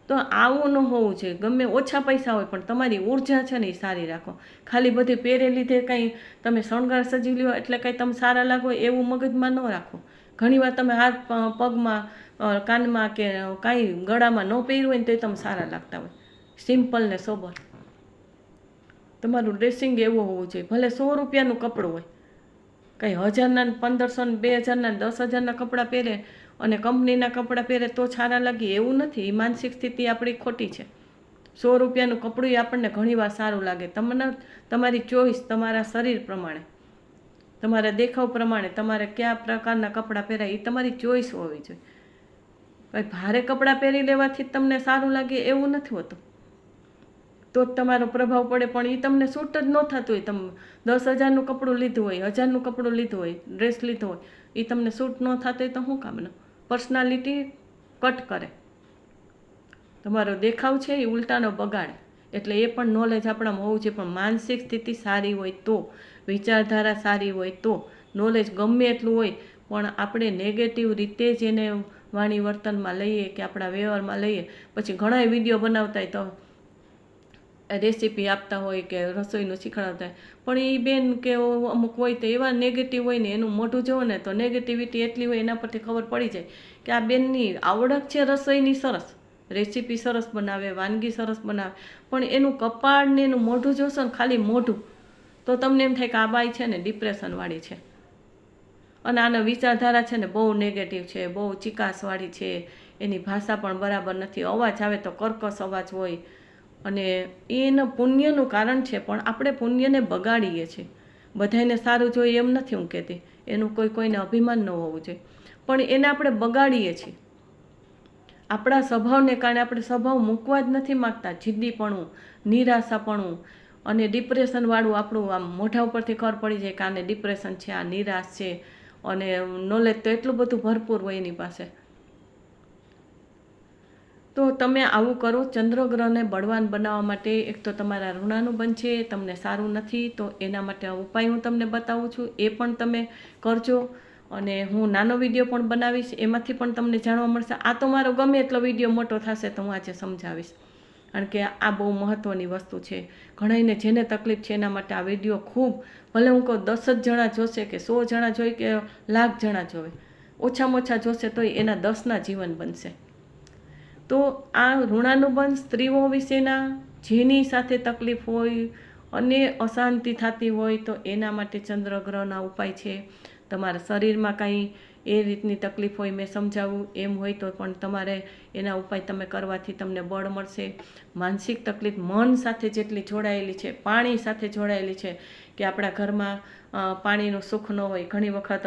તો આવું ન હોવું જોઈએ. ગમે ઓછા પૈસા હોય પણ તમારી ઉર્જા છે ને એ સારી રાખો. ખાલી બધી પહેરે લીધે કાંઈ તમે શણગાર સજી લ્યો એટલે કાંઈ તમે સારા લાગો એવું મગજમાં ન રાખો. ઘણીવાર તમે હાથ પગમાં, કાનમાં કે કાંઈ ગળામાં ન પહેર્યું હોય ને તો તમે સારા લાગતા હોય. સિમ્પલ ને સોબર તમારું ડ્રેસિંગ એવું હોવું જોઈએ. ભલે 100 રૂપિયાનું કપડું હોય, કંઈ 1000ના 1500 ને 2000ના 10,000ના કપડાં પહેરે અને કંપનીના કપડાં પહેરે તો સારા લાગે એવું નથી. એ માનસિક સ્થિતિ આપણી ખોટી છે. 100 રૂપિયાનું કપડું આપણને ઘણીવાર સારું લાગે. તમને તમારી ચોઈસ, તમારા શરીર પ્રમાણે, તમારા દેખાવ પ્રમાણે તમારે કયા પ્રકારના કપડાં પહેરાય એ તમારી ચોઈસ હોવી જોઈએ. કંઈ ભારે કપડાં પહેરી લેવાથી તમને સારું લાગે એવું નથી હોતું. તો જ તમારો પ્રભાવ પડે, પણ એ તમને સૂટ જ ન થતું હોય. તમે 10,000નું કપડું લીધું હોય, 1000નું કપડું લીધું હોય, ડ્રેસ લીધો હોય, એ તમને સૂટ ન થતું હોય તો શું કામનું? પર્સનાલિટી કટ કરે, તમારો દેખાવ છે એ ઉલટાનો બગાડે. એટલે એ પણ નોલેજ આપણામાં હોવું જોઈએ. પણ માનસિક સ્થિતિ સારી હોય તો, વિચારધારા સારી હોય તો, નોલેજ ગમે એટલું હોય પણ આપણે નેગેટિવ રીતે જ એને વાણી વર્તનમાં લઈએ કે આપણા વ્યવહારમાં લઈએ. પછી ઘણા વિડીયો બનાવતા હોય તો રેસીપી આપતા હોય કે રસોઈનું શીખવાડતા હોય, પણ એ બેન કે અમુક હોય તો એવા નેગેટિવ હોય ને એનું મોઢું જોવો ને તો નેગેટિવિટી એટલી હોય, એના પરથી ખબર પડી જાય કે આ બેનની આવડત છે રસોઈની સરસ, રેસીપી સરસ બનાવે, વાનગી સરસ બનાવે, પણ એનું કપાળ ને એનું મોઢું જોશો ને, ખાલી મોઢું, તો તમને એમ થાય કે આ બાઈ છે ને ડિપ્રેશનવાળી છે. અને આના વિચારધારા છે ને બહુ નેગેટિવ છે, બહુ ચિકાસવાળી છે, એની ભાષા પણ બરાબર નથી, અવાજ આવે તો કર્કશ અવાજ હોય. અને એનું પુણ્યનું કારણ છે, પણ આપણે પુણ્યને બગાડીએ છીએ. બધાને સારું જોઈએ એમ નથી હું કહેતી, એનું કોઈને અભિમાન ન હોવું જોઈએ, પણ એને આપણે બગાડીએ છીએ. આપણા સ્વભાવને કારણે આપણે સ્વભાવ મૂકવા જ નથી માગતા. જિદ્દીપણું, નિરાશાપણું અને ડિપ્રેશનવાળું આપણું આમ મોઢા ઉપરથી ખબર પડી જાય કે આને ડિપ્રેશન છે, આ નિરાશ છે. અને નોલેજ તો એટલું બધું ભરપૂર હોય એની પાસે. તો તમે આવું કરો. ચંદ્રગ્રહને બળવાન બનાવવા માટે એક તો તમારા ઋણાનું બનશે, તમને સારું નથી, તો એના માટે ઉપાય હું તમને બતાવું છું, એ પણ તમે કરજો. અને હું નાનો વિડીયો પણ બનાવીશ, એમાંથી પણ તમને જાણવા મળશે. આ તો મારો ગમે એટલો વિડીયો મોટો થશે તો હું આજે સમજાવીશ, કારણ કે આ બહુ મહત્ત્વની વસ્તુ છે. ઘણાઈને જેને તકલીફ છે એના માટે આ વિડીયો ખૂબ, ભલે હું કહું 10 જ જણા જોશે કે 100 જણા જોઈ કે 1,00,000 જણા જોવે, ઓછામાં ઓછા જોશે તો એના 10ના જીવન બનશે. તો આ ઋણાનુબંધ સ્ત્રીઓ વિશેના જેની સાથે તકલીફ હોય અને અશાંતિ થતી હોય તો એના માટે ચંદ્રગ્રહના ઉપાય છે. તમારા શરીરમાં કાંઈ એ રીતની તકલીફ હોય, મેં સમજાવું એમ હોય તો પણ તમારે એના ઉપાય તમે કરવાથી તમને બળ મળશે. માનસિક તકલીફ મન સાથે જેટલી જોડાયેલી છે, પાણી સાથે જોડાયેલી છે કે આપણા ઘરમાં પાણીનું સુખ ન હોય. ઘણી વખત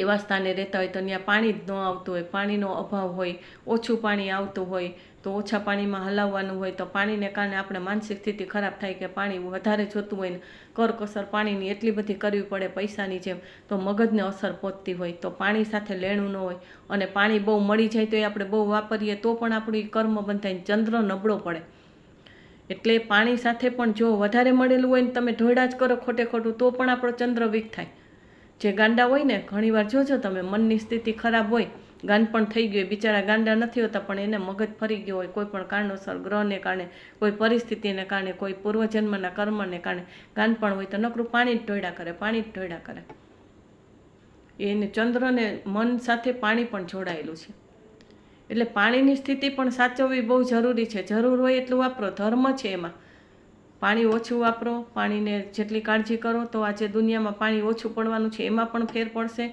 એવા સ્થાને રહેતા હોય તો ત્યાં પાણી જ ન આવતું હોય, પાણીનો અભાવ હોય, ઓછું પાણી આવતું હોય તો ઓછા પાણીમાં હલાવવાનું હોય તો પાણીને કારણે આપણે માનસિક સ્થિતિ ખરાબ થાય કે પાણી વધારે જોતું હોય ને કરકસર પાણીની એટલી બધી કરવી પડે પૈસાની જેમ, તો મગજને અસર પહોંચતી હોય. તો પાણી સાથે લેણું ન હોય અને પાણી બહુ મળી જાય તો એ આપણે બહુ વાપરીએ તો પણ આપણી કર્મ બંધાય, ચંદ્ર નબળો પડે. એટલે પાણી સાથે પણ જો વધારે મળેલું હોય ને તમે ઢોળા જ કરો ખોટે ખોટું તો પણ આપણો ચંદ્ર વીક થાય. જે ગાંડા હોય ને, ઘણીવાર જોજો તમે, મનની સ્થિતિ ખરાબ હોય, ગાંડપણ થઈ ગયું, બિચારા ગાંડા નથી હોતા પણ એને મગજ ફરી ગયો હોય કોઈ પણ કારણોસર, ગ્રહને કારણે, કોઈ પરિસ્થિતિને કારણે, કોઈ પૂર્વજન્મના કર્મને કારણે ગાંડપણ હોય તો નકરું પાણી જ ઢોળ્યા કરે, પાણી જ ઢોળ્યા કરે. એને ચંદ્રને મન સાથે પાણી પણ જોડાયેલું છે. એટલે પાણીની સ્થિતિ પણ સાચવવી બહુ જરૂરી છે. જરૂર હોય એટલું વાપરો, ધર્મ છે એમાં. પાણી ઓછું વાપરો, પાણીને જેટલી કાળજી કરો તો આજે દુનિયામાં પાણી ઓછું પડવાનું છે એમાં પણ ફેર પડશે.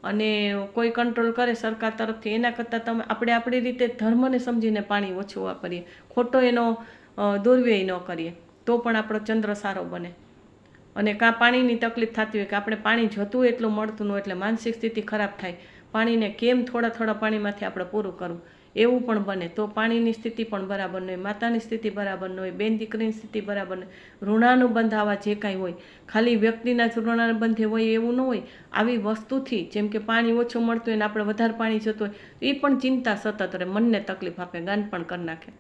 અને કોઈ કંટ્રોલ કરે સરકાર તરફથી એના કરતાં તમે આપણે આપણી રીતે ધર્મને સમજીને પાણી ઓછું વાપરીએ, ખોટો એનો દુર્વ્યય ન કરીએ તો પણ આપણો ચંદ્ર સારો બને. અને કાં પાણીની તકલીફ થતી હોય કે આપણે પાણી જોતું એટલું મળતું ન હોય એટલે માનસિક સ્થિતિ ખરાબ થાય, પાણીને કેમ થોડા થોડા પાણીમાંથી આપણે પૂરું કરવું એવું પણ બને તો પાણીની સ્થિતિ પણ બરાબર ન હોય, માતાની સ્થિતિ બરાબર ન હોય, બેન દીકરીની સ્થિતિ બરાબર ન હોય, ઋણાનુબંધ આવા જે કાંઈ હોય, ખાલી વ્યક્તિના જ ઋણાનુબંધે હોય એવું ન હોય, આવી વસ્તુથી જેમ કે પાણી ઓછું મળતું હોય ને આપણે વધારે પાણી જતું હોય એ પણ ચિંતા સતત રહે, મનને તકલીફ આપે, ગાંડ પણ કરી નાખે.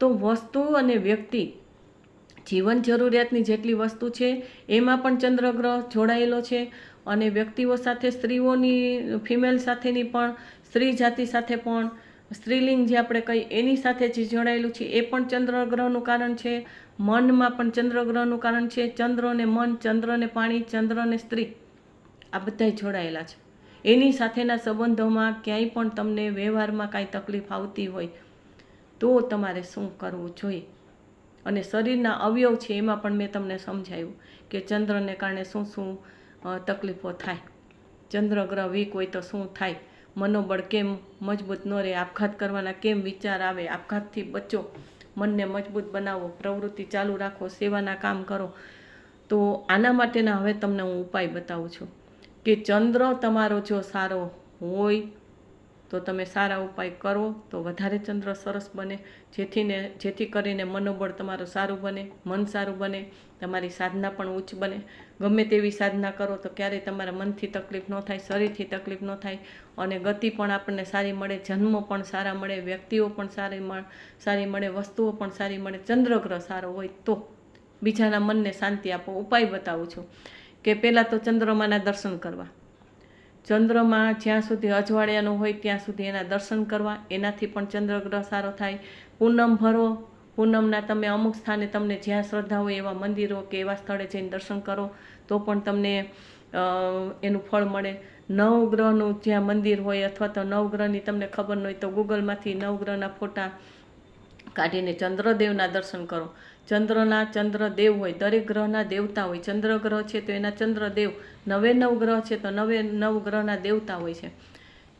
તો વસ્તુ અને વ્યક્તિ, જીવન જરૂરિયાતની જેટલી વસ્તુ છે એમાં પણ ચંદ્રગ્રહ જોડાયેલો છે. અને વ્યક્તિઓ સાથે, સ્ત્રીઓની, ફિમેલ સાથેની પણ, સ્ત્રી જાતિ સાથે પણ, સ્ત્રીલિંગ જે આપણે કહીએ એની સાથે જે જોડાયેલું છે એ પણ ચંદ્રગ્રહનું કારણ છે. મનમાં પણ ચંદ્રગ્રહનું કારણ છે. ચંદ્રને મન, ચંદ્રને પાણી, ચંદ્રને સ્ત્રી, આ બધા જોડાયેલા છે. એની સાથેના સંબંધોમાં ક્યાંય પણ તમને વ્યવહારમાં કાંઈ તકલીફ આવતી હોય તો તમારે શું કરવું જોઈએ. અને શરીરના અવયવ છે એમાં પણ મેં તમને સમજાવ્યું કે ચંદ્રને કારણે શું શું તકલીફો થાય, ચંદ્રગ્રહ વીક હોય તો શું થાય, મનોબળ કેમ મજબૂત ન રહે, આપઘાત કરવાના કેમ વિચાર આવે, આપઘાતથી બચો, મનને મજબૂત બનાવો, પ્રવૃત્તિ ચાલુ રાખો, સેવાના કામ કરો. તો આના માટેના હવે તમને હું ઉપાય બતાવું છું કે ચંદ્ર તમારો જો સારો હોય તો તમે સારા ઉપાય કરો તો વધારે ચંદ્ર સરસ બને, જેથી કરીને મનોબળ તમારું સારું બને, મન સારું બને, તમારી સાધના પણ ઉચ્ચ બને. ગમે તેવી સાધના કરો તો ક્યારેય તમારા મનથી તકલીફ ન થાય, શરીરથી તકલીફ ન થાય અને ગતિ પણ આપણને સારી મળે, જન્મો પણ સારા મળે, વ્યક્તિઓ પણ સારી મળે, વસ્તુઓ પણ સારી મળે. ચંદ્રગ્રહ સારો હોય તો બીજાના મનને શાંતિ આપો. ઉપાય બતાવું છું કે પહેલાં તો ચંદ્રમાના દર્શન કરવા. ચંદ્રમાં જ્યાં સુધી અજવાળિયાનું હોય ત્યાં સુધી એના દર્શન કરવા, એનાથી પણ ચંદ્રગ્રહ સારો થાય. પૂનમ ભરો, પૂનમના તમે અમુક સ્થાને તમને જ્યાં શ્રદ્ધા હોય એવા મંદિરો કે એવા સ્થળે જઈને દર્શન કરો તો પણ તમને એનું ફળ મળે. નવગ્રહનું જ્યાં મંદિર હોય અથવા તો નવગ્રહની તમને ખબર ન હોય તો ગૂગલમાંથી નવગ્રહના ફોટા કાઢીને ચંદ્રદેવના દર્શન કરો. ચંદ્રદેવ હોય, દરેક ગ્રહના દેવતા હોય. ચંદ્રગ્રહ છે તો એના ચંદ્રદેવ, 99 ગ્રહ છે તો 99 ગ્રહના દેવતા હોય છે.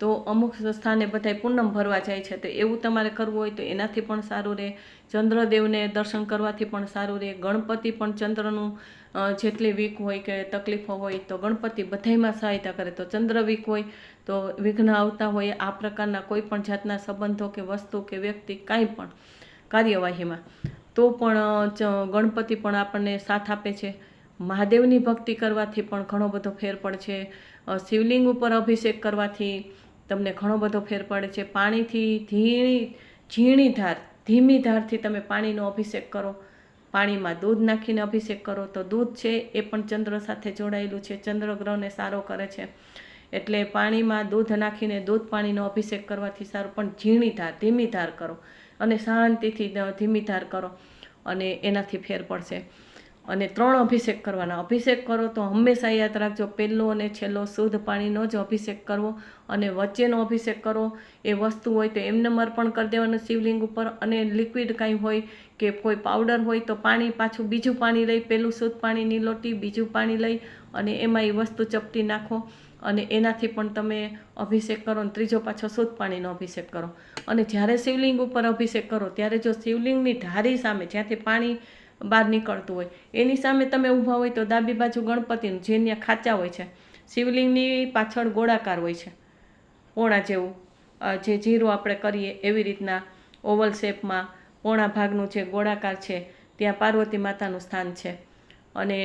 તો અમુક સ્થાને બધાય પૂનમ ભરવા જાય છે તો એવું તમારે કરવું હોય તો એનાથી પણ સારું રહે. ચંદ્રદેવને દર્શન કરવાથી પણ સારું રહે. ગણપતિ પણ ચંદ્રનું જેટલી વીક હોય કે તકલીફો હોય તો ગણપતિ બધાયમાં સહાયતા કરે. તો ચંદ્ર વીક હોય તો વિઘ્ન આવતા હોય આ પ્રકારના કોઈ પણ જાતના સંબંધો કે વસ્તુ કે વ્યક્તિ કાંઈ પણ કાર્યવાહીમાં તો પણ ગણપતિ પણ આપણને સાથ આપે છે. મહાદેવની ભક્તિ કરવાથી પણ ઘણો બધો ફેર પડે છે. શિવલિંગ ઉપર અભિષેક કરવાથી તમને ઘણો બધો ફેર પડે છે. પાણીથી ધીમી ધારથી તમે પાણીનો અભિષેક કરો, પાણીમાં દૂધ નાખીને અભિષેક કરો તો દૂધ છે એ પણ ચંદ્ર સાથે જોડાયેલું છે, ચંદ્રગ્રહને સારો કરે છે. એટલે પાણીમાં દૂધ નાખીને દૂધ પાણીનો અભિષેક કરવાથી સારું, પણ ધીમી ધાર કરો અને શાંતિથી ધીમી ધાર કરો અને એનાથી ફેર પડશે. અને 3 અભિષેક કરવાના. અભિષેક કરો તો હંમેશા યાદ રાખજો પહેલો અને છેલ્લો શુદ્ધ પાણીનો જ અભિષેક કરવો અને વચ્ચેનો અભિષેક કરો એ વસ્તુ હોય તો એમને અર્પણ કરી દેવાનું શિવલિંગ ઉપર. અને લિક્વિડ કાંઈ હોય કે કોઈ પાવડર હોય તો પાણી પાછું બીજું પાણી લઈ, પહેલું શુદ્ધ પાણીની લોટી, બીજું પાણી લઈ અને એમાં એ વસ્તુ ચપટી નાખો અને એનાથી પણ તમે અભિષેક કરો અને ત્રીજો પાછો શુદ્ધ પાણીનો અભિષેક કરો. અને જ્યારે શિવલિંગ ઉપર અભિષેક કરો ત્યારે જો શિવલિંગની ધારી સામે જ્યાંથી પાણી બહાર નીકળતું હોય એની સામે તમે ઊભા હોય તો ડાબી બાજુ ગણપતિનું જે ત્યાં ખાચા હોય છે શિવલિંગની પાછળ ગોળાકાર હોય છે, પોણા જેવું, જે જીરું આપણે કરીએ એવી રીતના ઓવલ શેપમાં પોણા ભાગનું જે ગોળાકાર છે ત્યાં પાર્વતી માતાનું સ્થાન છે. અને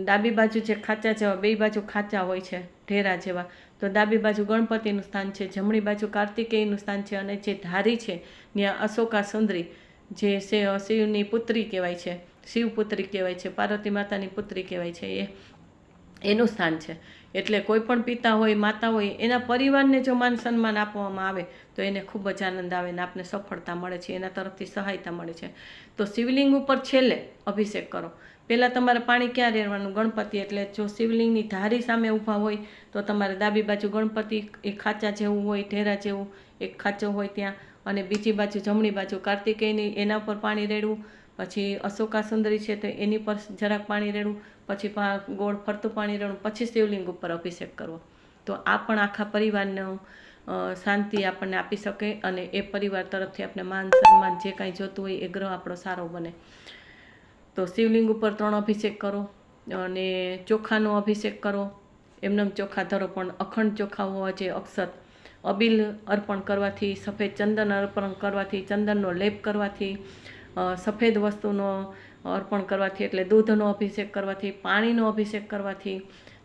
ડાબી બાજુ જે ખાચા જેવા, બે બાજુ ખાચા હોય છે ઢેરા જેવા, તો ડાબી બાજુ ગણપતિનું સ્થાન છે, જમણી બાજુ કાર્તિકેયનું સ્થાન છે. અને જે ધારી છે ત્યાં અશોકા સુંદરી, જે શિવની પુત્રી કહેવાય છે, શિવપુત્રી કહેવાય છે, પાર્વતી માતાની પુત્રી કહેવાય છે, એનું સ્થાન છે. એટલે કોઈ પણ પિતા હોય, માતા હોય, એના પરિવારને જો માન સન્માન આપવામાં આવે તો એને ખૂબ જ આનંદ આવે ને આપને સફળતા મળે છે, એના તરફથી સહાયતા મળે છે. તો શિવલિંગ ઉપર છેલ્લે અભિષેક કરો. પહેલાં તમારે પાણી ક્યાં રહેવાનું? ગણપતિ. એટલે જો શિવલિંગની ધારી સામે ઊભા હોય તો તમારે ડાબી બાજુ ગણપતિ, એક ખાચા જેવું હોય, ઢેરા જેવું એક ખાચો હોય ત્યાં, અને બીજી બાજુ જમણી બાજુ કાર્તિકેયની, એના પર પાણી રેડવું. પછી અશોકા સુંદરી છે તો એની પર જરાક પાણી રેડવું, પછી ગોળ ફરતું પાણી રેડવું, પછી શિવલિંગ ઉપર અભિષેક કરવો. તો આ પણ આખા પરિવારનો શાંતિ આપણને આપી શકે અને એ પરિવાર તરફથી આપણે માન સન્માન જે કાંઈ જોતું હોય એ ગ્રહ આપણો સારો બને. તો શિવલિંગ ઉપર 3 અભિષેક કરો અને ચોખાનો અભિષેક કરો. એમનેમ ચોખા ધરો પણ અખંડ ચોખા હોવા જોઈએ, અક્ષત. અબીલ અર્પણ કરવાથી, સફેદ ચંદન અર્પણ કરવાથી, ચંદનનો લેપ કરવાથી, સફેદ વસ્તુનો અર્પણ કરવાથી, એટલે દૂધનો અભિષેક કરવાથી, પાણીનો અભિષેક કરવાથી,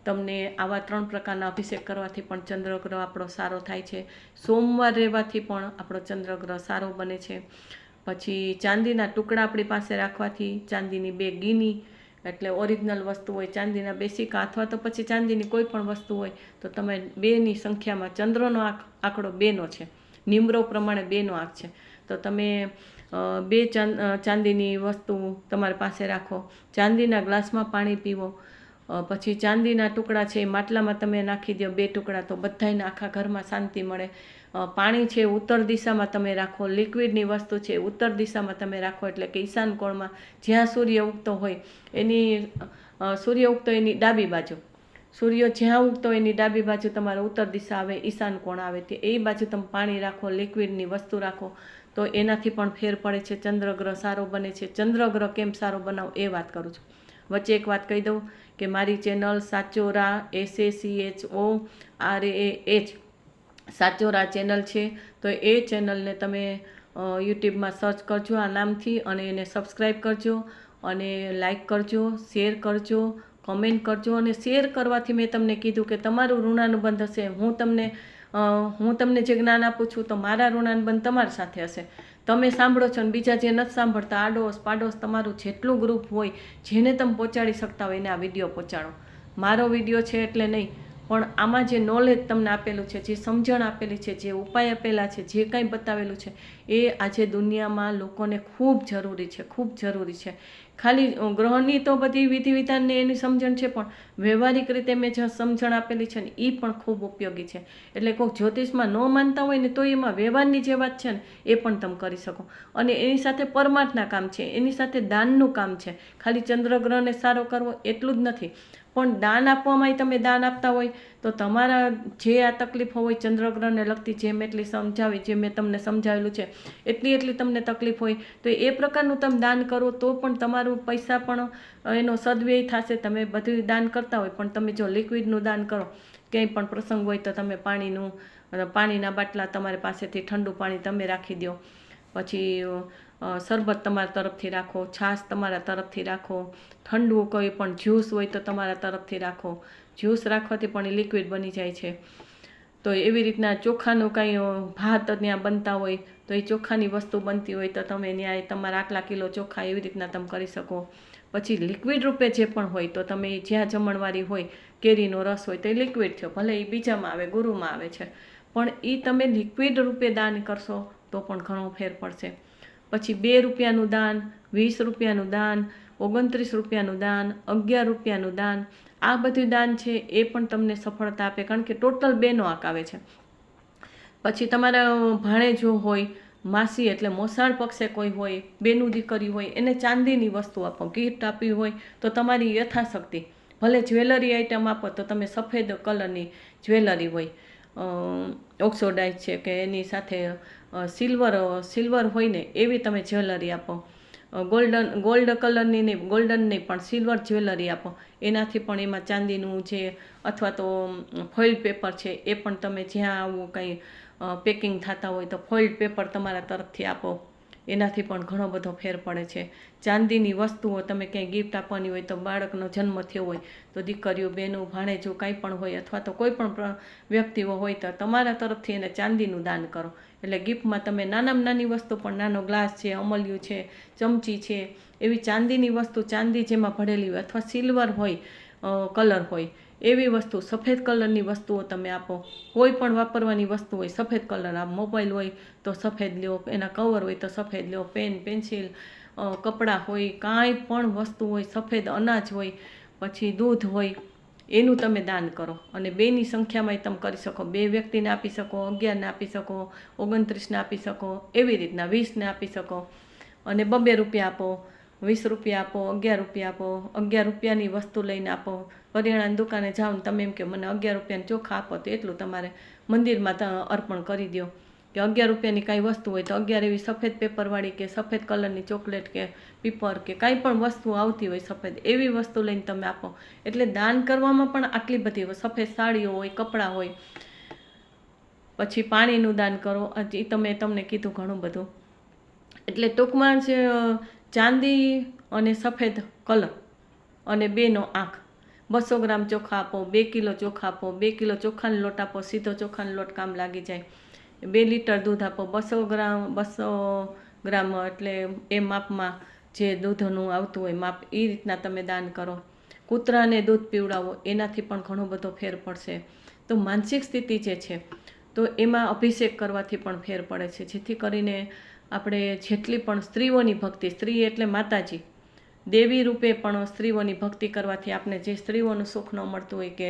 તમને આવા 3 પ્રકારના અભિષેક કરવાથી પણ ચંદ્રગ્રહ આપણો સારો થાય છે. સોમવાર રહેવાથી પણ આપણો ચંદ્રગ્રહ સારો બને છે. પછી ચાંદીના ટુકડા આપણી પાસે રાખવાથી, ચાંદીની 2 ગીની, એટલે ઓરિજિનલ વસ્તુ હોય, ચાંદીના 2 સિક્કા અથવા તો પછી ચાંદીની કોઈ પણ વસ્તુ હોય તો તમે 2ની સંખ્યામાં, ચંદ્રનો આંકડો 2નો છે, નિમરો પ્રમાણે 2નો આંક છે, તો તમે 2 ચાંદીની વસ્તુ તમારી પાસે રાખો. ચાંદીના ગ્લાસમાં પાણી પીવો. પછી ચાંદીના ટુકડા છે એ માટલામાં તમે નાખી દો, 2 ટુકડા, તો બધાયને આખા ઘરમાં શાંતિ મળે. પાણી છે ઉત્તર દિશામાં તમે રાખો. લિક્વિડની વસ્તુ છે ઉત્તર દિશામાં તમે રાખો, એટલે કે ઈશાન કોણમાં, જ્યાં સૂર્ય ઉગતો હોય સૂર્ય ઉગતો એની ડાબી બાજુ, સૂર્ય જ્યાં ઉગતો હોય એની ડાબી બાજુ તમારે ઉત્તર દિશા આવે, ઈશાન કોણ આવે, તે એ બાજુ તમે પાણી રાખો, લિક્વિડની વસ્તુ રાખો, તો એનાથી પણ ફેર પડે છે, ચંદ્રગ્રહ સારો બને છે. ચંદ્રગ્રહ કેમ સારો બનાવો એ વાત કરું છું. વચ્ચે એક વાત કહી દઉં કે મારી ચેનલ સાચોરા SACHORAH સાચોરા ચેનલ છે, તો એ ચેનલને તમે યુટ્યુબમાં સર્ચ કરજો આ નામથી અને એને સબસ્ક્રાઈબ કરજો અને લાઈક કરજો, શેર કરજો, કમેન્ટ કરજો. અને શેર કરવાથી મેં તમને કીધું કે તમારું ઋણાનુબંધ હશે. હું તમને જે જ્ઞાન આપું છું તો મારા ઋણાનુબંધ તમારી સાથે હશે. તમે સાંભળો છો અને બીજા જે નથી સાંભળતા, આડોશ પાડોશ, તમારું જેટલું ગ્રુપ હોય, જેને તમે પહોંચાડી શકતા હોય એને આ વિડીયો પહોંચાડો. મારો વિડીયો છે એટલે નહીં, પણ આમાં જે નોલેજ તમને આપેલું છે, જે સમજણ આપેલી છે, જે ઉપાય આપેલા છે, જે કાંઈ બતાવેલું છે, એ આજે દુનિયામાં લોકોને ખૂબ જરૂરી છે, ખૂબ જરૂરી છે. ખાલી ગ્રહની તો બધી વિધિ વિધાનને એની સમજણ છે, પણ વ્યવહારિક રીતે મેં જે સમજણ આપેલી છે ને એ પણ ખૂબ ઉપયોગી છે. એટલે કોઈક જ્યોતિષમાં ન માનતા હોય ને તો એમાં વ્યવહારની જે વાત છે ને એ પણ તમે કરી શકો. અને એની સાથે પરમાર્થના કામ છે, એની સાથે દાનનું કામ છે. ખાલી ચંદ્રગ્રહને સારો કરવો એટલું જ નથી, પણ દાન આપવામાં તમે દાન આપતા હોય તો તમારા જે આ તકલીફો હોય ચંદ્રગ્રહને લગતી, જેમ એટલી સમજાવી, જે મેં તમને સમજાવેલું છે એટલી તમને તકલીફ હોય તો એ પ્રકારનું તમે દાન કરો તો પણ તમારું પૈસા પણ એનો સદવ્યય થશે. તમે બધું દાન કરતા હોય પણ તમે જો લિક્વિડનું દાન કરો, ક્યાંય પણ પ્રસંગ હોય તો તમે પાણીના બાટલા તમારી પાસેથી ઠંડુ પાણી તમે રાખી દો, પછી શરબત તમારા તરફથી રાખો, છાશ તમારા તરફથી રાખો, ઠંડુ કોઈ પણ જ્યુસ હોય તો તમારા તરફથી રાખો. જ્યુસ રાખવાથી પણ એ લિક્વિડ બની જાય છે. તો એવી રીતના ચોખાનું કાંઈ ભાત ત્યાં બનતા હોય તો એ ચોખાની વસ્તુ બનતી હોય તો તમે ત્યાં તમારા આટલા કિલો ચોખા એવી રીતના તમે કરી શકો. પછી લિક્વિડ રૂપે જે પણ હોય તો તમે જ્યાં જમણવારી હોય, કેરીનો રસ હોય તો એ લિક્વિડ થયો, ભલે એ બીજામાં આવે, ગુરુમાં આવે છે, પણ એ તમે લિક્વિડ રૂપે દાન કરશો તો પણ ઘણો ફેર પડશે. પછી 2 રૂપિયાનું દાન, 20 રૂપિયાનું દાન, 29 રૂપિયાનું દાન, 11 રૂપિયાનું દાન, આ બધું દાન છે એ પણ તમને સફળતા આપે, કારણ કે ટોટલ 2નો આંક આવે છે. પછી તમારા ભાણેજો હોય, માસી એટલે મોસાળ પક્ષે કોઈ હોય, બેનું દીકરી હોય, એને ચાંદીની વસ્તુ આપો, ગિફ્ટ આપવી હોય તો તમારી યથાશક્તિ. ભલે જ્વેલરી આઇટમ આપો તો તમે સફેદ કલરની જ્વેલરી હોય, ઓક્સોડાઇઝ છે કે એની સાથે સિલ્વર હોય ને એવી તમે જ્વેલરી આપો. ગોલ્ડ કલરની નહીં, ગોલ્ડન નહીં પણ સિલ્વર જ્વેલરી આપો. એનાથી પણ એમાં ચાંદીનું છે અથવા તો ફોઇલ પેપર છે એ પણ તમે જ્યાં આવું કંઈ પેકિંગ થતા હોય તો ફોઇલ પેપર તમારા તરફથી આપો. એનાથી પણ ઘણો બધો ફેર પડે છે. ચાંદીની વસ્તુઓ તમે ક્યાંય ગિફ્ટ આપવાની હોય તો બાળકનો જન્મ થયો હોય તો દીકરીઓ, બહેનો, ભાણેજો કાંઈ પણ હોય અથવા તો કોઈ પણ વ્યક્તિઓ હોય તો તમારા તરફથી એને ચાંદીનું દાન કરો. એટલે ગિફ્ટમાં તમે નાનામાં નાની વસ્તુ પણ, નાનો ગ્લાસ છે, અમલ્યું છે, ચમચી છે, એવી ચાંદીની વસ્તુ, ચાંદી જેમાં ભરેલી હોય અથવા સિલ્વર હોય, કલર હોય એવી વસ્તુ, સફેદ કલરની વસ્તુઓ તમે આપો. કોઈ પણ વાપરવાની વસ્તુ હોય સફેદ કલર, આ મોબાઈલ હોય તો સફેદ લ્યો, એના કવર હોય તો સફેદ લ્યો, પેન, પેન્સિલ, કપડાં હોય, કાંઈ પણ વસ્તુ હોય, સફેદ અનાજ હોય, પછી દૂધ હોય, એનું તમે દાન કરો. અને 2ની સંખ્યામાં તમે કરી શકો. 2 વ્યક્તિને આપી શકો, 11ને આપી શકો, 29ને આપી શકો, એવી રીતના 20ને આપી શકો. અને 2 રૂપિયા આપો, 20 રૂપિયા આપો, 11 રૂપિયા આપો. 11 રૂપિયાની વસ્તુ લઈને આપો. કરિયાણાની દુકાને જાઓ ને તમે એમ કે મને 11 રૂપિયાની ચોખા આપો, તો એટલું તમારે મંદિરમાં અર્પણ કરી દો. કે 11 રૂપિયાની કાંઈ વસ્તુ હોય તો 11 એવી સફેદ પેપરવાળી કે સફેદ કલરની ચોકલેટ કે પીપર કે કાંઈ પણ વસ્તુ આવતી હોય સફેદ, એવી વસ્તુ લઈને તમે આપો. એટલે દાન કરવામાં પણ આટલી બધી સફેદ સાડીઓ હોય, કપડાં હોય. પછી પાણીનું દાન કરો, એ તમને કીધું ઘણું બધું. એટલે ટૂંકમાં જ ચાંદી અને સફેદ કલર અને 2નો આંખ, 200 ગ્રામ ચોખા આપો, 2 કિલો ચોખા આપો, 2 કિલો ચોખાનો લોટ આપો, સીધો ચોખાનો લોટ કામ લાગી જાય. 2 લીટર દૂધ આપો, 200 ગ્રામ એટલે એ માપમાં જે દૂધનું આવતું હોય માપ, એ રીતના તમે દાન કરો. કૂતરાને દૂધ પીવડાવો, એનાથી પણ ઘણો બધો ફેર પડશે. તો માનસિક સ્થિતિ જે છે તો એમાં અભિષેક કરવાથી પણ ફેર પડે છે, જેથી કરીને આપણે જેટલી પણ સ્ત્રીઓની ભક્તિ, સ્ત્રી એટલે માતાજી, દેવી રૂપે પણ સ્ત્રીઓની ભક્તિ કરવાથી આપણે જે સ્ત્રીઓનું સુખ ન મળતું હોય કે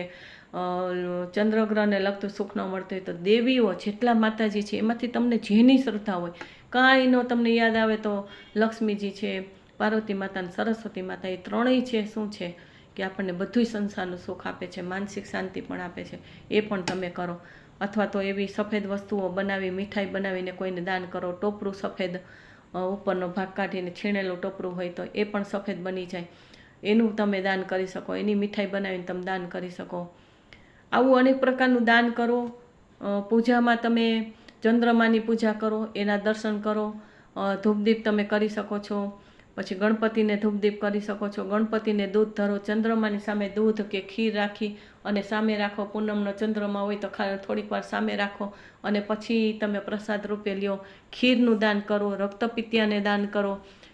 ચંદ્રગ્રહને લગતું સુખ ન મળતું હોય તો દેવીઓ જેટલા માતાજી છે એમાંથી તમને જેની શ્રદ્ધા હોય, કાંઈ ન તમને યાદ આવે તો લક્ષ્મીજી છે, પાર્વતી માતા અને સરસ્વતી માતા, એ ત્રણેય છે શું છે કે આપણને બધું સંસારનું સુખ આપે છે, માનસિક શાંતિ પણ આપે છે. એ પણ તમે કરો. અથવા તો એવી સફેદ વસ્તુઓ બનાવી, મીઠાઈ બનાવીને કોઈને દાન કરો. ટોપરું સફેદ, ઉપરનો ભાગ કાઢીને છીણેલું ટોપરું હોય તો એ પણ સફેદ બની જાય, એનું તમે દાન કરી શકો. એની મીઠાઈ બનાવીને તમે દાન કરી શકો. આવું અનેક પ્રકારનું દાન કરો. પૂજામાં તમે ચંદ્રમાની પૂજા કરો, એના દર્શન કરો. ધૂપદીપ તમે કરી શકો છો. પછી ગણપતિને ધૂપદીપ કરી શકો છો. ગણપતિને દૂધ ધરો, ચંદ્રમાની સામે દૂધ કે ખીર રાખી અને સામે રાખો. પૂનમનો ચંદ્રમા હોય તો થોડીક વાર સામે રાખો અને પછી તમે પ્રસાદ રૂપે લ્યો. ખીરનું દાન કરો, રક્તપિત્યાને દાન કરો,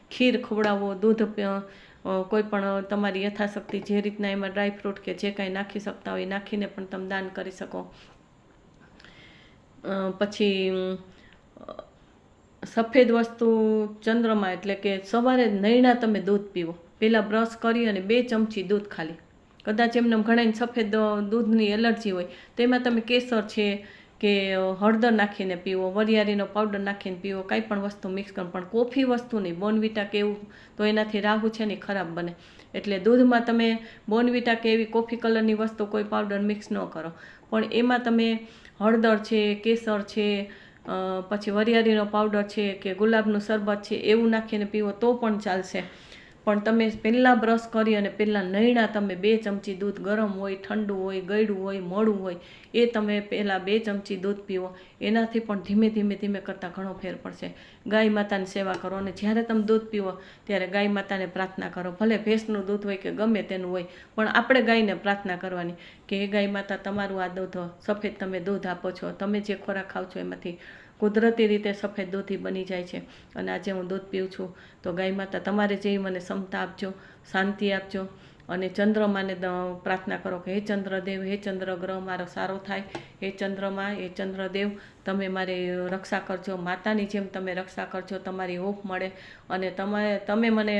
ખીર ખવડાવો, દૂધ, કોઈ પણ તમારી યથાશક્તિ જે રીતના એમાં ડ્રાયફ્રૂટ કે જે કાંઈ નાખી શકતા હોય નાખીને પણ તમે દાન કરી શકો. પછી સફેદ વસ્તુ ચંદ્રમાં એટલે કે સવારે નૈણા તમે દૂધ પીવો. પહેલાં બ્રશ કરી અને 2 ચમચી દૂધ ખાલી. કદાચ એમને ઘણાને સફેદ દૂધની એલર્જી હોય તો એમાં તમે કેસર છે કે હળદર નાખીને પીવો, વરિયાળીનો પાવડર નાખીને પીવો, કાંઈ પણ વસ્તુ મિક્સ કરો. પણ કોફી વસ્તુ નહીં. બોર્નવિટા કે એવું તો એનાથી રાહુ છે ને ખરાબ બને. એટલે દૂધમાં તમે બોર્નવિટા કે એવી કોફી કલરની વસ્તુ કોઈ પાવડર મિક્સ ન કરો. પણ એમાં તમે હળદર છે, કેસર છે, પછી વરિયાળીનો પાવડર છે કે ગુલાબનું શરબત છે એવું નાખીને પીવો તો પણ ચાલશે. પણ તમે પહેલાં બ્રશ કરી અને પહેલાં નૈણા તમે 2 ચમચી દૂધ, ગરમ હોય, ઠંડુ હોય, ગળ્યું હોય, મોડું હોય, એ તમે પહેલાં 2 ચમચી દૂધ પીવો. એનાથી પણ ધીમે ધીમે ધીમે કરતાં ઘણો ફેર પડશે. ગાય માતાની સેવા કરો અને જ્યારે તમે દૂધ પીવો ત્યારે ગાય માતાને પ્રાર્થના કરો. ભલે ભેંસનું દૂધ હોય કે ગમે તેનું હોય, પણ આપણે ગાયને પ્રાર્થના કરવાની કે હે ગાય માતા, તમારું આ દૂધ સફેદ તમે દૂધ આપો છો, તમે જે ખોરાક ખાવ છો એમાંથી કુદરતી રીતે સફેદ દૂધી બની જાય છે અને આજે હું દૂધ પીઉં છું. તો ગાય માતા તમારે જેવી મને ક્ષમતા આપજો, શાંતિ આપજો. અને ચંદ્રમાને પ્રાર્થના કરો કે હે ચંદ્રદેવ, હે ચંદ્રગ્રહ મારો સારો થાય, હે ચંદ્રમા, હે ચંદ્રદેવ તમે મારી રક્ષા કરજો. માતાની જેમ તમે રક્ષા કરજો, તમારી હૂંફ મળે અને તમે મને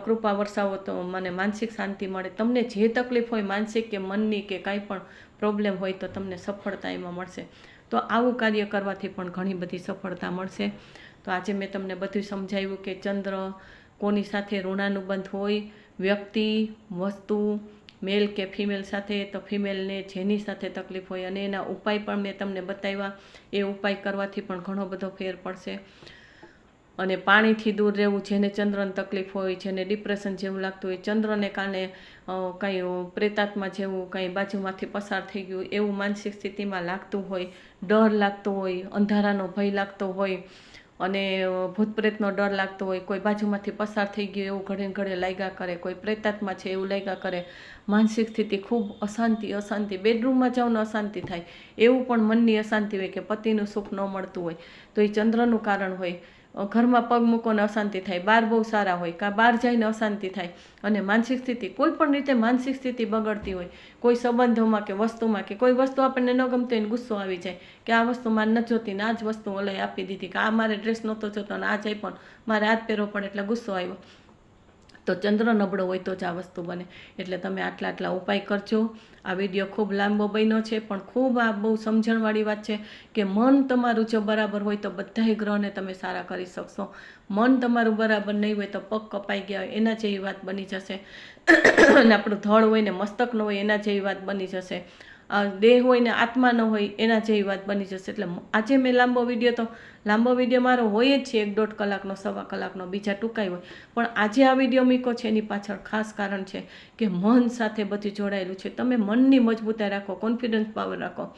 કૃપા વરસાવો તો મને માનસિક શાંતિ મળે. તમને જે તકલીફ હોય માનસિક કે મનની કે કાંઈ પણ પ્રોબ્લેમ હોય તો તમને સફળતા એમાં મળશે. તો આવું કાર્ય કરવાથી પણ ઘણી બધી સફળતા મળશે. તો આજે મેં તમને બધું સમજાવ્યું કે ચંદ્ર કોની સાથે ઋણાનુબંધ હોય, વ્યક્તિ, વસ્તુ, મેલ કે ફિમેલ સાથે, તો ફિમેલને જેની સાથે તકલીફ હોય અને એના ઉપાય પણ મેં તમને બતાવ્યા. એ ઉપાય કરવાથી પણ ઘણો બધો ફેર પડશે. અને પાણીથી દૂર રહેવું, જેને ચંદ્રની તકલીફ હોય, જેને ડિપ્રેશન જેવું લાગતું હોય, ચંદ્રને કારણે કંઈ પ્રેતાત્મા જેવું કંઈ બાજુમાંથી પસાર થઈ ગયું એવું માનસિક સ્થિતિમાં લાગતું હોય, ડર લાગતો હોય, અંધારાનો ભય લાગતો હોય અને ભૂત પ્રેતનો ડર લાગતો હોય, કોઈ બાજુમાંથી પસાર થઈ ગયું એવું ઘડે ઘડે લાગ્યા કરે, કોઈ પ્રેતાત્મા છે એવું લાગ્યા કરે, માનસિક સ્થિતિ ખૂબ અશાંતિ, બેડરૂમમાં જાઓ ને અશાંતિ થાય, એવું પણ મનની અશાંતિ હોય કે પતિનું સુખ ન મળતું હોય તો એ ચંદ્રનું કારણ હોય. ઘરમાં પગ મૂકોને અશાંતિ થાય, બહાર બહુ સારા હોય કાં બહાર જઈને અશાંતિ થાય. અને માનસિક સ્થિતિ કોઈ પણ રીતે માનસિક સ્થિતિ બગડતી હોય, કોઈ સંબંધોમાં કે વસ્તુમાં, કે કોઈ વસ્તુ આપણને ન ગમતી હોય ને ગુસ્સો આવી જાય કે આ વસ્તુ મારે નથી જોતી ને આ જ વસ્તુ ઓલે આપી દીધી, કે આ મારે ડ્રેસ નહોતો જોતો ને આ જાય પણ મારે આ જ પહેરવો પડે એટલે ગુસ્સો આવ્યો, તો ચંદ્ર નબળો હોય તો જ આ વસ્તુ બને. એટલે તમે આટલા ઉપાય કરજો. આ વિડીયો ખૂબ લાંબો બન્યો છે પણ ખૂબ આ બહુ સમજણવાળી વાત છે કે મન તમારું જો બરાબર હોય તો બધાય ગ્રહને તમે સારા કરી શકશો. મન તમારું બરાબર નહીં હોય તો પગ કપાઈ ગયા હોય એના જેવી વાત બની જશે અને આપણું ધડ હોય ને મસ્તક ન હોય એના જેવી વાત બની જશે, દેહ હોય ને આત્મા ન હોય એના જેવી વાત બની જશે. એટલે આજે મેં લાંબો વિડીયો મારો હોય જ છે 1.5 કલાકનો, 1.25 કલાકનો, બીજા ટૂંકાઈ હોય, પણ આજે આ વિડીયો મૂક્યો છે એની પાછળ ખાસ કારણ છે કે મન સાથે બધું જોડાયેલું છે. તમે મનની મજબૂતાઈ રાખો, કોન્ફિડન્સ પાવર રાખો,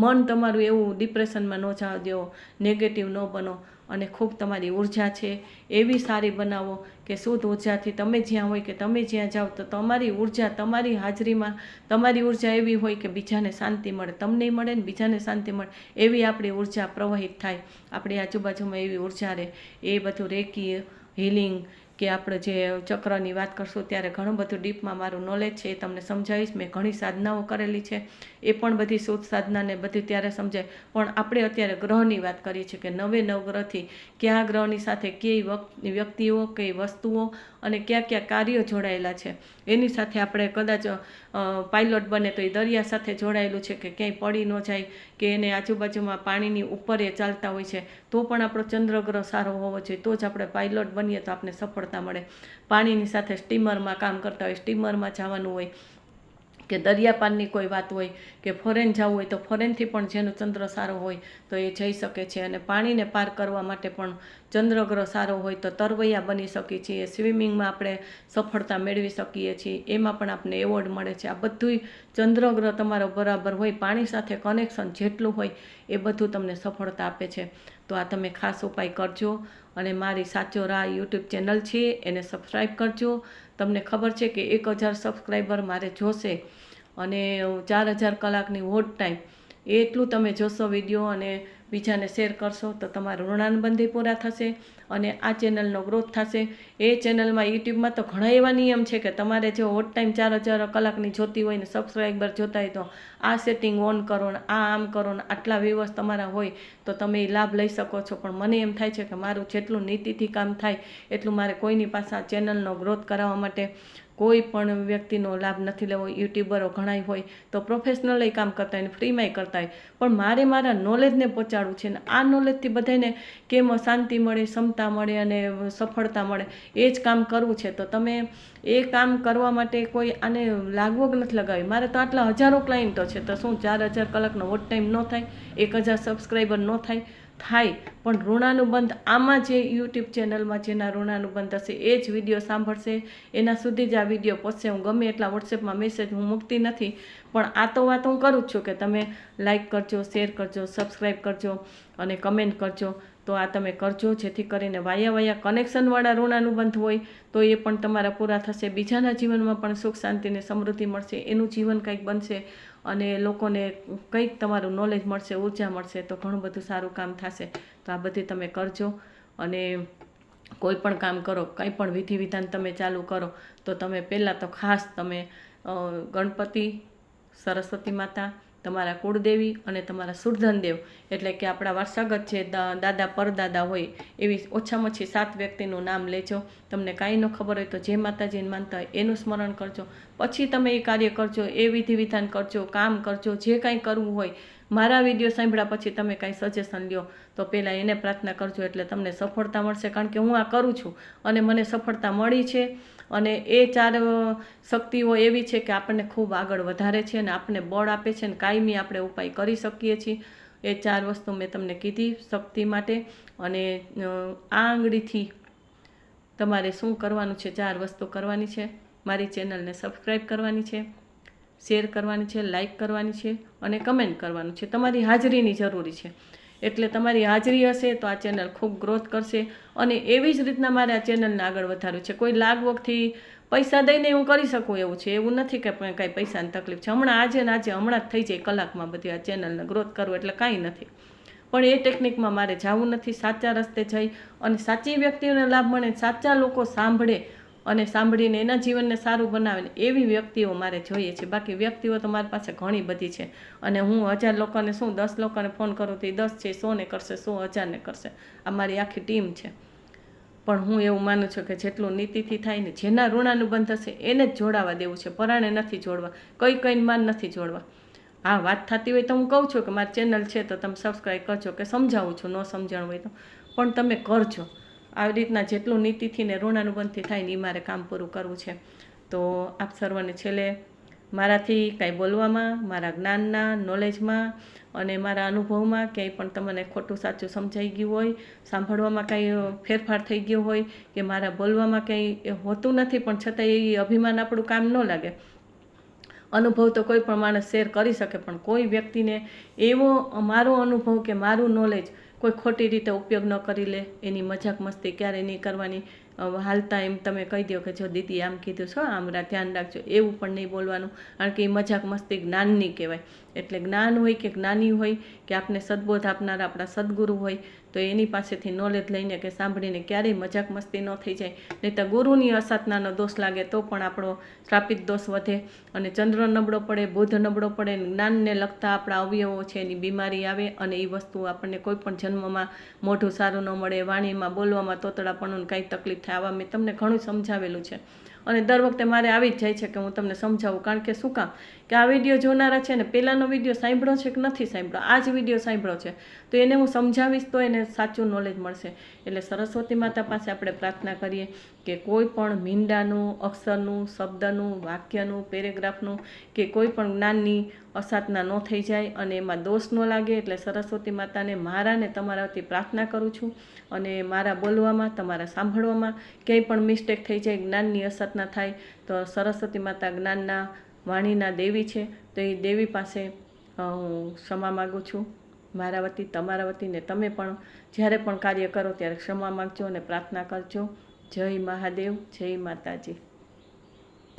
મન તમારું એવું ડિપ્રેશનમાં ન જવા દો, નેગેટિવ ન બનો અને ખૂબ તમારી ઉર્જા છે એવી સારી બનાવો કે શુદ્ધ ઉર્જાથી તમે જ્યાં હોય કે તમે જ્યાં જાઓ તો તમારી ઉર્જા, તમારી હાજરીમાં તમારી ઉર્જા એવી હોય કે બીજાને શાંતિ મળે, તમને મળે ને બીજાને શાંતિ મળે એવી આપણી ઉર્જા પ્રવાહિત થાય, આપણી આજુબાજુમાં એવી ઉર્જા રહે. એ બધું રેકી, હિલિંગ કે આપણે જે ચક્રની વાત કરશું ત્યારે ઘણું બધું ડીપમાં મારું નોલેજ છે એ તમને સમજાવીશ. મેં ઘણી સાધનાઓ કરેલી છે, એ પણ બધી શુદ્ધ સાધનાને બધી ત્યારે સમજાય. પણ આપણે અત્યારે ગ્રહની વાત કરીએ છીએ કે 9 ગ્રહથી કયા ગ્રહની સાથે કઈ વ્યક્તિઓ, કઈ વસ્તુઓ અને કયા કાર્યો જોડાયેલા છે એની સાથે આપણે કદાચ પાયલોટ બને તો એ દરિયા સાથે જોડાયેલું છે કે ક્યાંય પડી ન જાય, કે એને આજુબાજુમાં પાણીની ઉપર એ ચાલતા હોય છે તો પણ આપણો ચંદ્રગ્રહ સારો હોવો જોઈએ, તો જ આપણે પાયલોટ બનીએ તો આપણે સફળતા મળે. પાણીની સાથે સ્ટીમરમાં કામ કરતા હોય, સ્ટીમરમાં જવાનું હોય કે દરિયાપારની કોઈ વાત હોય કે ફોરેન જવું હોય તો ફોરેનથી પણ જેનો ચંદ્ર સારો હોય તો એ જઈ શકે છે. અને પાણીને પાર કરવા માટે પણ ચંદ્રગ્રહ સારો હોય તો તરવૈયા બની શકીએ છીએ, સ્વિમિંગમાં આપણે સફળતા મેળવી શકીએ છીએ, એમાં પણ આપણને એવોર્ડ મળે છે. આ બધુંય ચંદ્રગ્રહ તમારો બરાબર હોય, પાણી સાથે કનેક્શન જેટલું હોય એ બધું તમને સફળતા આપે છે. તો આ તમે ખાસ ઉપાય કરજો અને મારી સાચો રાહ યુટ્યુબ ચેનલ છે એને સબસ્ક્રાઈબ કરજો. તમને ખબર છે કે 1000 સબસ્ક્રાઈબર મારે જોશે અને 4000 કલાકની વોચ ટાઈમ, એટલું તમે જોશો વિડીયો અને બીજાને શેર કરશો તો તમારું ઋણાનુબંધી પૂરા થશે અને આ ચેનલનો ગ્રોથ થશે. એ ચેનલમાં યુટ્યુબમાં તો ઘણા એવા નિયમ છે કે તમારે જો વોચ ટાઈમ 4000 કલાકની જોતી હોય ને સબસ્ક્રાઈબર જોતા હોય તો આ સેટિંગ ઓન કરો ને આ આમ કરો ને આટલા વ્યૂઅર્સ તમારા હોય તો તમે એ લાભ લઈ શકો છો. પણ મને એમ થાય છે કે મારું જેટલું નીતિથી કામ થાય એટલું મારે કોઈની પાસે આ ચેનલનો ગ્રોથ કરાવવા માટે કોઈ પણ વ્યક્તિનો લાભ નથી લેવો. યુટ્યુબરો ઘણાય હોય તો પ્રોફેશનલી કામ કરતા હોય ને ફ્રીમાંય કરતા હોય, પણ મારે મારા નોલેજને પહોંચાડવું છે ને આ નોલેજથી બધાને કેમ શાંતિ મળે, ક્ષમતા મળે અને સફળતા મળે એ જ કામ કરવું છે. તો તમે એ કામ કરવા માટે કોઈ આને લાગવગ નથી લગાવી. મારે તો આટલા હજારો ક્લાયન્ટો છે તો શું 4000 કલાકનો વોચ ટાઈમ ન થાય, 1000 સબસ્ક્રાઈબર ન થાય? થાય, પણ ઋણાનુબંધ આમાં જે યુટ્યુબ ચેનલમાં જેના ઋણાનુબંધ હશે એ જ વિડીયો સાંભળશે, એના સુધી જ આ વિડીયો પહોંચશે. હું ગમે એટલા વોટ્સએપમાં મેસેજ હું મૂકતી નથી, પણ આ તો વાત હું કરું જ છું કે તમે લાઈક કરજો, શેર કરજો, સબસ્ક્રાઈબ કરજો અને કમેન્ટ કરજો. તો આ તમે કરજો જેથી કરીને વાયા કનેક્શનવાળા ઋણાનુબંધ હોય તો એ પણ તમારા પૂરા થશે, બીજાના જીવનમાં પણ સુખ શાંતિ ને સમૃદ્ધિ મળશે, એનું જીવન કંઈક બનશે અને લોકોને કંઈક તમારું નોલેજ મળશે, ઉર્જા મળશે તો ઘણું બધું સારું કામ થશે. તો આ બધી તમે કરજો અને કોઈ પણ કામ કરો, કંઈ પણ વિધિ વિધાન તમે ચાલુ કરો તો તમે પહેલાં તો ખાસ તમે ગણપતિ, સરસ્વતી માતા, તમારા કુળદેવી અને તમારા સુરધનદેવ એટલે કે આપણા વારસાગત જે દાદા પરદાદા હોય એવી ઓછામાં ઓછી 7 વ્યક્તિનું નામ લેજો. તમને કાંઈ ન ખબર હોય તો જે માતાજીને માનતા હોય એનું સ્મરણ કરજો, પછી તમે એ કાર્ય કરજો, એ વિધિ વિધાન કરજો, કામ કરજો, જે કાંઈ કરવું હોય. મારા વિડીયો સાંભળ્યા પછી તમે કાંઈ સજેશન લ્યો તો પહેલાં એને પ્રાર્થના કરજો એટલે તમને સફળતા મળશે. કારણ કે હું આ કરું છું અને મને સફળતા મળી છે અને એ 4 શક્તિઓ એવી છે કે આપણને ખૂબ આગળ વધારે છે અને આપણને બળ આપે છે અને કાયમી આપણે ઉપાય કરી શકીએ છીએ. એ 4 વસ્તુ મેં તમને કીધી શક્તિ માટે. અને આ આંગળીથી તમારે શું કરવાનું છે, 4 વસ્તુ કરવાની છે. મારી ચેનલને સબસ્ક્રાઈબ કરવાની છે, શેર કરવાની છે, લાઈક કરવાની છે અને કમેન્ટ કરવાનું છે. તમારી હાજરીની જરૂરી છે. એટલે તમારી હાજરી હશે તો આ ચેનલ ખૂબ ગ્રોથ કરશે. અને એવી જ રીતના મારે આ ચેનલને આગળ વધારવું છે. કોઈ લાગવગથી પૈસા દઈને હું કરી શકું એવું છે, એવું નથી કે કાંઈ પૈસાની તકલીફ છે. હમણાં આજે હમણાં જ થઈ જાય કલાકમાં બધી આ ચેનલને ગ્રોથ કરવું એટલે કાંઈ નથી. પણ એ ટેકનિકમાં મારે જવું નથી. સાચા રસ્તે જઈ અને સાચી વ્યક્તિઓને લાભ મળે, સાચા લોકો સાંભળે અને સાંભળીને એના જીવનને સારું બનાવે ને એવી વ્યક્તિઓ મારે જોઈએ છે. બાકી વ્યક્તિઓ તો મારી પાસે ઘણી બધી છે. અને હું 1000 લોકોને 10 લોકોને ફોન કરું તો એ 10 છે, 100 ને કરશે, 100 1000ને કરશે. આ મારી આખી ટીમ છે. પણ હું એવું માનું છું કે જેટલું નીતિથી થાય ને, જેના ઋણાનુબંધ હશે એને જ જોડાવા દેવું છે, પરાણે નથી જોડવા. કઈ માન નથી જોડવા. હા, વાત થતી હોય તો હું કહું છું કે મારી ચેનલ છે તો તમે સબસ્ક્રાઈબ કરજો, કે સમજાવું છું, ન સમજણ હોય તો પણ તમે કરજો. આવી રીતના જેટલું નીતિથી ને ઋણાનુબંધથી થાય ને એ મારે કામ પૂરું કરવું છે. તો આપ સર્વને છેલ્લે મારાથી કાંઈ બોલવામાં, મારા જ્ઞાનના, નોલેજમાં અને મારા અનુભવમાં ક્યાંય પણ તમને ખોટું સાચું સમજાઈ ગયું હોય, સાંભળવામાં કાંઈ ફેરફાર થઈ ગયો હોય કે મારા બોલવામાં કંઈ હોતું નથી પણ છતાં એ અભિમાન આપણું કામ ન લાગે. અનુભવ તો કોઈ પણ માણસ શેર કરી શકે, પણ કોઈ વ્યક્તિને એવો મારો અનુભવ કે મારું નોલેજ કોઈ ખોટી રીતે ઉપયોગ ન કરી લે, એની મજાક મસ્તી ક્યારે નહીં કરવાની. હાલતા એમ તમે કહી દો કે જો દીદી આમ કીધું છો, આમ ધ્યાન રાખજો, એવું પણ નહીં બોલવાનું. કારણ કે એ મજાક મસ્તી જ્ઞાનની કહેવાય. એટલે જ્ઞાન હોય કે જ્ઞાની હોય કે આપને સદબોધ આપનારા આપણા સદગુરુ હોય તો એની પાસેથી નોલેજ લઈને કે સાંભળીને ક્યારેય મજાક મસ્તી ન થઈ જાય. નહીં તો ગુરુની અસાધનાનો દોષ લાગે તો પણ આપણો શ્રાપિત દોષ વધે અને ચંદ્ર નબળો પડે, બુધ નબળો પડે, જ્ઞાનને લગતા આપણા અવયવો છે એની બીમારી આવે અને એ વસ્તુ આપણને કોઈ પણ જન્મમાં મોઢું સારું ન મળે, વાણીમાં બોલવામાં તોતડાપણું કાંઈ તકલીફ થાય. આવા મેં તમને ઘણું સમજાવેલું છે અને દર વખતે મારે આવી જ જાય છે કે હું તમને સમજાવું. કારણ કે શું કામ કે આ વિડીયો જોનારા છે ને પહેલાંનો વિડીયો સાંભળ્યો છે કે નથી સાંભળ્યો, આ જ વિડીયો સાંભળ્યો છે તો એને હું સમજાવીશ તો એને સાચું નોલેજ મળશે. એટલે સરસ્વતી માતા પાસે આપણે પ્રાર્થના કરીએ કે કોઈ પણ મીંડાનું, અક્ષરનું, શબ્દનું, વાક્યનું, પેરેગ્રાફનું કે કોઈ પણ જ્ઞાનની અસાધના ન થઈ જાય અને એમાં દોષ ન લાગે. એટલે સરસ્વતી માતાને મારા ને તમારા વતી પ્રાર્થના કરું છું. અને મારા બોલવામાં, તમારા સાંભળવામાં ક્યાંય પણ મિસ્ટેક થઈ જાય, જ્ઞાનની અસાધના થાય તો સરસ્વતી માતા જ્ઞાનના વાણીના દેવી છે તો એ દેવી પાસે હું ક્ષમા માગું છું. મારા વતી, તમારા વતી ને તમે પણ જ્યારે પણ કાર્ય કરો ત્યારે ક્ષમા માગજો અને પ્રાર્થના કરજો. જય મહાદેવ, જય માતાજી.